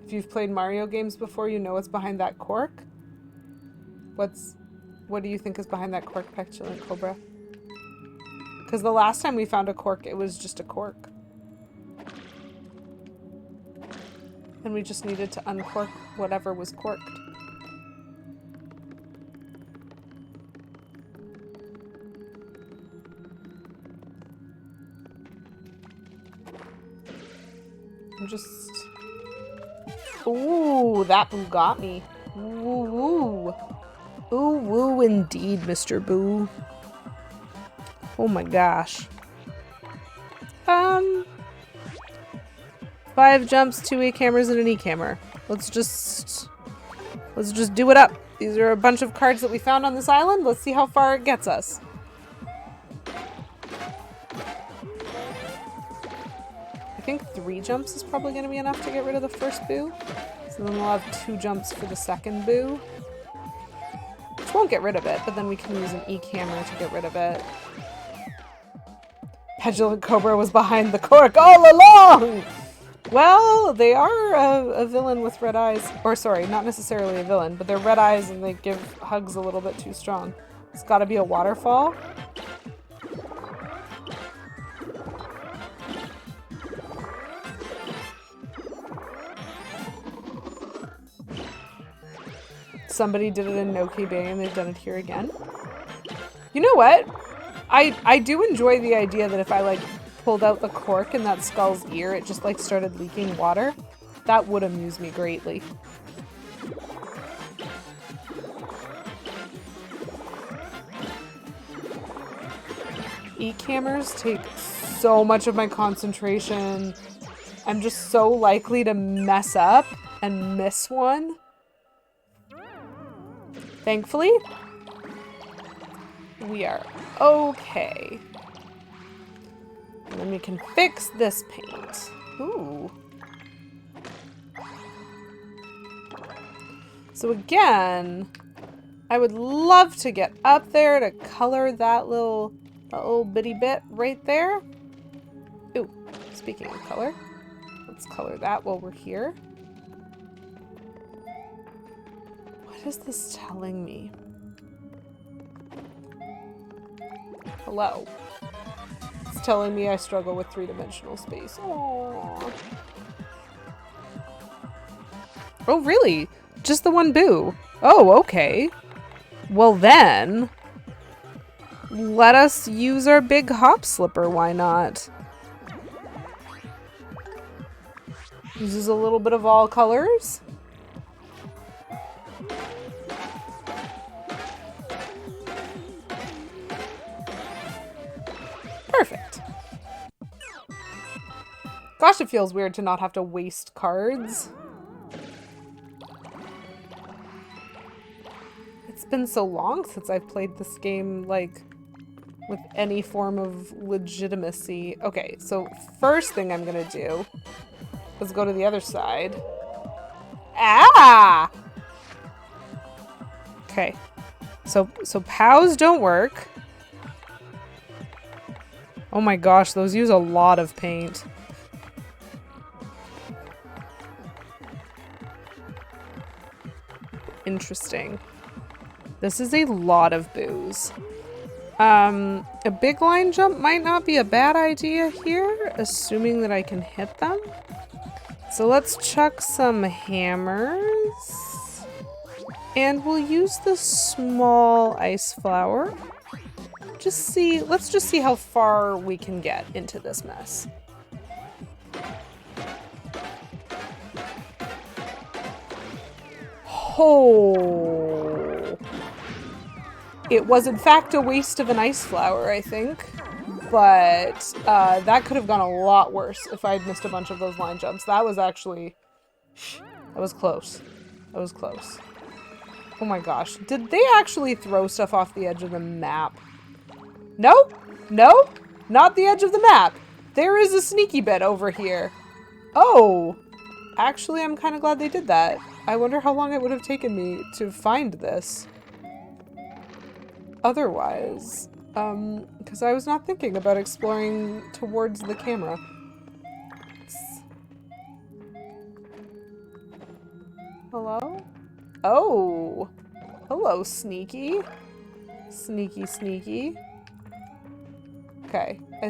If you've played Mario games before, you know what's behind that cork. What do you think is behind that cork, Petulant Cobra? Because the last time we found a cork, it was just a cork. And we just needed to uncork whatever was corked. I'm just... Ooh, that boo got me. Ooh, woo. Ooh, woo indeed, Mr. Boo. Oh my gosh. 5 jumps, 2 A cameras, and an E camera. Let's just do it up. These are a bunch of cards that we found on this island. Let's see how far it gets us. I think 3 jumps is probably going to be enough to get rid of the first boo. So then we'll have 2 jumps for the second boo. Which won't get rid of it, but then we can use an E camera to get rid of it. Petulant Cobra was behind the cork all along! Well, they are a villain with red eyes. Or sorry, not necessarily a villain, but they're red eyes and they give hugs a little bit too strong. It's gotta be a waterfall. Somebody did it in Noki Bay and they've done it here again. You know what? I do enjoy the idea that if I like pulled out the cork in that skull's ear, it just like started leaking water. That would amuse me greatly. E-cammers take so much of my concentration. I'm just so likely to mess up and miss one. Thankfully, we are okay. And then we can fix this paint. Ooh. So again, I would love to get up there to color that little bitty bit right there. Ooh, speaking of color, let's color that while we're here. What is this telling me? Hello. It's telling me I struggle with 3-dimensional space. Aww. Oh, really? Just the one boo? Oh, okay. Well then, let us use our big hop slipper, why not? Uses a little bit of all colors. Perfect. Gosh, it feels weird to not have to waste cards. It's been so long since I've played this game, like, with any form of legitimacy. Okay, so first thing I'm gonna do is go to the other side. Ah! Okay. So POWs don't work. Oh my gosh, those use a lot of paint. Interesting. This is a lot of boos. A big line jump might not be a bad idea here, assuming that I can hit them. So let's chuck some hammers. And we'll use the small ice flower. Let's just see how far we can get into this mess. Oh. It was in fact a waste of an ice flower, I think. But that could have gone a lot worse if I had missed a bunch of those line jumps. That was actually... That was close. That was close. Oh my gosh. Did they actually throw stuff off the edge of the map? Nope. Nope. Not the edge of the map. There is a sneaky bit over here. Oh. Actually, I'm kind of glad they did that. I wonder how long it would have taken me to find this. Otherwise. Because I was not thinking about exploring towards the camera. Hello? Oh! Hello, sneaky. Sneaky, sneaky. Okay. I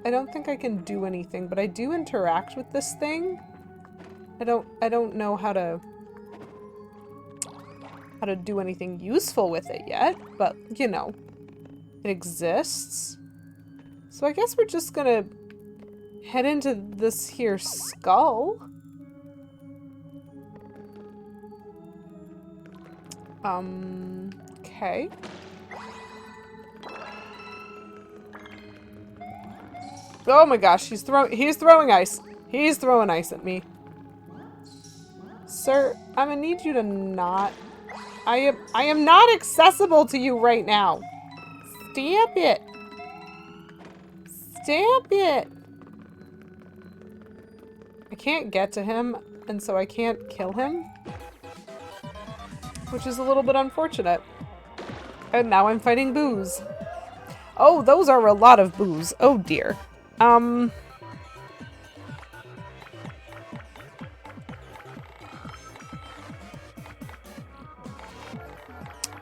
don't think I can do anything, but I do interact with this thing. I don't know how to do anything useful with it yet, but, you know, it exists. So I guess we're just gonna head into this here skull. Okay. Oh my gosh, he's throwing ice. He's throwing ice at me. Sir, I'm gonna need you to not... I am not accessible to you right now. Stamp it. Stamp it. I can't get to him, and so I can't kill him. Which is a little bit unfortunate. And now I'm fighting boos. Oh, those are a lot of boos. Oh dear. I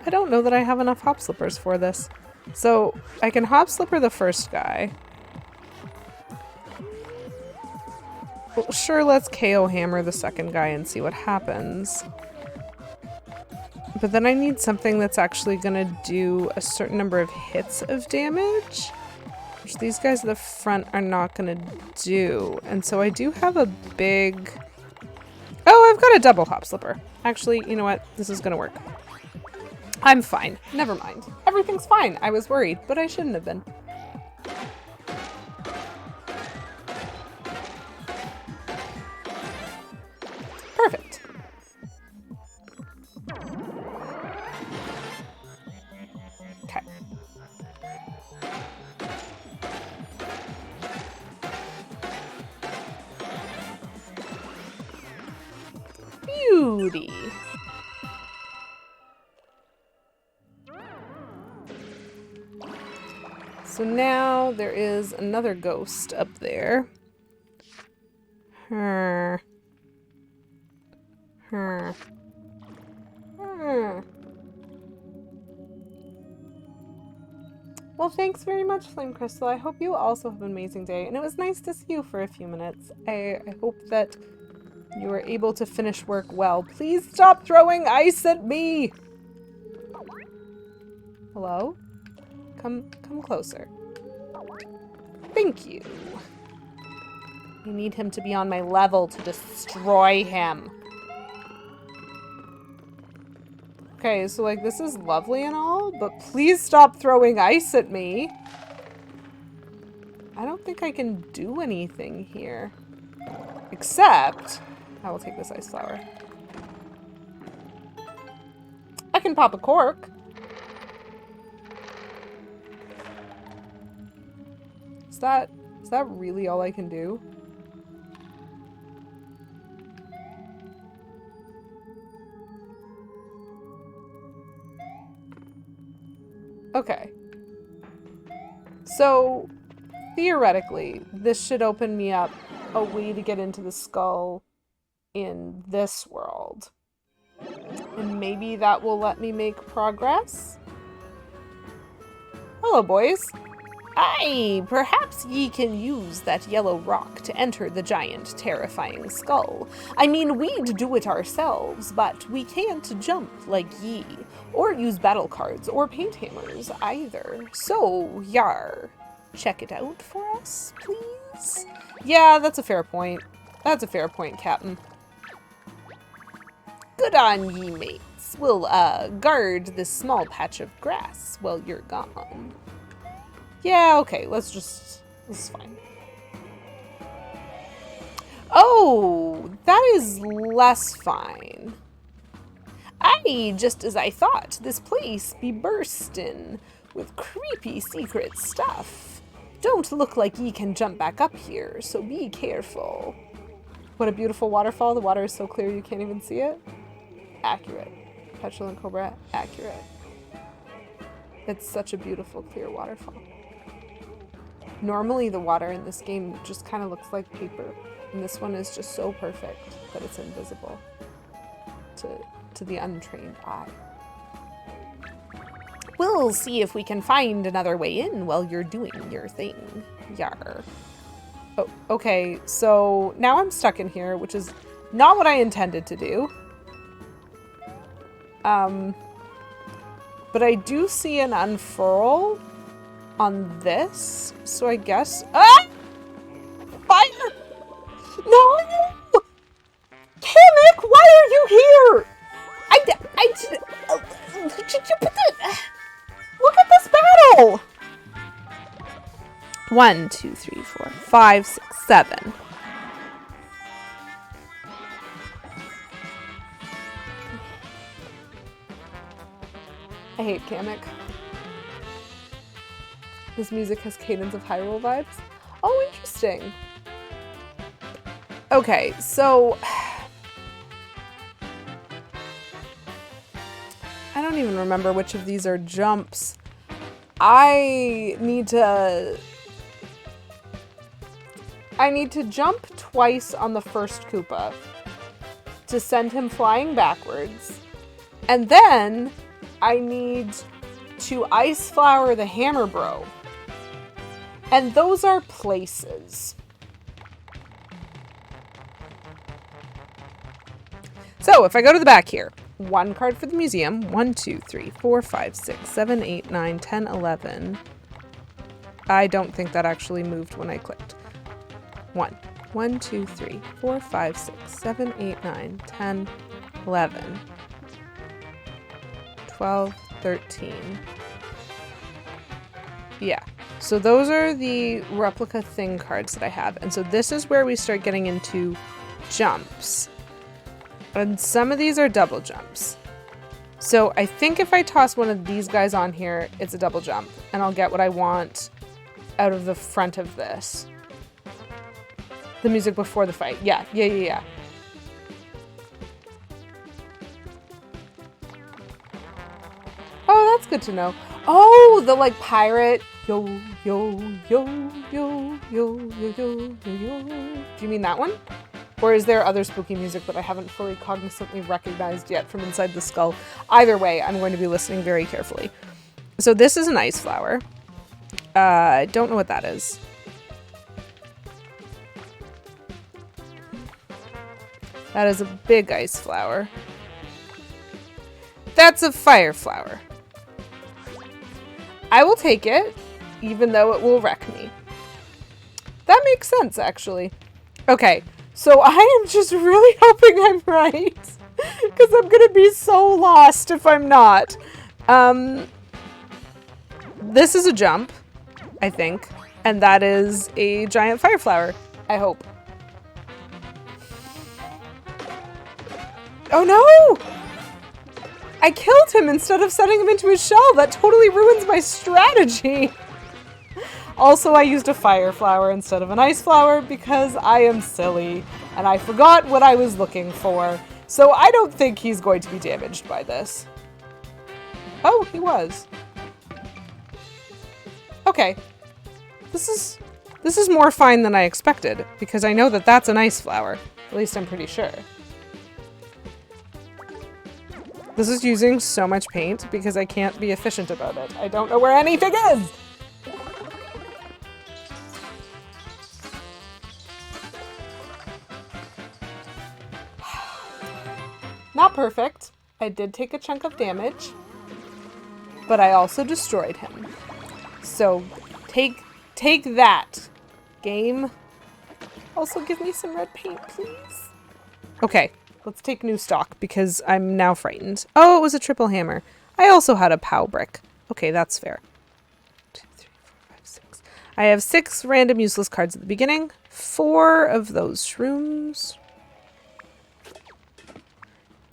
don't know that I have enough hop slippers for this. So, I can hop slipper the first guy. Well, sure, let's KO hammer the second guy and see what happens. But then I need something that's actually gonna do a certain number of hits of damage, which these guys at the front are not gonna do. And so I do have a big... Oh, I've got a double hop slipper. Actually, you know what? This is gonna work. I'm fine. Never mind. Everything's fine. I was worried, but I shouldn't have been. Perfect. Okay. Beauty. So now there is another ghost up there. Well, thanks very much, Flame Crystal. I hope you also have an amazing day, and it was nice to see you for a few minutes. I hope that you were able to finish work well. Please stop throwing ice at me! Hello? Come closer. Thank you. I need him to be on my level to destroy him. Okay, so like this is lovely and all, but please stop throwing ice at me. I don't think I can do anything here. Except, I will take this ice flower. I can pop a cork. Is that really all I can do? Okay. So, theoretically, this should open me up a way to get into the skull in this world. And maybe that will let me make progress? Hello, boys. Aye, perhaps ye can use that yellow rock to enter the giant, terrifying skull. I mean, we'd do it ourselves, but we can't jump like ye, or use battle cards or paint hammers either. So, yar, check it out for us, please? Yeah, that's a fair point. That's a fair point, Captain. Good on ye, mates. We'll, guard this small patch of grass while you're gone. Yeah, okay, this is fine. Oh, that is less fine. Aye, just as I thought, this place be burstin' with creepy secret stuff. Don't look like ye can jump back up here, so be careful. What a beautiful waterfall. The water is so clear you can't even see it. Accurate. Petulant Cobra, accurate. It's such a beautiful, clear waterfall. Normally the water in this game just kind of looks like paper, and this one is just so perfect that it's invisible to the untrained eye. We'll see if we can find another way in while you're doing your thing. Yar. Oh, okay, so now I'm stuck in here, which is not what I intended to do. But I do see an unfurl on this, so I guess... Ah! Fire! No! Kamek, why are you here? Look at this battle! 1, 2, 3, 4, 5, 6, 7. I hate Kamek. This music has Cadence of Hyrule vibes. Oh, interesting. Okay, so... I don't even remember which of these are jumps. I need to jump twice on the first Koopa to send him flying backwards. And then I need to Ice Flower the Hammer Bro. And those are places. So if I go to the back here, 1 card for the museum. 1, 2, 3, 4, 5, 6, 7, 8, 9, 10, 11. I don't think that actually moved when I clicked. 1, 2, 3, 4, 5, 6, 7, 8, 9, 10, 11, 12, 13. Yeah. So those are the replica thing cards that I have. And so this is where we start getting into jumps. And some of these are double jumps. So I think if I toss one of these guys on here, it's a double jump. And I'll get what I want out of the front of this. The music before the fight. Yeah. Oh, that's good to know. Oh, the like pirate. Yo, yo, yo, yo, yo, yo, yo, yo, yo. Do you mean that one? Or is there other spooky music that I haven't fully cognizantly recognized yet from inside the skull? Either way, I'm going to be listening very carefully. So this is an ice flower. I don't know what that is. That is a big ice flower. That's a fire flower. I will take it, even though it will wreck me. That makes sense, actually. Okay, so I am just really hoping I'm right, because I'm going to be so lost if I'm not. This is a jump, I think, and that is a giant fire flower, I hope. Oh no! I killed him instead of setting him into his shell. That totally ruins my strategy. Also, I used a fire flower instead of an ice flower because I am silly and I forgot what I was looking for. So I don't think he's going to be damaged by this. Oh, he was. Okay. This is more fine than I expected because I know that that's an ice flower. At least I'm pretty sure. This is using so much paint because I can't be efficient about it. I don't know where anything is! not perfect. I did take a chunk of damage, but I also destroyed him. So take that, game. Also give me some red paint, please. Okay, let's take new stock because I'm now frightened. Oh, it was a triple hammer. I also had a POW brick. Okay, that's fair. 2, 3, 4, 5, 6. I have 6 random useless cards at the beginning. 4 of those shrooms.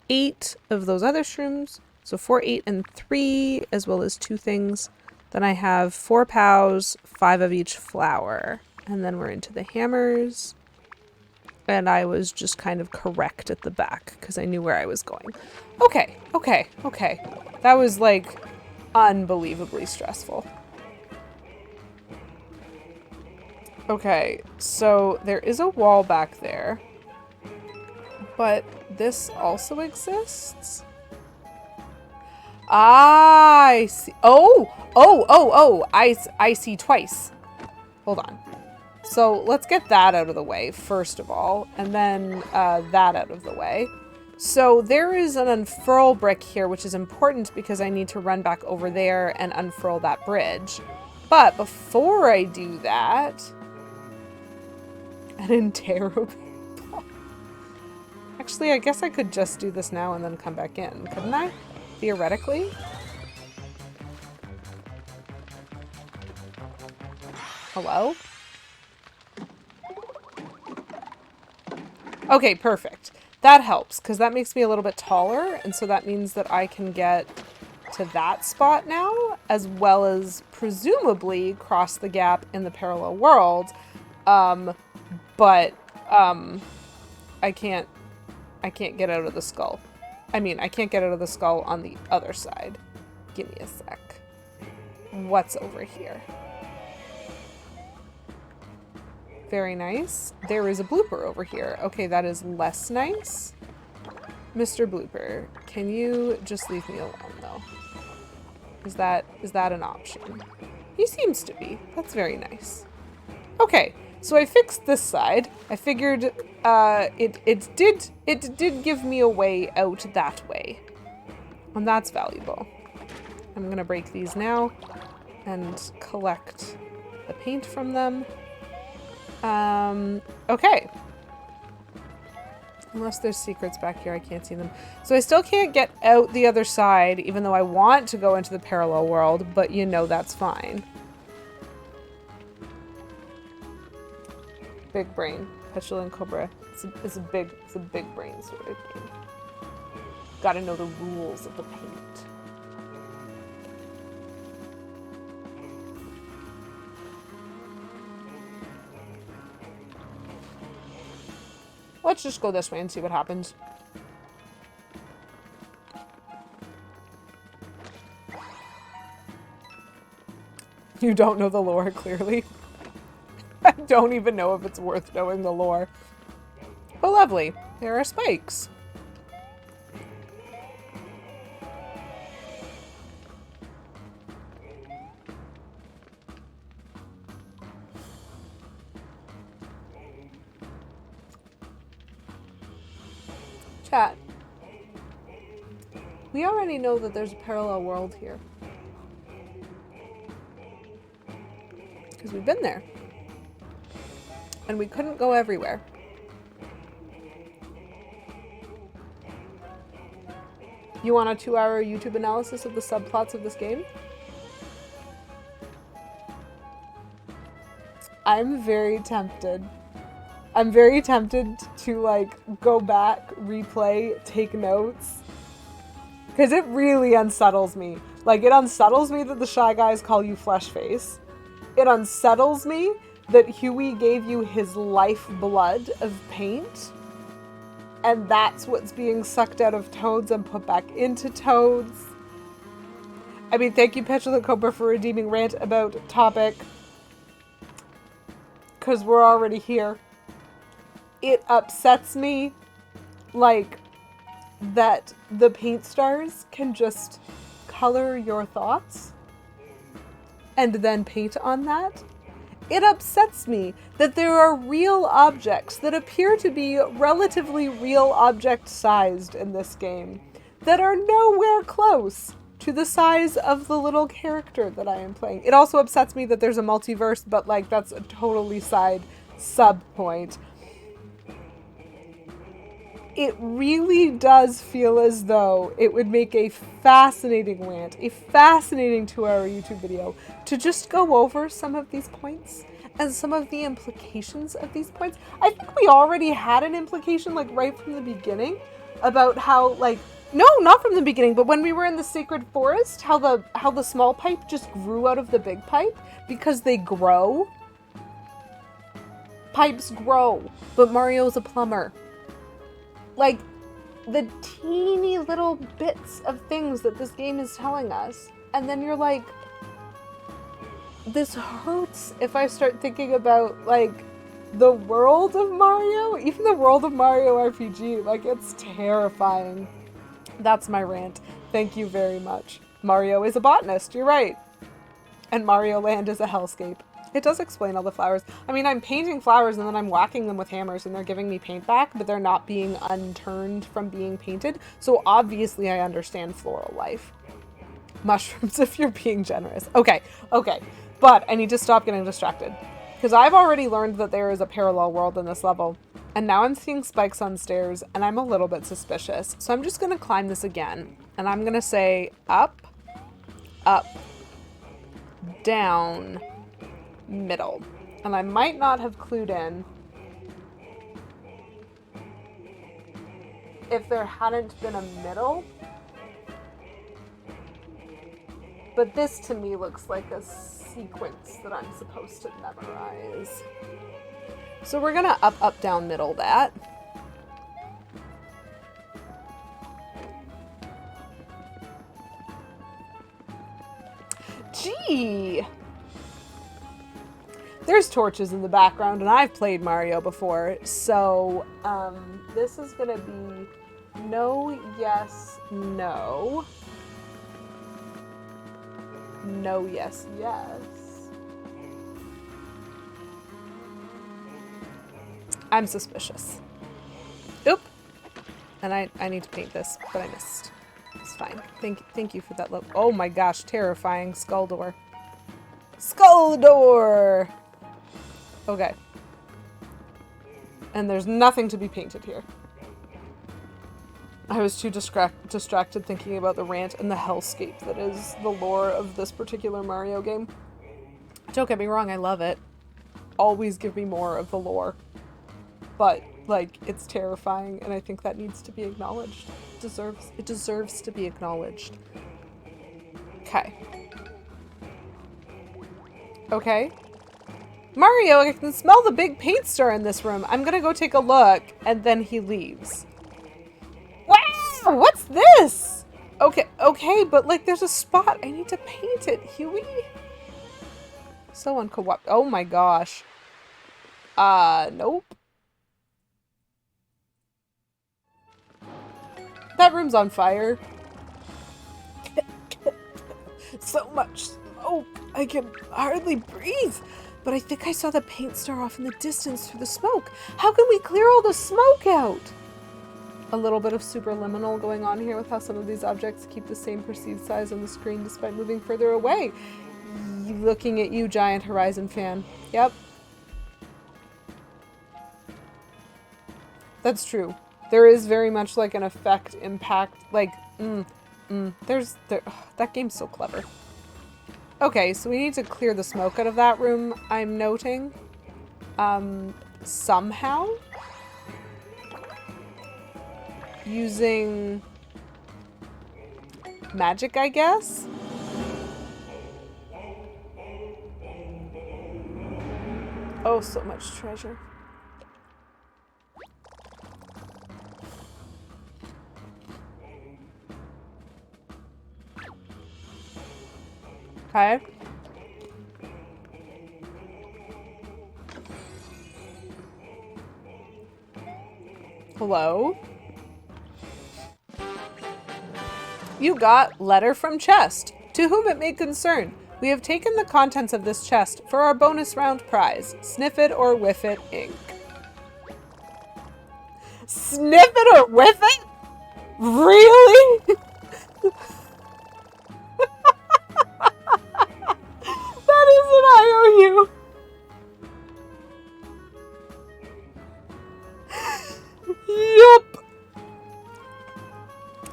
8 of those other shrooms. So 4, 8, and 3, as well as 2 things. Then I have 4 POWs, 5 of each flower. And then we're into the hammers. And I was just kind of correct at the back because I knew where I was going. Okay. That was like unbelievably stressful. Okay, so there is a wall back there. But this also exists? I see. Oh, I see twice. Hold on. So let's get that out of the way, first of all, and then that out of the way. So there is an unfurl brick here, which is important because I need to run back over there and unfurl that bridge. But before I do that, an interrogate block. Actually, I guess I could just do this now and then come back in, couldn't I? Theoretically. Hello? Okay, perfect. That helps, because that makes me a little bit taller, and so that means that I can get to that spot now, as well as presumably cross the gap in the parallel world. But I can't get out of the skull. I mean, I can't get out of the skull on the other side. Give me a sec. What's over here? Very nice. There is a blooper over here. Okay, that is less nice. Mr. Blooper, can you just leave me alone, though? Is that an option? He seems to be. That's very nice. Okay, so I fixed this side. I figured it did give me a way out that way. And that's valuable. I'm gonna break these now and collect the paint from them. Okay. Unless there's secrets back here, I can't see them. So I still can't get out the other side, even though I want to go into the parallel world, but you know that's fine. Big brain. Petulant Cobra. It's a big brain sort of game. Gotta know the rules of the paint. Let's just go this way and see what happens. You don't know the lore, clearly. I don't even know if it's worth knowing the lore. But lovely. There are spikes. Chat. We already know that there's a parallel world here. Because we've been there. And we couldn't go everywhere. You want a 2-hour YouTube analysis of the subplots of this game? I'm very tempted. I'm very tempted to, like, go back, replay, take notes. Because it really unsettles me. Like, it unsettles me that the Shy Guys call you Fleshface. It unsettles me that Huey gave you his lifeblood of paint. And that's what's being sucked out of Toads and put back into Toads. I mean, thank you, Petulant Cobra, for redeeming rant about topic. Because we're already here. It upsets me, like, that the paint stars can just color your thoughts and then paint on that. It upsets me that there are real objects that appear to be relatively real object sized in this game that are nowhere close to the size of the little character that I am playing. It also upsets me that there's a multiverse, but like that's a totally side sub point. It really does feel as though it would make a fascinating rant, a fascinating 2-hour YouTube video to just go over some of these points and some of the implications of these points. I think we already had an implication like right from the beginning about how like, no, not from the beginning, but when we were in the sacred forest, how the small pipe just grew out of the big pipe because they grow. Pipes grow, but Mario's a plumber. Like, the teeny little bits of things that this game is telling us. And then you're like, this hurts if I start thinking about, like, the world of Mario. Even the world of Mario RPG. Like, it's terrifying. That's my rant. Thank you very much. Mario is a botanist, you're right. And Mario Land is a hellscape. It does explain all the flowers. I mean, I'm painting flowers and then I'm whacking them with hammers and they're giving me paint back, but they're not being unturned from being painted. So obviously I understand floral life. Mushrooms if you're being generous. Okay. But I need to stop getting distracted. Because I've already learned that there is a parallel world in this level. And now I'm seeing spikes on stairs and I'm a little bit suspicious. So I'm just going to climb this again. And I'm going to say up, down, middle. And I might not have clued in if there hadn't been a middle. But this to me looks like a sequence that I'm supposed to memorize. So we're gonna up, down, middle that. Gee! There's torches in the background, and I've played Mario before, so this is gonna be no, yes, no. No, yes, yes. I'm suspicious. Oop! And I need to paint this, but I missed. It's fine. Thank you for that love. Oh my gosh, terrifying skull door. Skull door! Okay. And there's nothing to be painted here. I was too distracted thinking about the rant and the hellscape that is the lore of this particular Mario game. Don't get me wrong, I love it. Always give me more of the lore. But, like, it's terrifying, and I think that needs to be acknowledged. It deserves to be acknowledged. Okay. Okay. Mario, I can smell the big paint star in this room. I'm gonna go take a look, and then he leaves. Wow! What's this? Okay, but like there's a spot. I need to paint it, Huey. So uncooperative. Oh my gosh. Nope. That room's on fire. So much smoke. I can hardly breathe. But I think I saw the paint star off in the distance through the smoke. How can we clear all the smoke out? A little bit of superliminal going on here with how some of these objects keep the same perceived size on the screen despite moving further away. Looking at you, Giant Horizon fan. Yep. That's true. There is very much like an effect impact. Like, that game's so clever. Okay, so we need to clear the smoke out of that room, I'm noting. Somehow? Using magic, I guess? Oh, so much treasure. Okay. Hello? You got letter from chest. To whom it may concern. We have taken the contents of this chest for our bonus round prize. Sniff it or whiff it, ink. Sniff it or whiff it? Really? That is an IOU. Yup.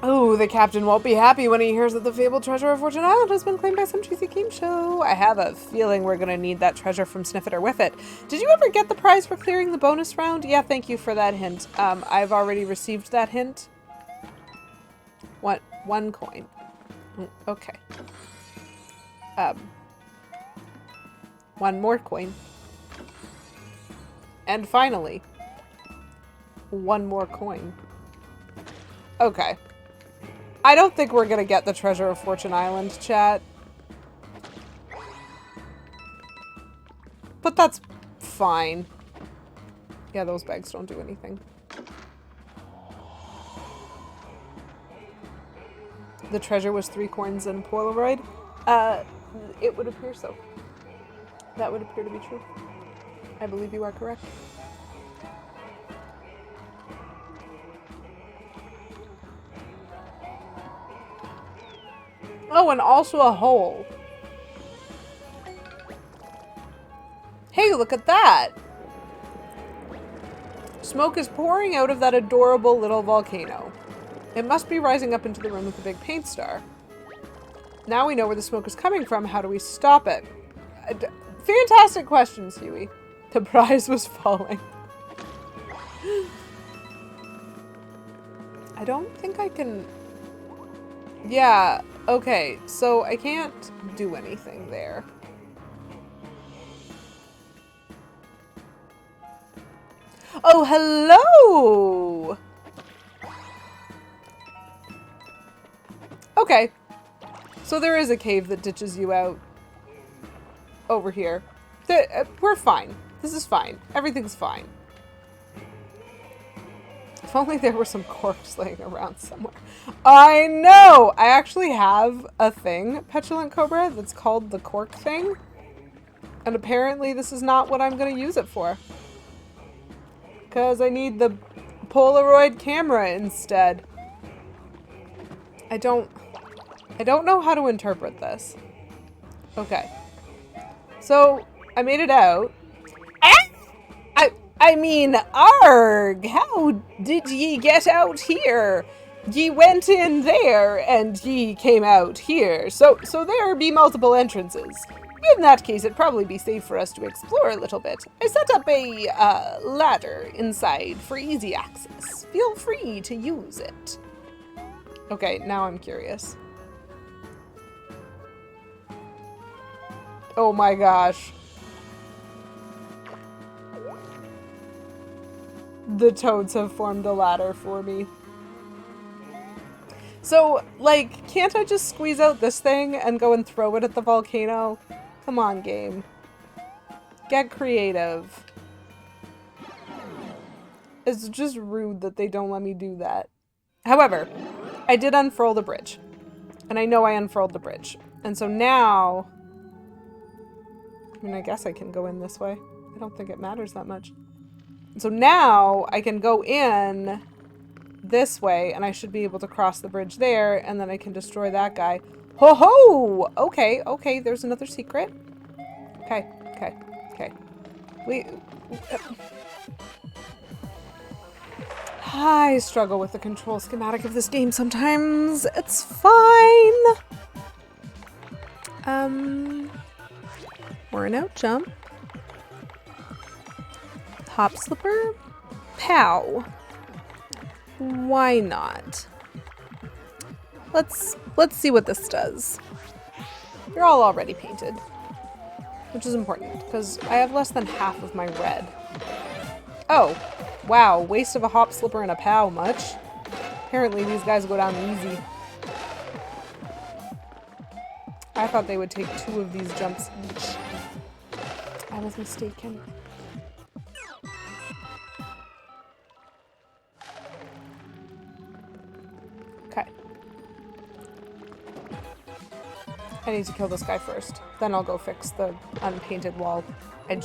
Oh, the captain won't be happy when he hears that the fabled treasure of Fortune Island has been claimed by some cheesy game show. I have a feeling we're gonna need that treasure from Sniff It or Whiff It. Did you ever get the prize for clearing the bonus round? Yeah, thank you for that hint. I've already received that hint. What? One coin. Okay. One more coin. And finally, one more coin. Okay. I don't think we're gonna get the treasure of Fortune Island, chat. But that's fine. Yeah, those bags don't do anything. The treasure was 3 coins and Polaroid? It would appear so. That would appear to be true. I believe you are correct. Oh, and also a hole. Hey, look at that! Smoke is pouring out of that adorable little volcano. It must be rising up into the room with the big paint star. Now we know where the smoke is coming from. How do we stop it? Fantastic questions, Huey. The prize was falling. I don't think I can... Yeah, okay. So I can't do anything there. Oh, hello! Okay. So there is a cave that ditches you out over here. We're fine. This is fine. Everything's fine. If only there were some corks laying around somewhere. I know! I actually have a thing, Petulant Cobra, that's called the cork thing. And apparently this is not what I'm going to use it for. Because I need the Polaroid camera instead. I don't know how to interpret this. Okay. So, I made it out. I mean, arg! How did ye get out here? Ye went in there, and ye came out here. So there be multiple entrances. In that case, it'd probably be safe for us to explore a little bit. I set up a ladder inside for easy access. Feel free to use it. Okay, now I'm curious. Oh my gosh. The toads have formed a ladder for me. So, like, can't I just squeeze out this thing and go and throw it at the volcano? Come on, game. Get creative. It's just rude that they don't let me do that. However, I did unfurl the bridge. And I know I unfurled the bridge. And so now... I mean, I guess I can go in this way. I don't think it matters that much. So now I can go in this way, and I should be able to cross the bridge there, and then I can destroy that guy. Ho ho! Okay, okay, there's another secret. Okay, okay, okay. I struggle with the control schematic of this game sometimes. It's fine. We're an out jump. Hop slipper. Pow. Why not? Let's see what this does. You're all already painted, which is important because I have less than half of my red. Oh, wow, waste of a hop slipper and a pow much. Apparently these guys go down easy. I thought they would take 2 of these jumps each. I was mistaken. Okay. I need to kill this guy first. Then I'll go fix the unpainted wall. I'm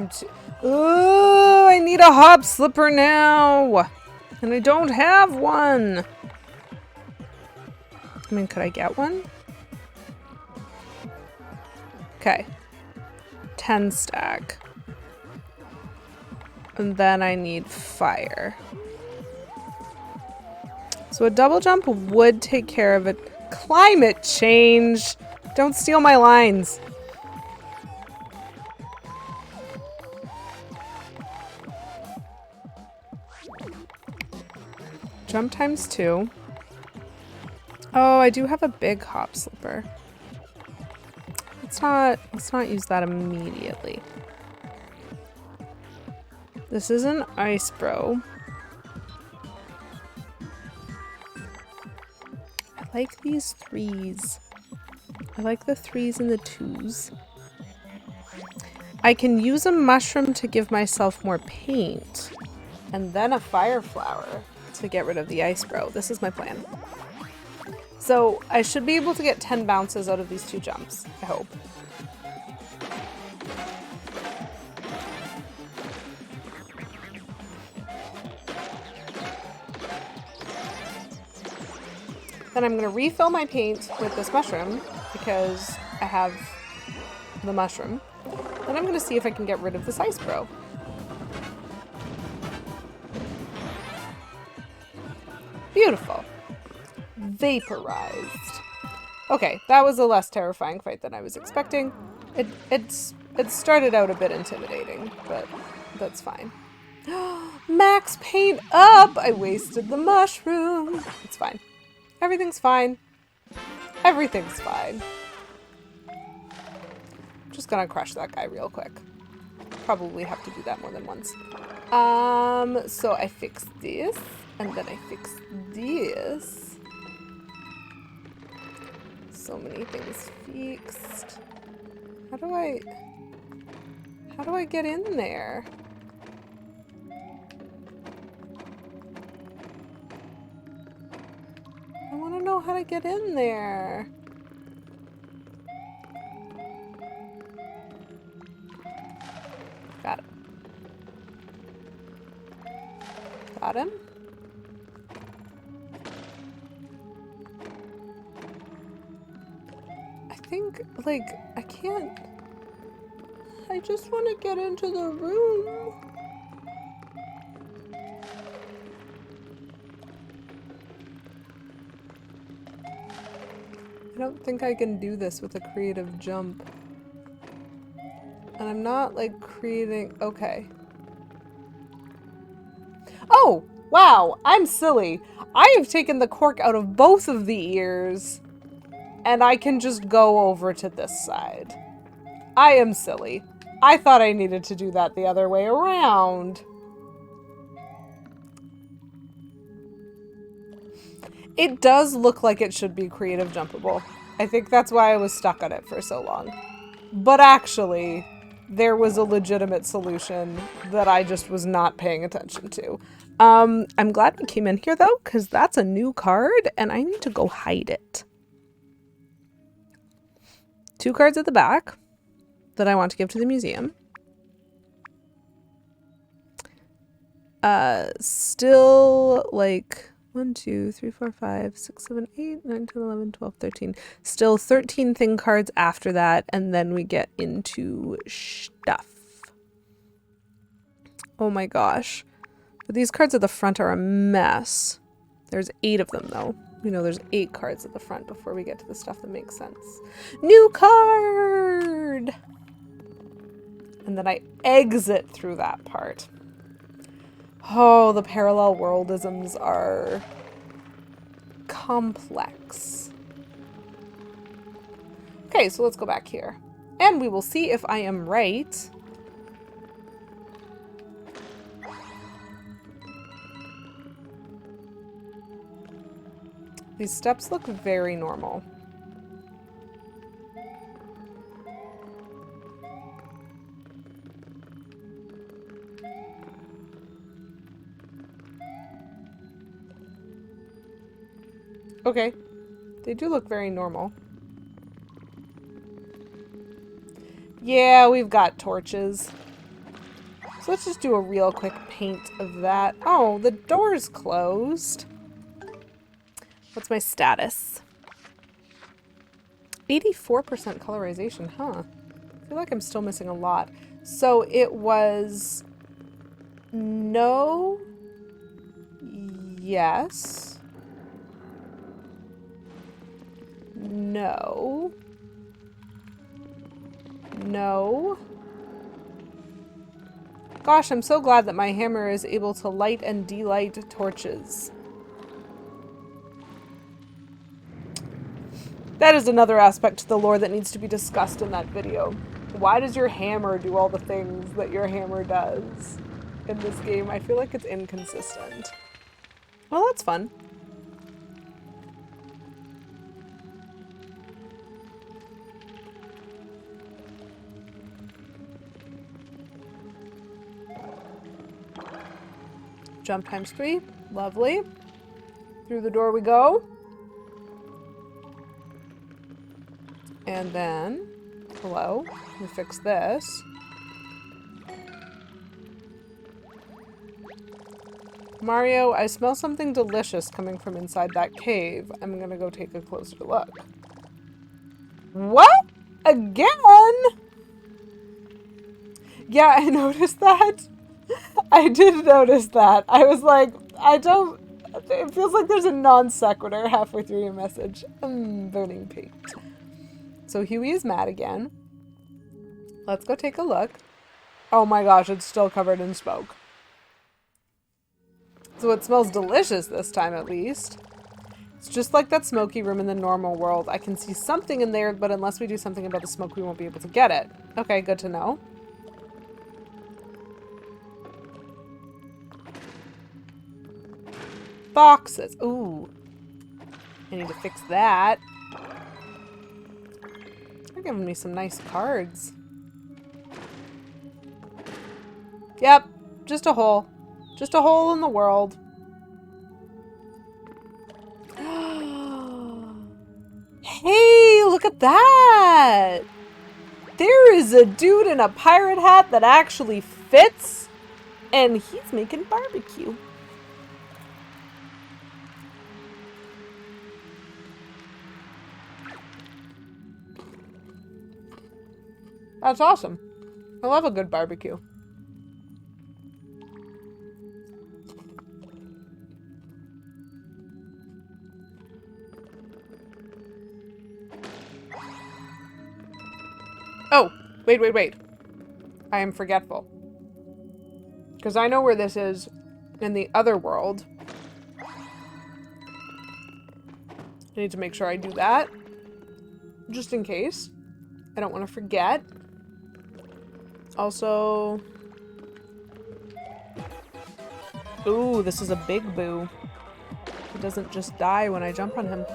too... Ooh, I need a hop slipper now! And I don't have one! I mean, could I get one? Okay. 10 stack. And then I need fire. So a double jump would take care of it. Climate change! Don't steal my lines! Jump times 2. Oh, I do have a big hop slipper. Let's not use that immediately. This is an ice bro. I like these 3s. I like the 3s and the 2s. I can use a mushroom to give myself more paint. And then a fire flower to get rid of the ice bro. This is my plan. So I should be able to get 10 bounces out of these 2 jumps, I hope. Then I'm going to refill my paint with this mushroom because I have the mushroom. Then I'm going to see if I can get rid of this ice bro. Beautiful. Vaporized. Okay, that was a less terrifying fight than I was expecting. It started out a bit intimidating, but that's fine. Max paint up! I wasted the mushroom. It's fine. Everything's fine. Everything's fine. Just gonna crush that guy real quick. Probably have to do that more than once. So I fix this, and then I fix this. So many things fixed. How do I get in there? I want to know how to get in there. Got it. Got him. I think, like, I can't. I just want to get into the room. I don't think I can do this with a creative jump. And I'm not, like, creating... Okay. Oh! Wow! I'm silly. I have taken the cork out of both of the ears. And I can just go over to this side. I am silly. I thought I needed to do that the other way around. It does look like it should be creative jumpable. I think that's why I was stuck on it for so long. But actually, there was a legitimate solution that I just was not paying attention to. I'm glad we came in here though, because that's a new card and I need to go hide it. 2 cards at the back that I want to give to the museum. Still like 1, 2, 3, 4, 5, 6, 7, 8, 9, 10, 11, 12, 13. Still 13 thing cards after that, and then we get into stuff. Oh my gosh. But these cards at the front are a mess. There's 8 of them though. You know, there's 8 cards at the front before we get to the stuff that makes sense. New card! And then I exit through that part. Oh, the parallel worldisms are complex. Okay, so let's go back here. And we will see if I am right. These steps look very normal. Okay, they do look very normal. Yeah, we've got torches. So let's just do a real quick paint of that. Oh, the door's closed. What's my status? 84% colorization, huh? I feel like I'm still missing a lot. So it was no, yes, no, no. Gosh, I'm so glad that my hammer is able to light and delight torches. That is another aspect to the lore that needs to be discussed in that video. Why does your hammer do all the things that your hammer does in this game? I feel like it's inconsistent. Well, that's fun. Jump times 3. Lovely. Through the door we go. And then, hello, we fix this. Mario, I smell something delicious coming from inside that cave. I'm gonna go take a closer look. What? Again? Yeah, I noticed that. I did notice that. I was like, it feels like there's a non sequitur halfway through your message. Burning paint. So Huey is mad again. Let's go take a look. Oh my gosh, it's still covered in smoke. So it smells delicious this time at least. It's just like that smoky room in the normal world. I can see something in there, but unless we do something about the smoke, we won't be able to get it. Okay, good to know. Boxes. Ooh. I need to fix that. They're giving me some nice cards. Yep. Just a hole. Just a hole in the world. Hey, look at that! There is a dude in a pirate hat that actually fits, and he's making barbecue. That's awesome. I love a good barbecue. Oh, wait. I am forgetful. Because I know where this is in the other world. I need to make sure I do that. Just in case. I don't want to forget. Also... Ooh, this is a big boo. He doesn't just die when I jump on him.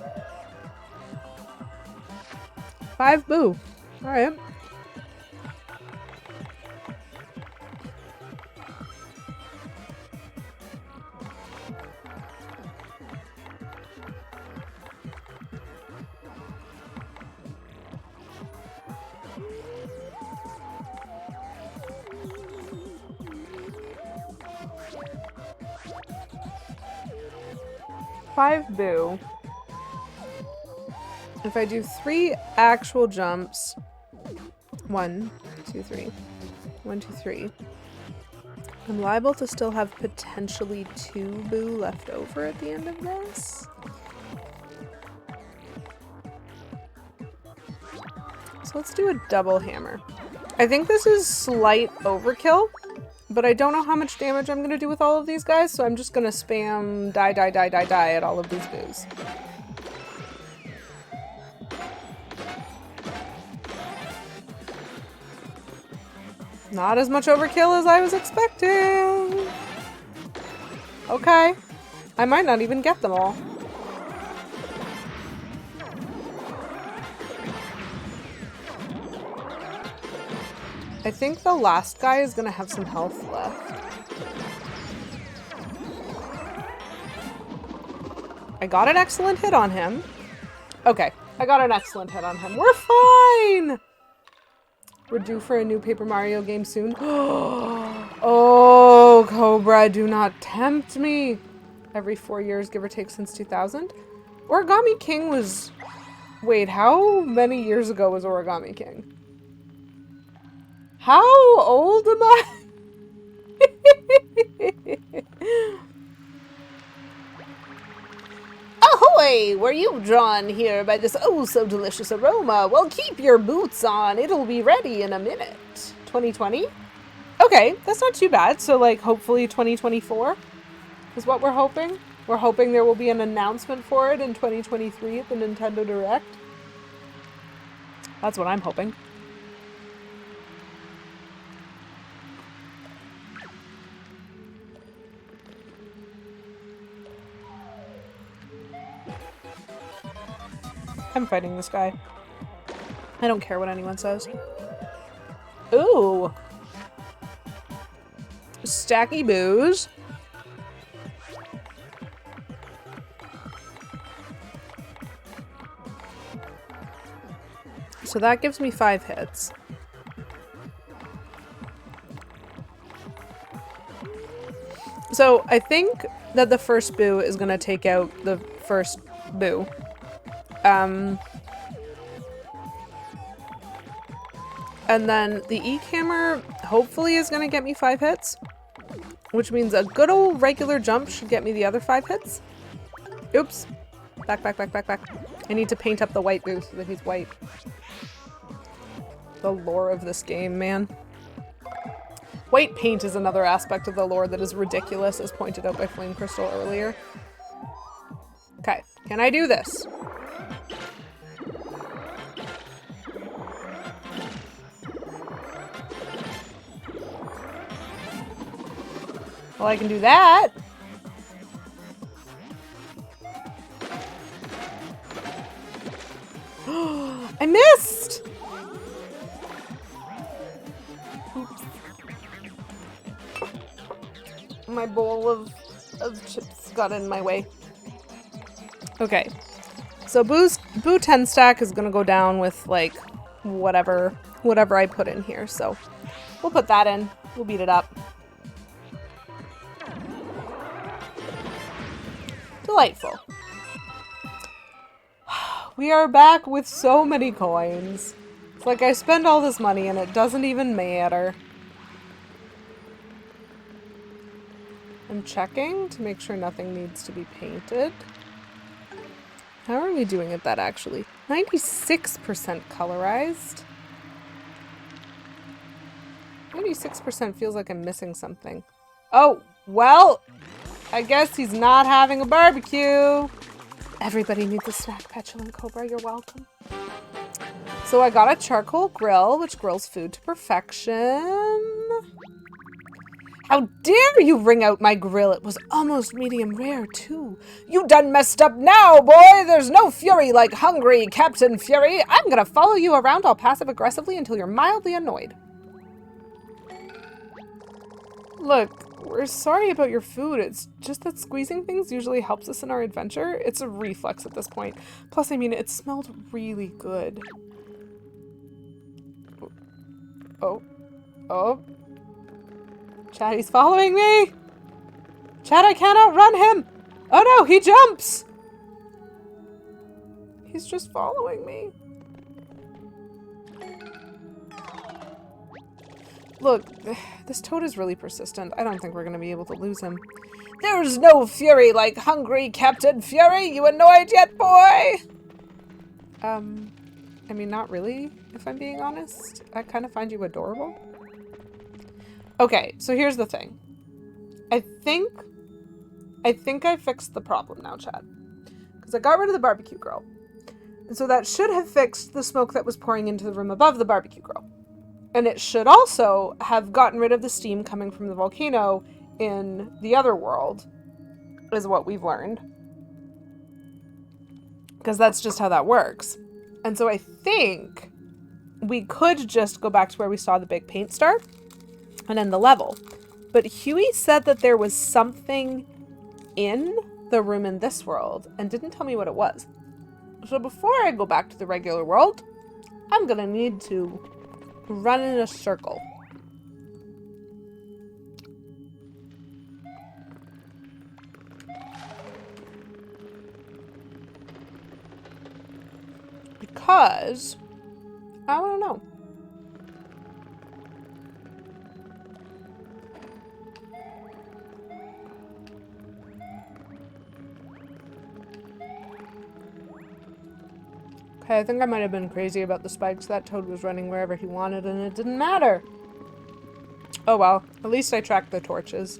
5 boo. Alright. Boo. If I do 3 actual jumps, 1, 2, 3, 1, 2, 3, I'm liable to still have potentially 2 boo left over at the end of this. So let's do a double hammer. I think this is slight overkill, but I don't know how much damage I'm going to do with all of these guys, so I'm just going to spam die at all of these boos. Not as much overkill as I was expecting. Okay. I might not even get them all. I think the last guy is gonna have some health left. I got an excellent hit on him. Okay, I got an excellent hit on him. We're fine! We're due for a new Paper Mario game soon. Oh, Cobra, do not tempt me. Every 4 years, give or take, since 2000. Origami King was... Wait, how many years ago was Origami King? How old am I? Ahoy! Were you drawn here by this oh-so-delicious aroma? Well, keep your boots on. It'll be ready in a minute. 2020? Okay, that's not too bad. So, like, hopefully 2024 is what we're hoping. We're hoping there will be an announcement for it in 2023 at the Nintendo Direct. That's what I'm hoping. I'm fighting this guy. I don't care what anyone says. Ooh. Stacky booze. So that gives me 5 hits. So I think that the first boo is going to take out the first boo. And then the E-Camera hopefully is going to get me 5 hits. Which means a good old regular jump should get me the other 5 hits. Oops. Back. I need to paint up the white boo so that he's white. The lore of this game, man. White paint is another aspect of the lore that is ridiculous, as pointed out by Flame Crystal earlier. Okay, can I do this? Well, I can do that. I missed! Oops. My bowl of chips got in my way. Okay. So Boo 10 stack is gonna go down with like whatever I put in here. So we'll put that in. We'll beat it up. Delightful. We are back with so many coins. It's like I spend all this money and it doesn't even matter. I'm checking to make sure nothing needs to be painted. How are we doing at that actually? 96% colorized. 96% feels like I'm missing something. Oh, well, I guess he's not having a barbecue. Everybody needs a snack, Petulant Cobra. You're welcome. So I got a charcoal grill, which grills food to perfection. How dare you ring out my grill? It was almost medium rare, too. You done messed up now, boy. There's no fury like hungry Captain Fury. I'm gonna follow you around all passive-aggressively until you're mildly annoyed. Look. We're sorry about your food. It's just that squeezing things usually helps us in our adventure. It's a reflex at this point. Plus, I mean, it smelled really good. Oh. Chad, he's following me! Chad, I can't outrun him! Oh no, he jumps! He's just following me. Look, this toad is really persistent. I don't think we're going to be able to lose him. There's no fury like hungry Captain Fury. You annoyed yet, boy? I mean, not really, if I'm being honest. I kind of find you adorable. Okay, so here's the thing. I think I fixed the problem now, Chad. Because I got rid of the barbecue grill. And so that should have fixed the smoke that was pouring into the room above the barbecue grill. And it should also have gotten rid of the steam coming from the volcano in the other world, is what we've learned. Because that's just how that works. And so I think we could just go back to where we saw the big paint star and end the level. But Huey said that there was something in the room in this world and didn't tell me what it was. So before I go back to the regular world, I'm gonna need to run in a circle. Because I want to know. Okay, I think I might have been crazy about the spikes. That toad was running wherever he wanted and it didn't matter. Oh well, at least I tracked the torches.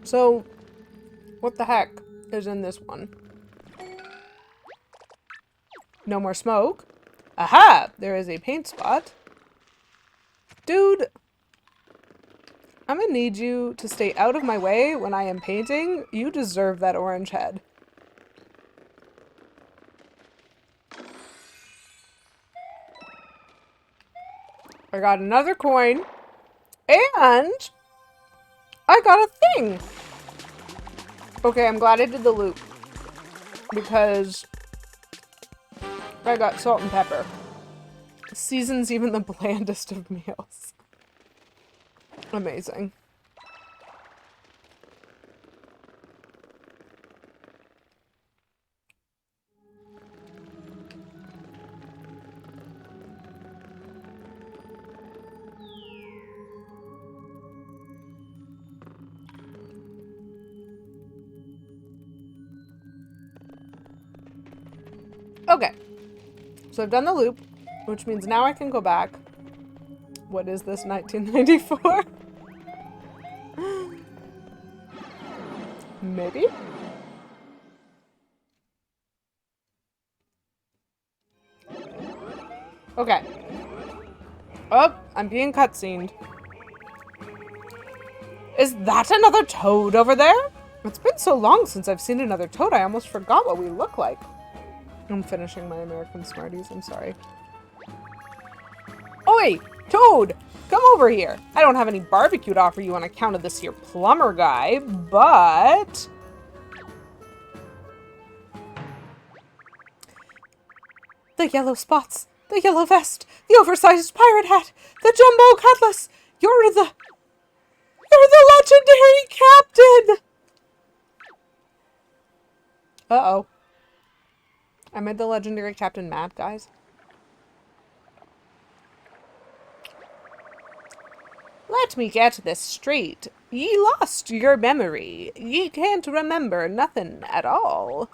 So, what the heck is in this one? No more smoke. Aha! There is a paint spot. Dude, I'm gonna need you to stay out of my way when I am painting. You deserve that orange head. I got another coin. And I got a thing. Okay, I'm glad I did the loop. Because I got salt and pepper. Seasons even the blandest of meals. Amazing. Okay. So I've done the loop, which means now I can go back. What is this, 1994? Maybe? Okay. Oh, I'm being cutscened. Is that another toad over there? It's been so long since I've seen another toad, I almost forgot what we look like. I'm finishing my American Smarties, I'm sorry. Oi! Toad! Come over here! I don't have any barbecue to offer you on account of this here plumber guy, but... The yellow spots, the yellow vest, the oversized pirate hat, the jumbo cutlass! You're the legendary captain! Uh-oh. I made the legendary captain mad, guys. Let me get this straight. Ye lost your memory. Ye can't remember nothing at all.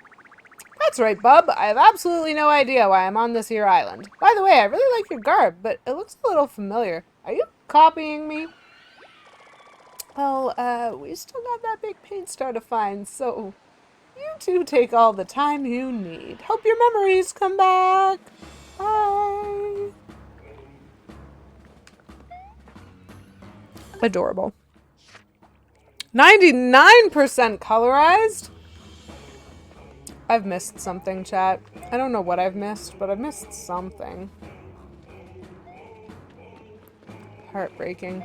That's right, bub. I have absolutely no idea why I'm on this here island. By the way, I really like your garb, but it looks a little familiar. Are you copying me? Well, we still got that big paint star to find, so... You two take all the time you need. Hope your memories come back. Bye. Adorable. 99% colorized? I've missed something, chat. I don't know what I've missed, but I've missed something. Heartbreaking.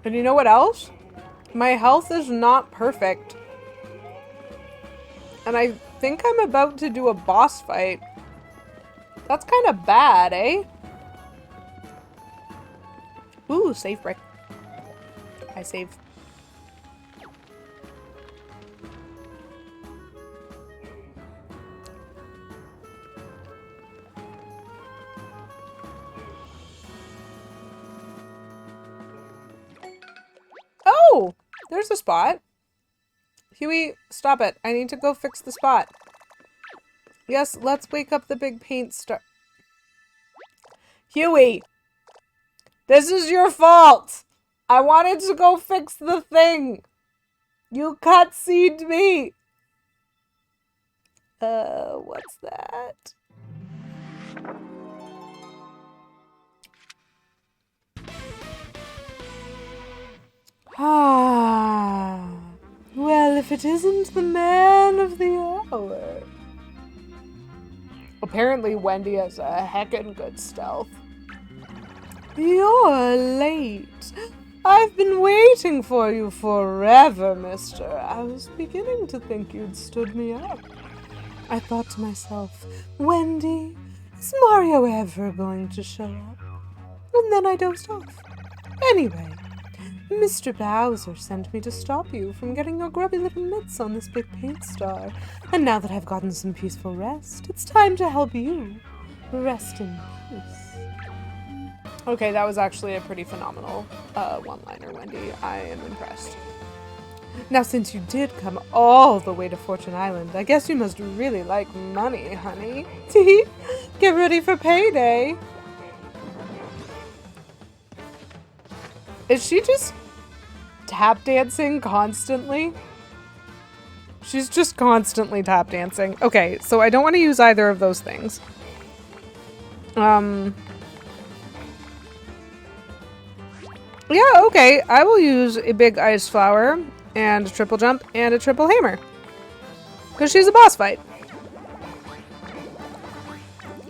And you know what else? My health is not perfect. And I think I'm about to do a boss fight. That's kind of bad, eh? Ooh, save brick. I save. Oh! There's a spot. Huey, stop it. I need to go fix the spot. Yes, let's wake up the big paint star. Huey! This is your fault! I wanted to go fix the thing! You cutscened me! What's that? Ah. Well, if it isn't the man of the hour. Apparently Wendy has a heckin' good stealth. You're late. I've been waiting for you forever, mister. I was beginning to think you'd stood me up. I thought to myself, Wendy, is Mario ever going to show up? And then I dozed off. Anyway, Mr. Bowser sent me to stop you from getting your grubby little mitts on this big paint star. And now that I've gotten some peaceful rest, it's time to help you rest in peace. Okay, that was actually a pretty phenomenal one-liner, Wendy. I am impressed. Now, since you did come all the way to Fortune Island, I guess you must really like money, honey. Tee, get ready for payday. Is she just tap dancing constantly? She's just constantly tap dancing. Okay, so I don't want to use either of those things. Yeah, okay. I will use a big ice flower and a triple jump and a triple hammer. Because she's a boss fight.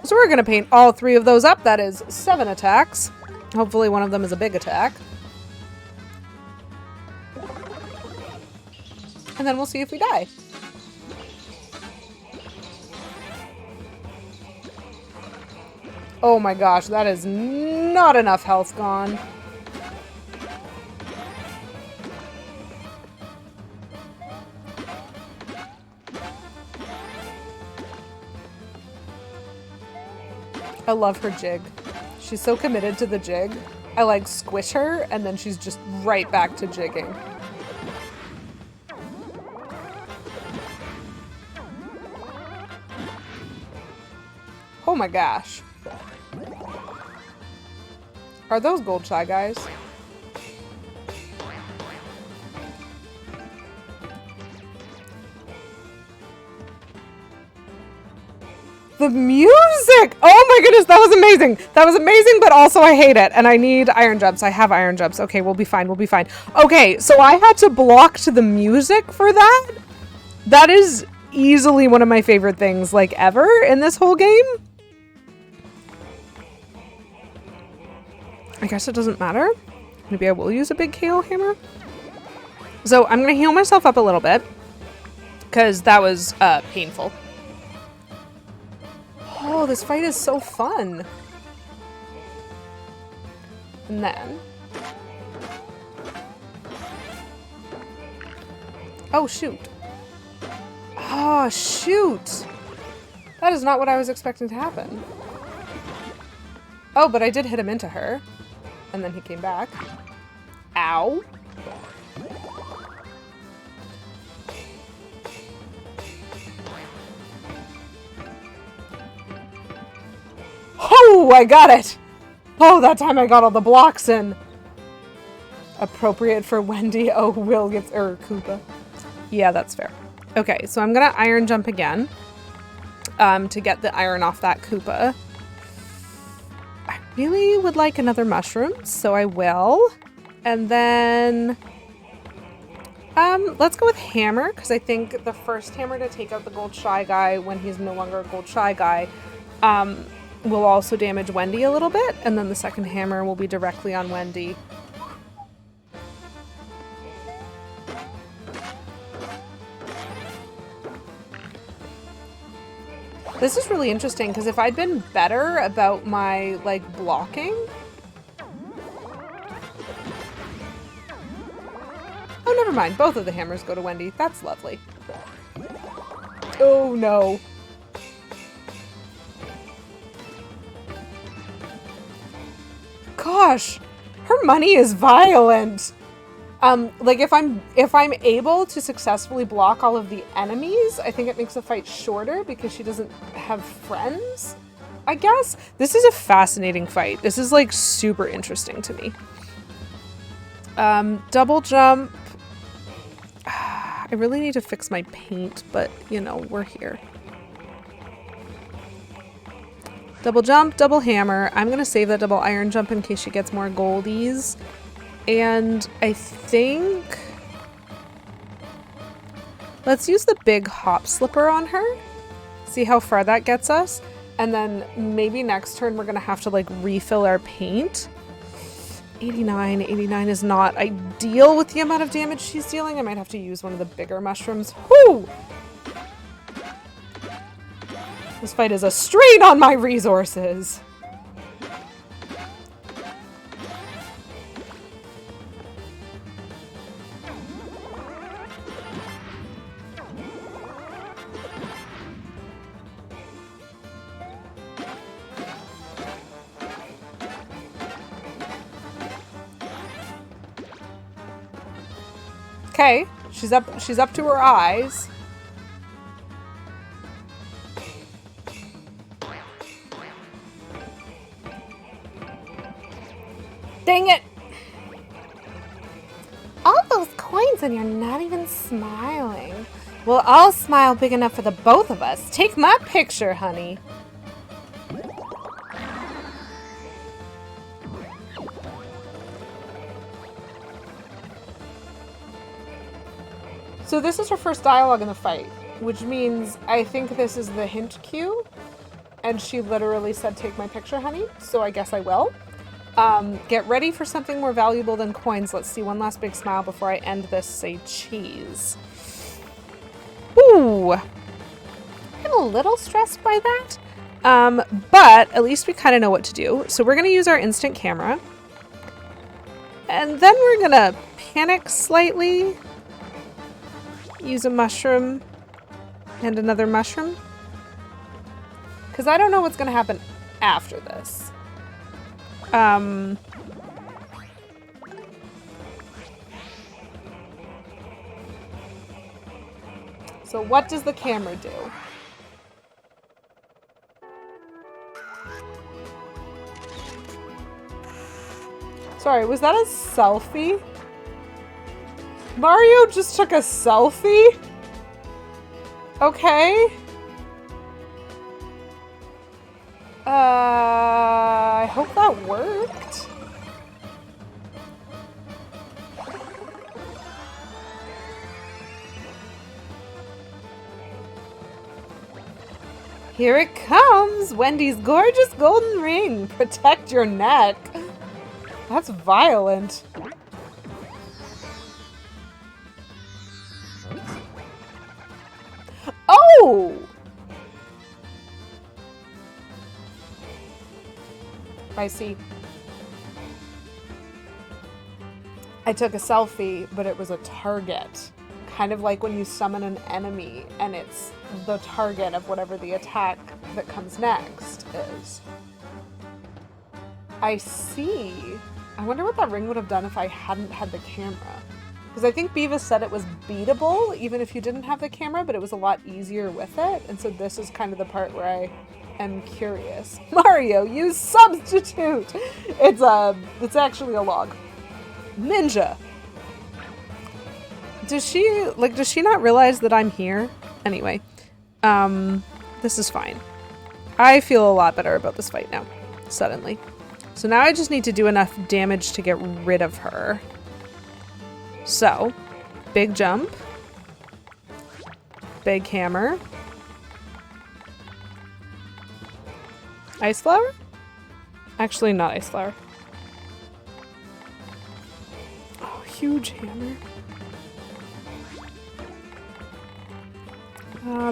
So we're going to paint all 3 of those up. That is 7 attacks. Hopefully one of them is a big attack. And then we'll see if we die. Oh my gosh, that is not enough health gone. I love her jig. She's so committed to the jig. I like squish her and then she's just right back to jigging. Oh my gosh. Are those gold shy guys? The music! Oh my goodness, that was amazing! That was amazing, but also I hate it. And I need iron jumps. I have iron jumps. Okay, we'll be fine. We'll be fine. Okay, so I had to block to the music for that. That is easily one of my favorite things, like, ever in this whole game. I guess it doesn't matter. Maybe I will use a big KO hammer. So I'm going to heal myself up a little bit. Because that was painful. Oh, this fight is so fun. And then... oh, shoot. Oh, shoot. That is not what I was expecting to happen. Oh, but I did hit him into her. And then he came back. Ow. Oh, I got it! Oh, that time I got all the blocks in. Appropriate for Wendy. Oh, Will gets, or Koopa. Yeah, that's fair. Okay, so I'm gonna iron jump again. To get the iron off that Koopa. I really would like another mushroom, so I will. And then... let's go with hammer, because I think the first hammer to take out the gold shy guy when he's no longer a gold shy guy, will also damage Wendy a little bit, and then the second hammer will be directly on Wendy. This is really interesting, because if I'd been better about my, like, blocking... oh, never mind. Both of the hammers go to Wendy. That's lovely. Oh, no. Gosh, her money is violent. Like if I'm able to successfully block all of the enemies, I think it makes the fight shorter because she doesn't have friends, I guess. This is a fascinating fight. This is like super interesting to me. Double jump. I really need to fix my paint, but you know, we're here. Double jump, double hammer. I'm going to save that double iron jump in case she gets more goldies. And I think... let's use the big hop slipper on her. See how far that gets us. And then maybe next turn we're going to have to like refill our paint. 89. 89 is not ideal with the amount of damage she's dealing. I might have to use one of the bigger mushrooms. Whoo! This fight is a strain on my resources. Okay, she's up to her eyes. Dang it! All those coins and you're not even smiling. Well, I'll smile big enough for the both of us. Take my picture, honey. So this is her first dialogue in the fight, which means I think this is the hint cue. And she literally said, take my picture, honey. So I guess I will. Get ready for something more valuable than coins. Let's see one last big smile before I end this. Say cheese. Ooh. I'm a little stressed by that. But at least we kind of know what to do. So we're going to use our instant camera. And then we're going to panic slightly. Use a mushroom and another mushroom. Because I don't know what's going to happen after this. So what does the camera do? Sorry, was that a selfie? Mario just took a selfie? Okay. I hope that worked. Here it comes! Wendy's gorgeous golden ring! Protect your neck! That's violent. Oh! I see. I took a selfie, but it was a target. Kind of like when you summon an enemy and it's the target of whatever the attack that comes next is. I see. I wonder what that ring would have done if I hadn't had the camera. Because I think Beavis said it was beatable even if you didn't have the camera, but it was a lot easier with it. And so this is kind of the part where I am curious. Mario, use substitute! It's actually a log. Ninja! Does she not realize that I'm here? Anyway, this is fine. I feel a lot better about this fight now, suddenly. So now I just need to do enough damage to get rid of her. So, big jump. Big hammer. Ice flower? Actually, not ice flower. Oh, huge hammer.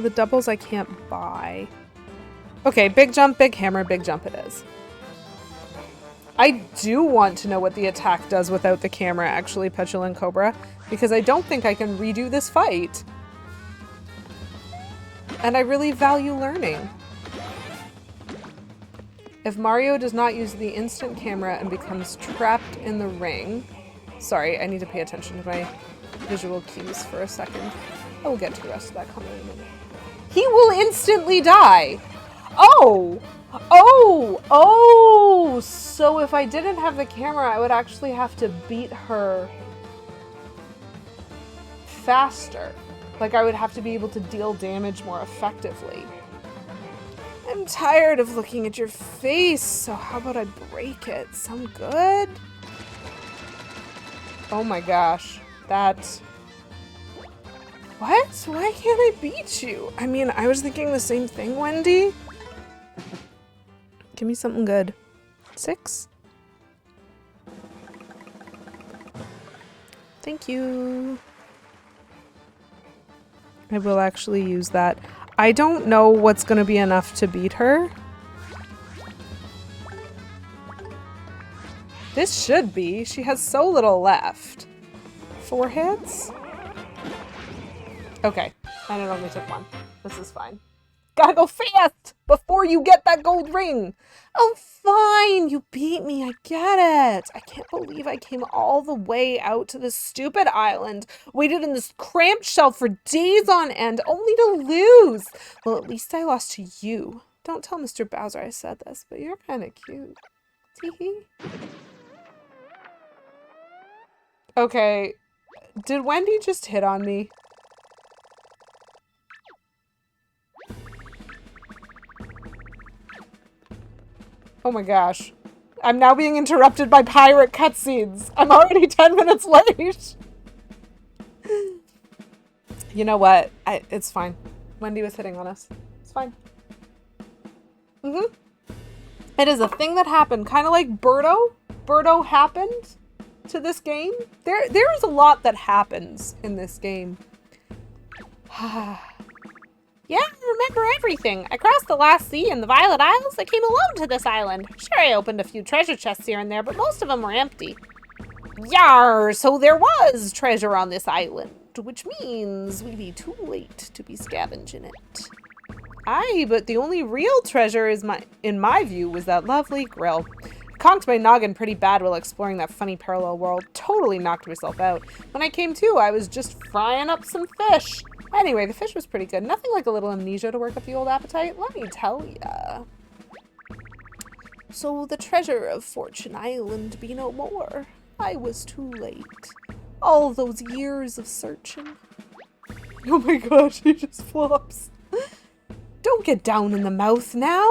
The doubles I can't buy. Okay, big jump, big hammer, big jump it is. I do want to know what the attack does without the camera, actually, Petulant Cobra, because I don't think I can redo this fight. And I really value learning. If Mario does not use the instant camera and becomes trapped in the ring... Sorry, I need to pay attention to my visual cues for a second. I will get to the rest of that comment in a minute. He will instantly die! Oh! Oh! Oh! So if I didn't have the camera, I would actually have to beat her faster. Like, I would have to be able to deal damage more effectively. I'm tired of looking at your face, so how about I break it? Sound good? Oh my gosh. That... What? Why can't I beat you? I mean, I was thinking the same thing, Wendy. Give me something good. 6? Thank you. I will actually use that. I don't know what's going to be enough to beat her. This should be. She has so little left. 4 hits? Okay. And it only took 1. This is fine. Gotta go fast before you get that gold ring. Oh, fine. You beat me. I get it. I can't believe I came all the way out to this stupid island, waited in this cramped shell for days on end, only to lose. Well, at least I lost to you. Don't tell Mr. Bowser I said this, but you're kind of cute. Teehee. Okay. Did Wendy just hit on me? Oh my gosh. I'm now being interrupted by pirate cutscenes. I'm already 10 minutes late. You know what? It's fine. Wendy was hitting on us. It's fine. It is a thing that happened. Kind of like Birdo. Birdo happened to this game. There is a lot that happens in this game. Yeah, I remember everything. I crossed the last sea in the Violet Isles. I came alone to this island. Sure, I opened a few treasure chests here and there, but most of them were empty. Yar, so there was treasure on this island, which means we'd be too late to be scavenging it. Aye, but the only real treasure in my view was that lovely grill. Conked my noggin pretty bad while exploring that funny parallel world. Totally knocked myself out. When I came to, I was just frying up some fish. Anyway, the fish was pretty good. Nothing like a little amnesia to work up the old appetite, let me tell ya. So the treasure of Fortune Island be no more. I was too late. All those years of searching. Oh my gosh, he just flops. Don't get down in the mouth now.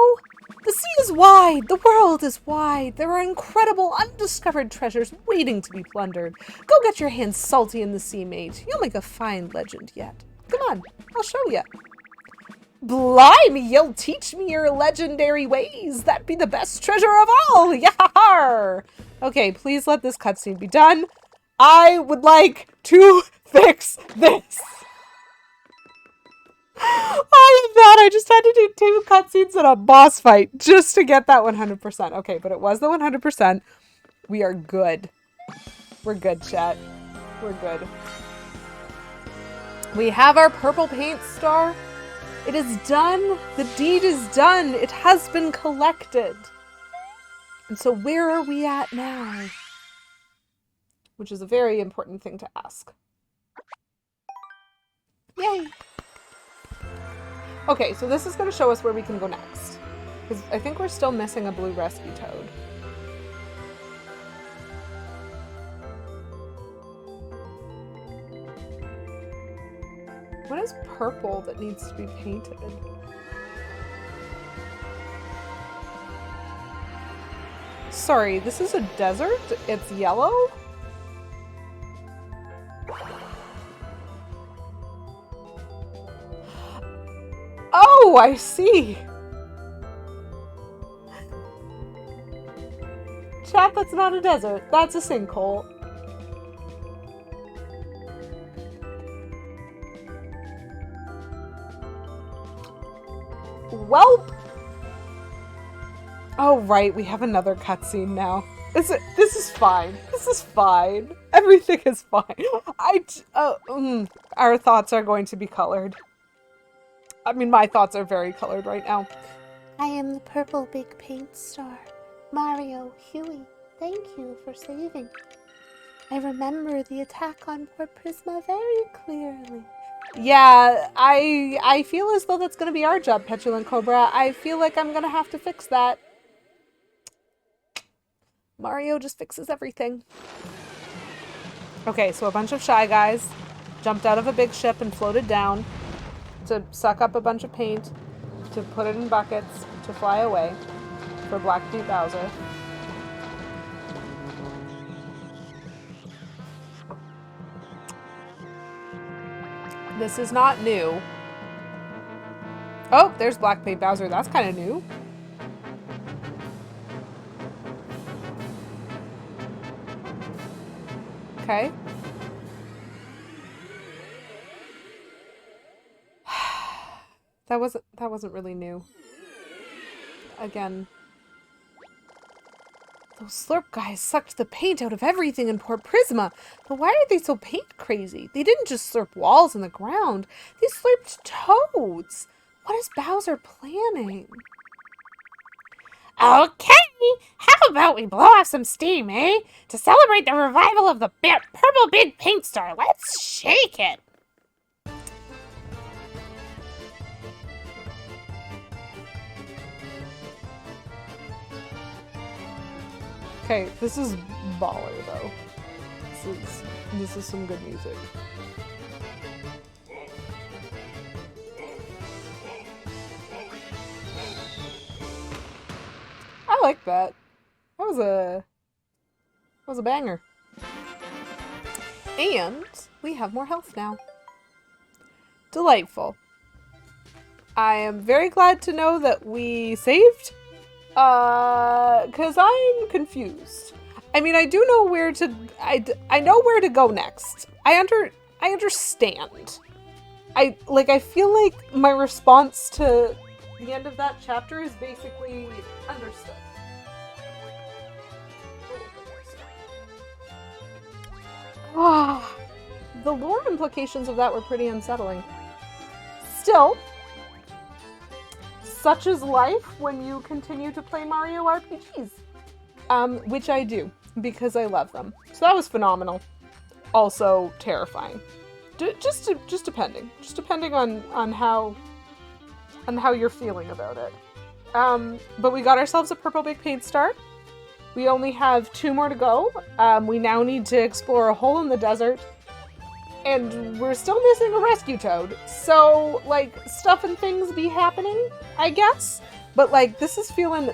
The sea is wide, the world is wide. There are incredible undiscovered treasures waiting to be plundered. Go get your hands salty in the sea, mate. You'll make a fine legend yet. Come on, I'll show you. Blimey, you'll teach me your legendary ways. That'd be the best treasure of all. Yar! Okay, please let this cutscene be done. I would like to fix this. All of that, I just had to do 2 cutscenes and a boss fight just to get that 100%. Okay, but it was the 100%. We are good. We're good, chat. We're good. We have our purple paint star. It is done. The deed is done. It has been collected. And so where are we at now? Which is a very important thing to ask. Yay. Okay, so this is going to show us where we can go next. Because I think we're still missing a blue rescue toad. What is purple that needs to be painted? Sorry, this is a desert? It's yellow? Oh, I see! Chat, that's not a desert. That's a sinkhole. Welp! Oh, right, we have another cutscene now. This is fine. This is fine. Everything is fine. Our thoughts are going to be colored. I mean, my thoughts are very colored right now. I am the purple big paint star. Mario, Huey, thank you for saving. I remember the attack on poor Prisma very clearly. Yeah, I feel as though that's going to be our job, Petulant Cobra. I feel like I'm going to have to fix that. Mario just fixes everything. Okay, so a bunch of Shy Guys jumped out of a big ship and floated down to suck up a bunch of paint, to put it in buckets, to fly away for Black Pete Bowser. This is not new. Oh, there's Black Pete Bowser. That's kind of new. Okay. That wasn't really new. Again. Those slurp guys sucked the paint out of everything in Port Prisma. But why are they so paint crazy? They didn't just slurp walls and the ground. They slurped toads. What is Bowser planning? Okay, how about we blow off some steam, eh? To celebrate the revival of the purple big paint star, let's shake it. Okay, this is baller though. This is some good music. I like that. That was a banger. And we have more health now. Delightful. I am very glad to know that we saved. Cause I'm confused. I mean, I do know where to, I know where to go next. I understand. I feel like my response to the end of that chapter is basically understood. The lore implications of that were pretty unsettling. Still, such is life when you continue to play Mario RPGs. Which I do, because I love them. So that was phenomenal. Also terrifying. Just depending on how you're feeling about it. But we got ourselves a purple big paint star. We only have 2 more to go. We now need to explore a hole in the desert. And we're still missing a rescue toad. So, like, stuff and things be happening, I guess. But, like, this is feeling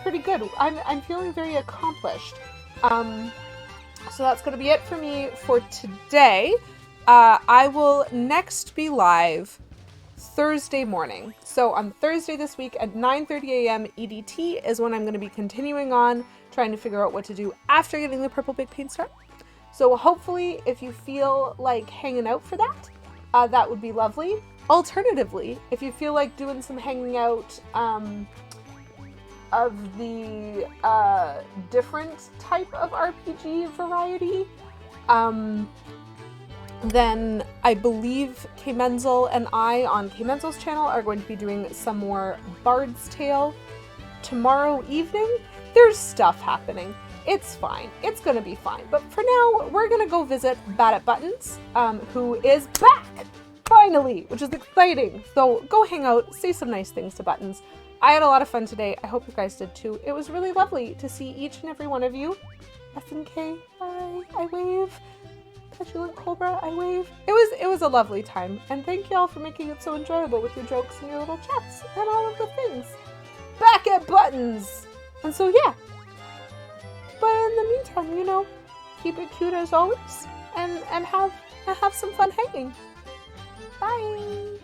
pretty good. I'm feeling very accomplished. So that's going to be it for me for today. I will next be live Thursday morning. So on Thursday this week at 9:30 a.m. EDT is when I'm going to be continuing on trying to figure out what to do after getting the purple big paint star. So hopefully if you feel like hanging out for that, that would be lovely. Alternatively, if you feel like doing some hanging out of the different type of RPG variety, then I believe K Menzel and I on K Menzel's channel are going to be doing some more Bard's Tale tomorrow evening. There's stuff happening. It's fine. It's gonna be fine. But for now, we're gonna go visit Bad at Buttons, who is back! Finally! Which is exciting. So go hang out, say some nice things to Buttons. I had a lot of fun today. I hope you guys did too. It was really lovely to see each and every one of you. SNK, bye. I wave. Petulant Cobra, I wave. It was a lovely time. And thank y'all for making it so enjoyable with your jokes and your little chats and all of the things. Back at Buttons! And so yeah. But in the meantime, you know, keep it cute as always and have some fun hanging. Bye!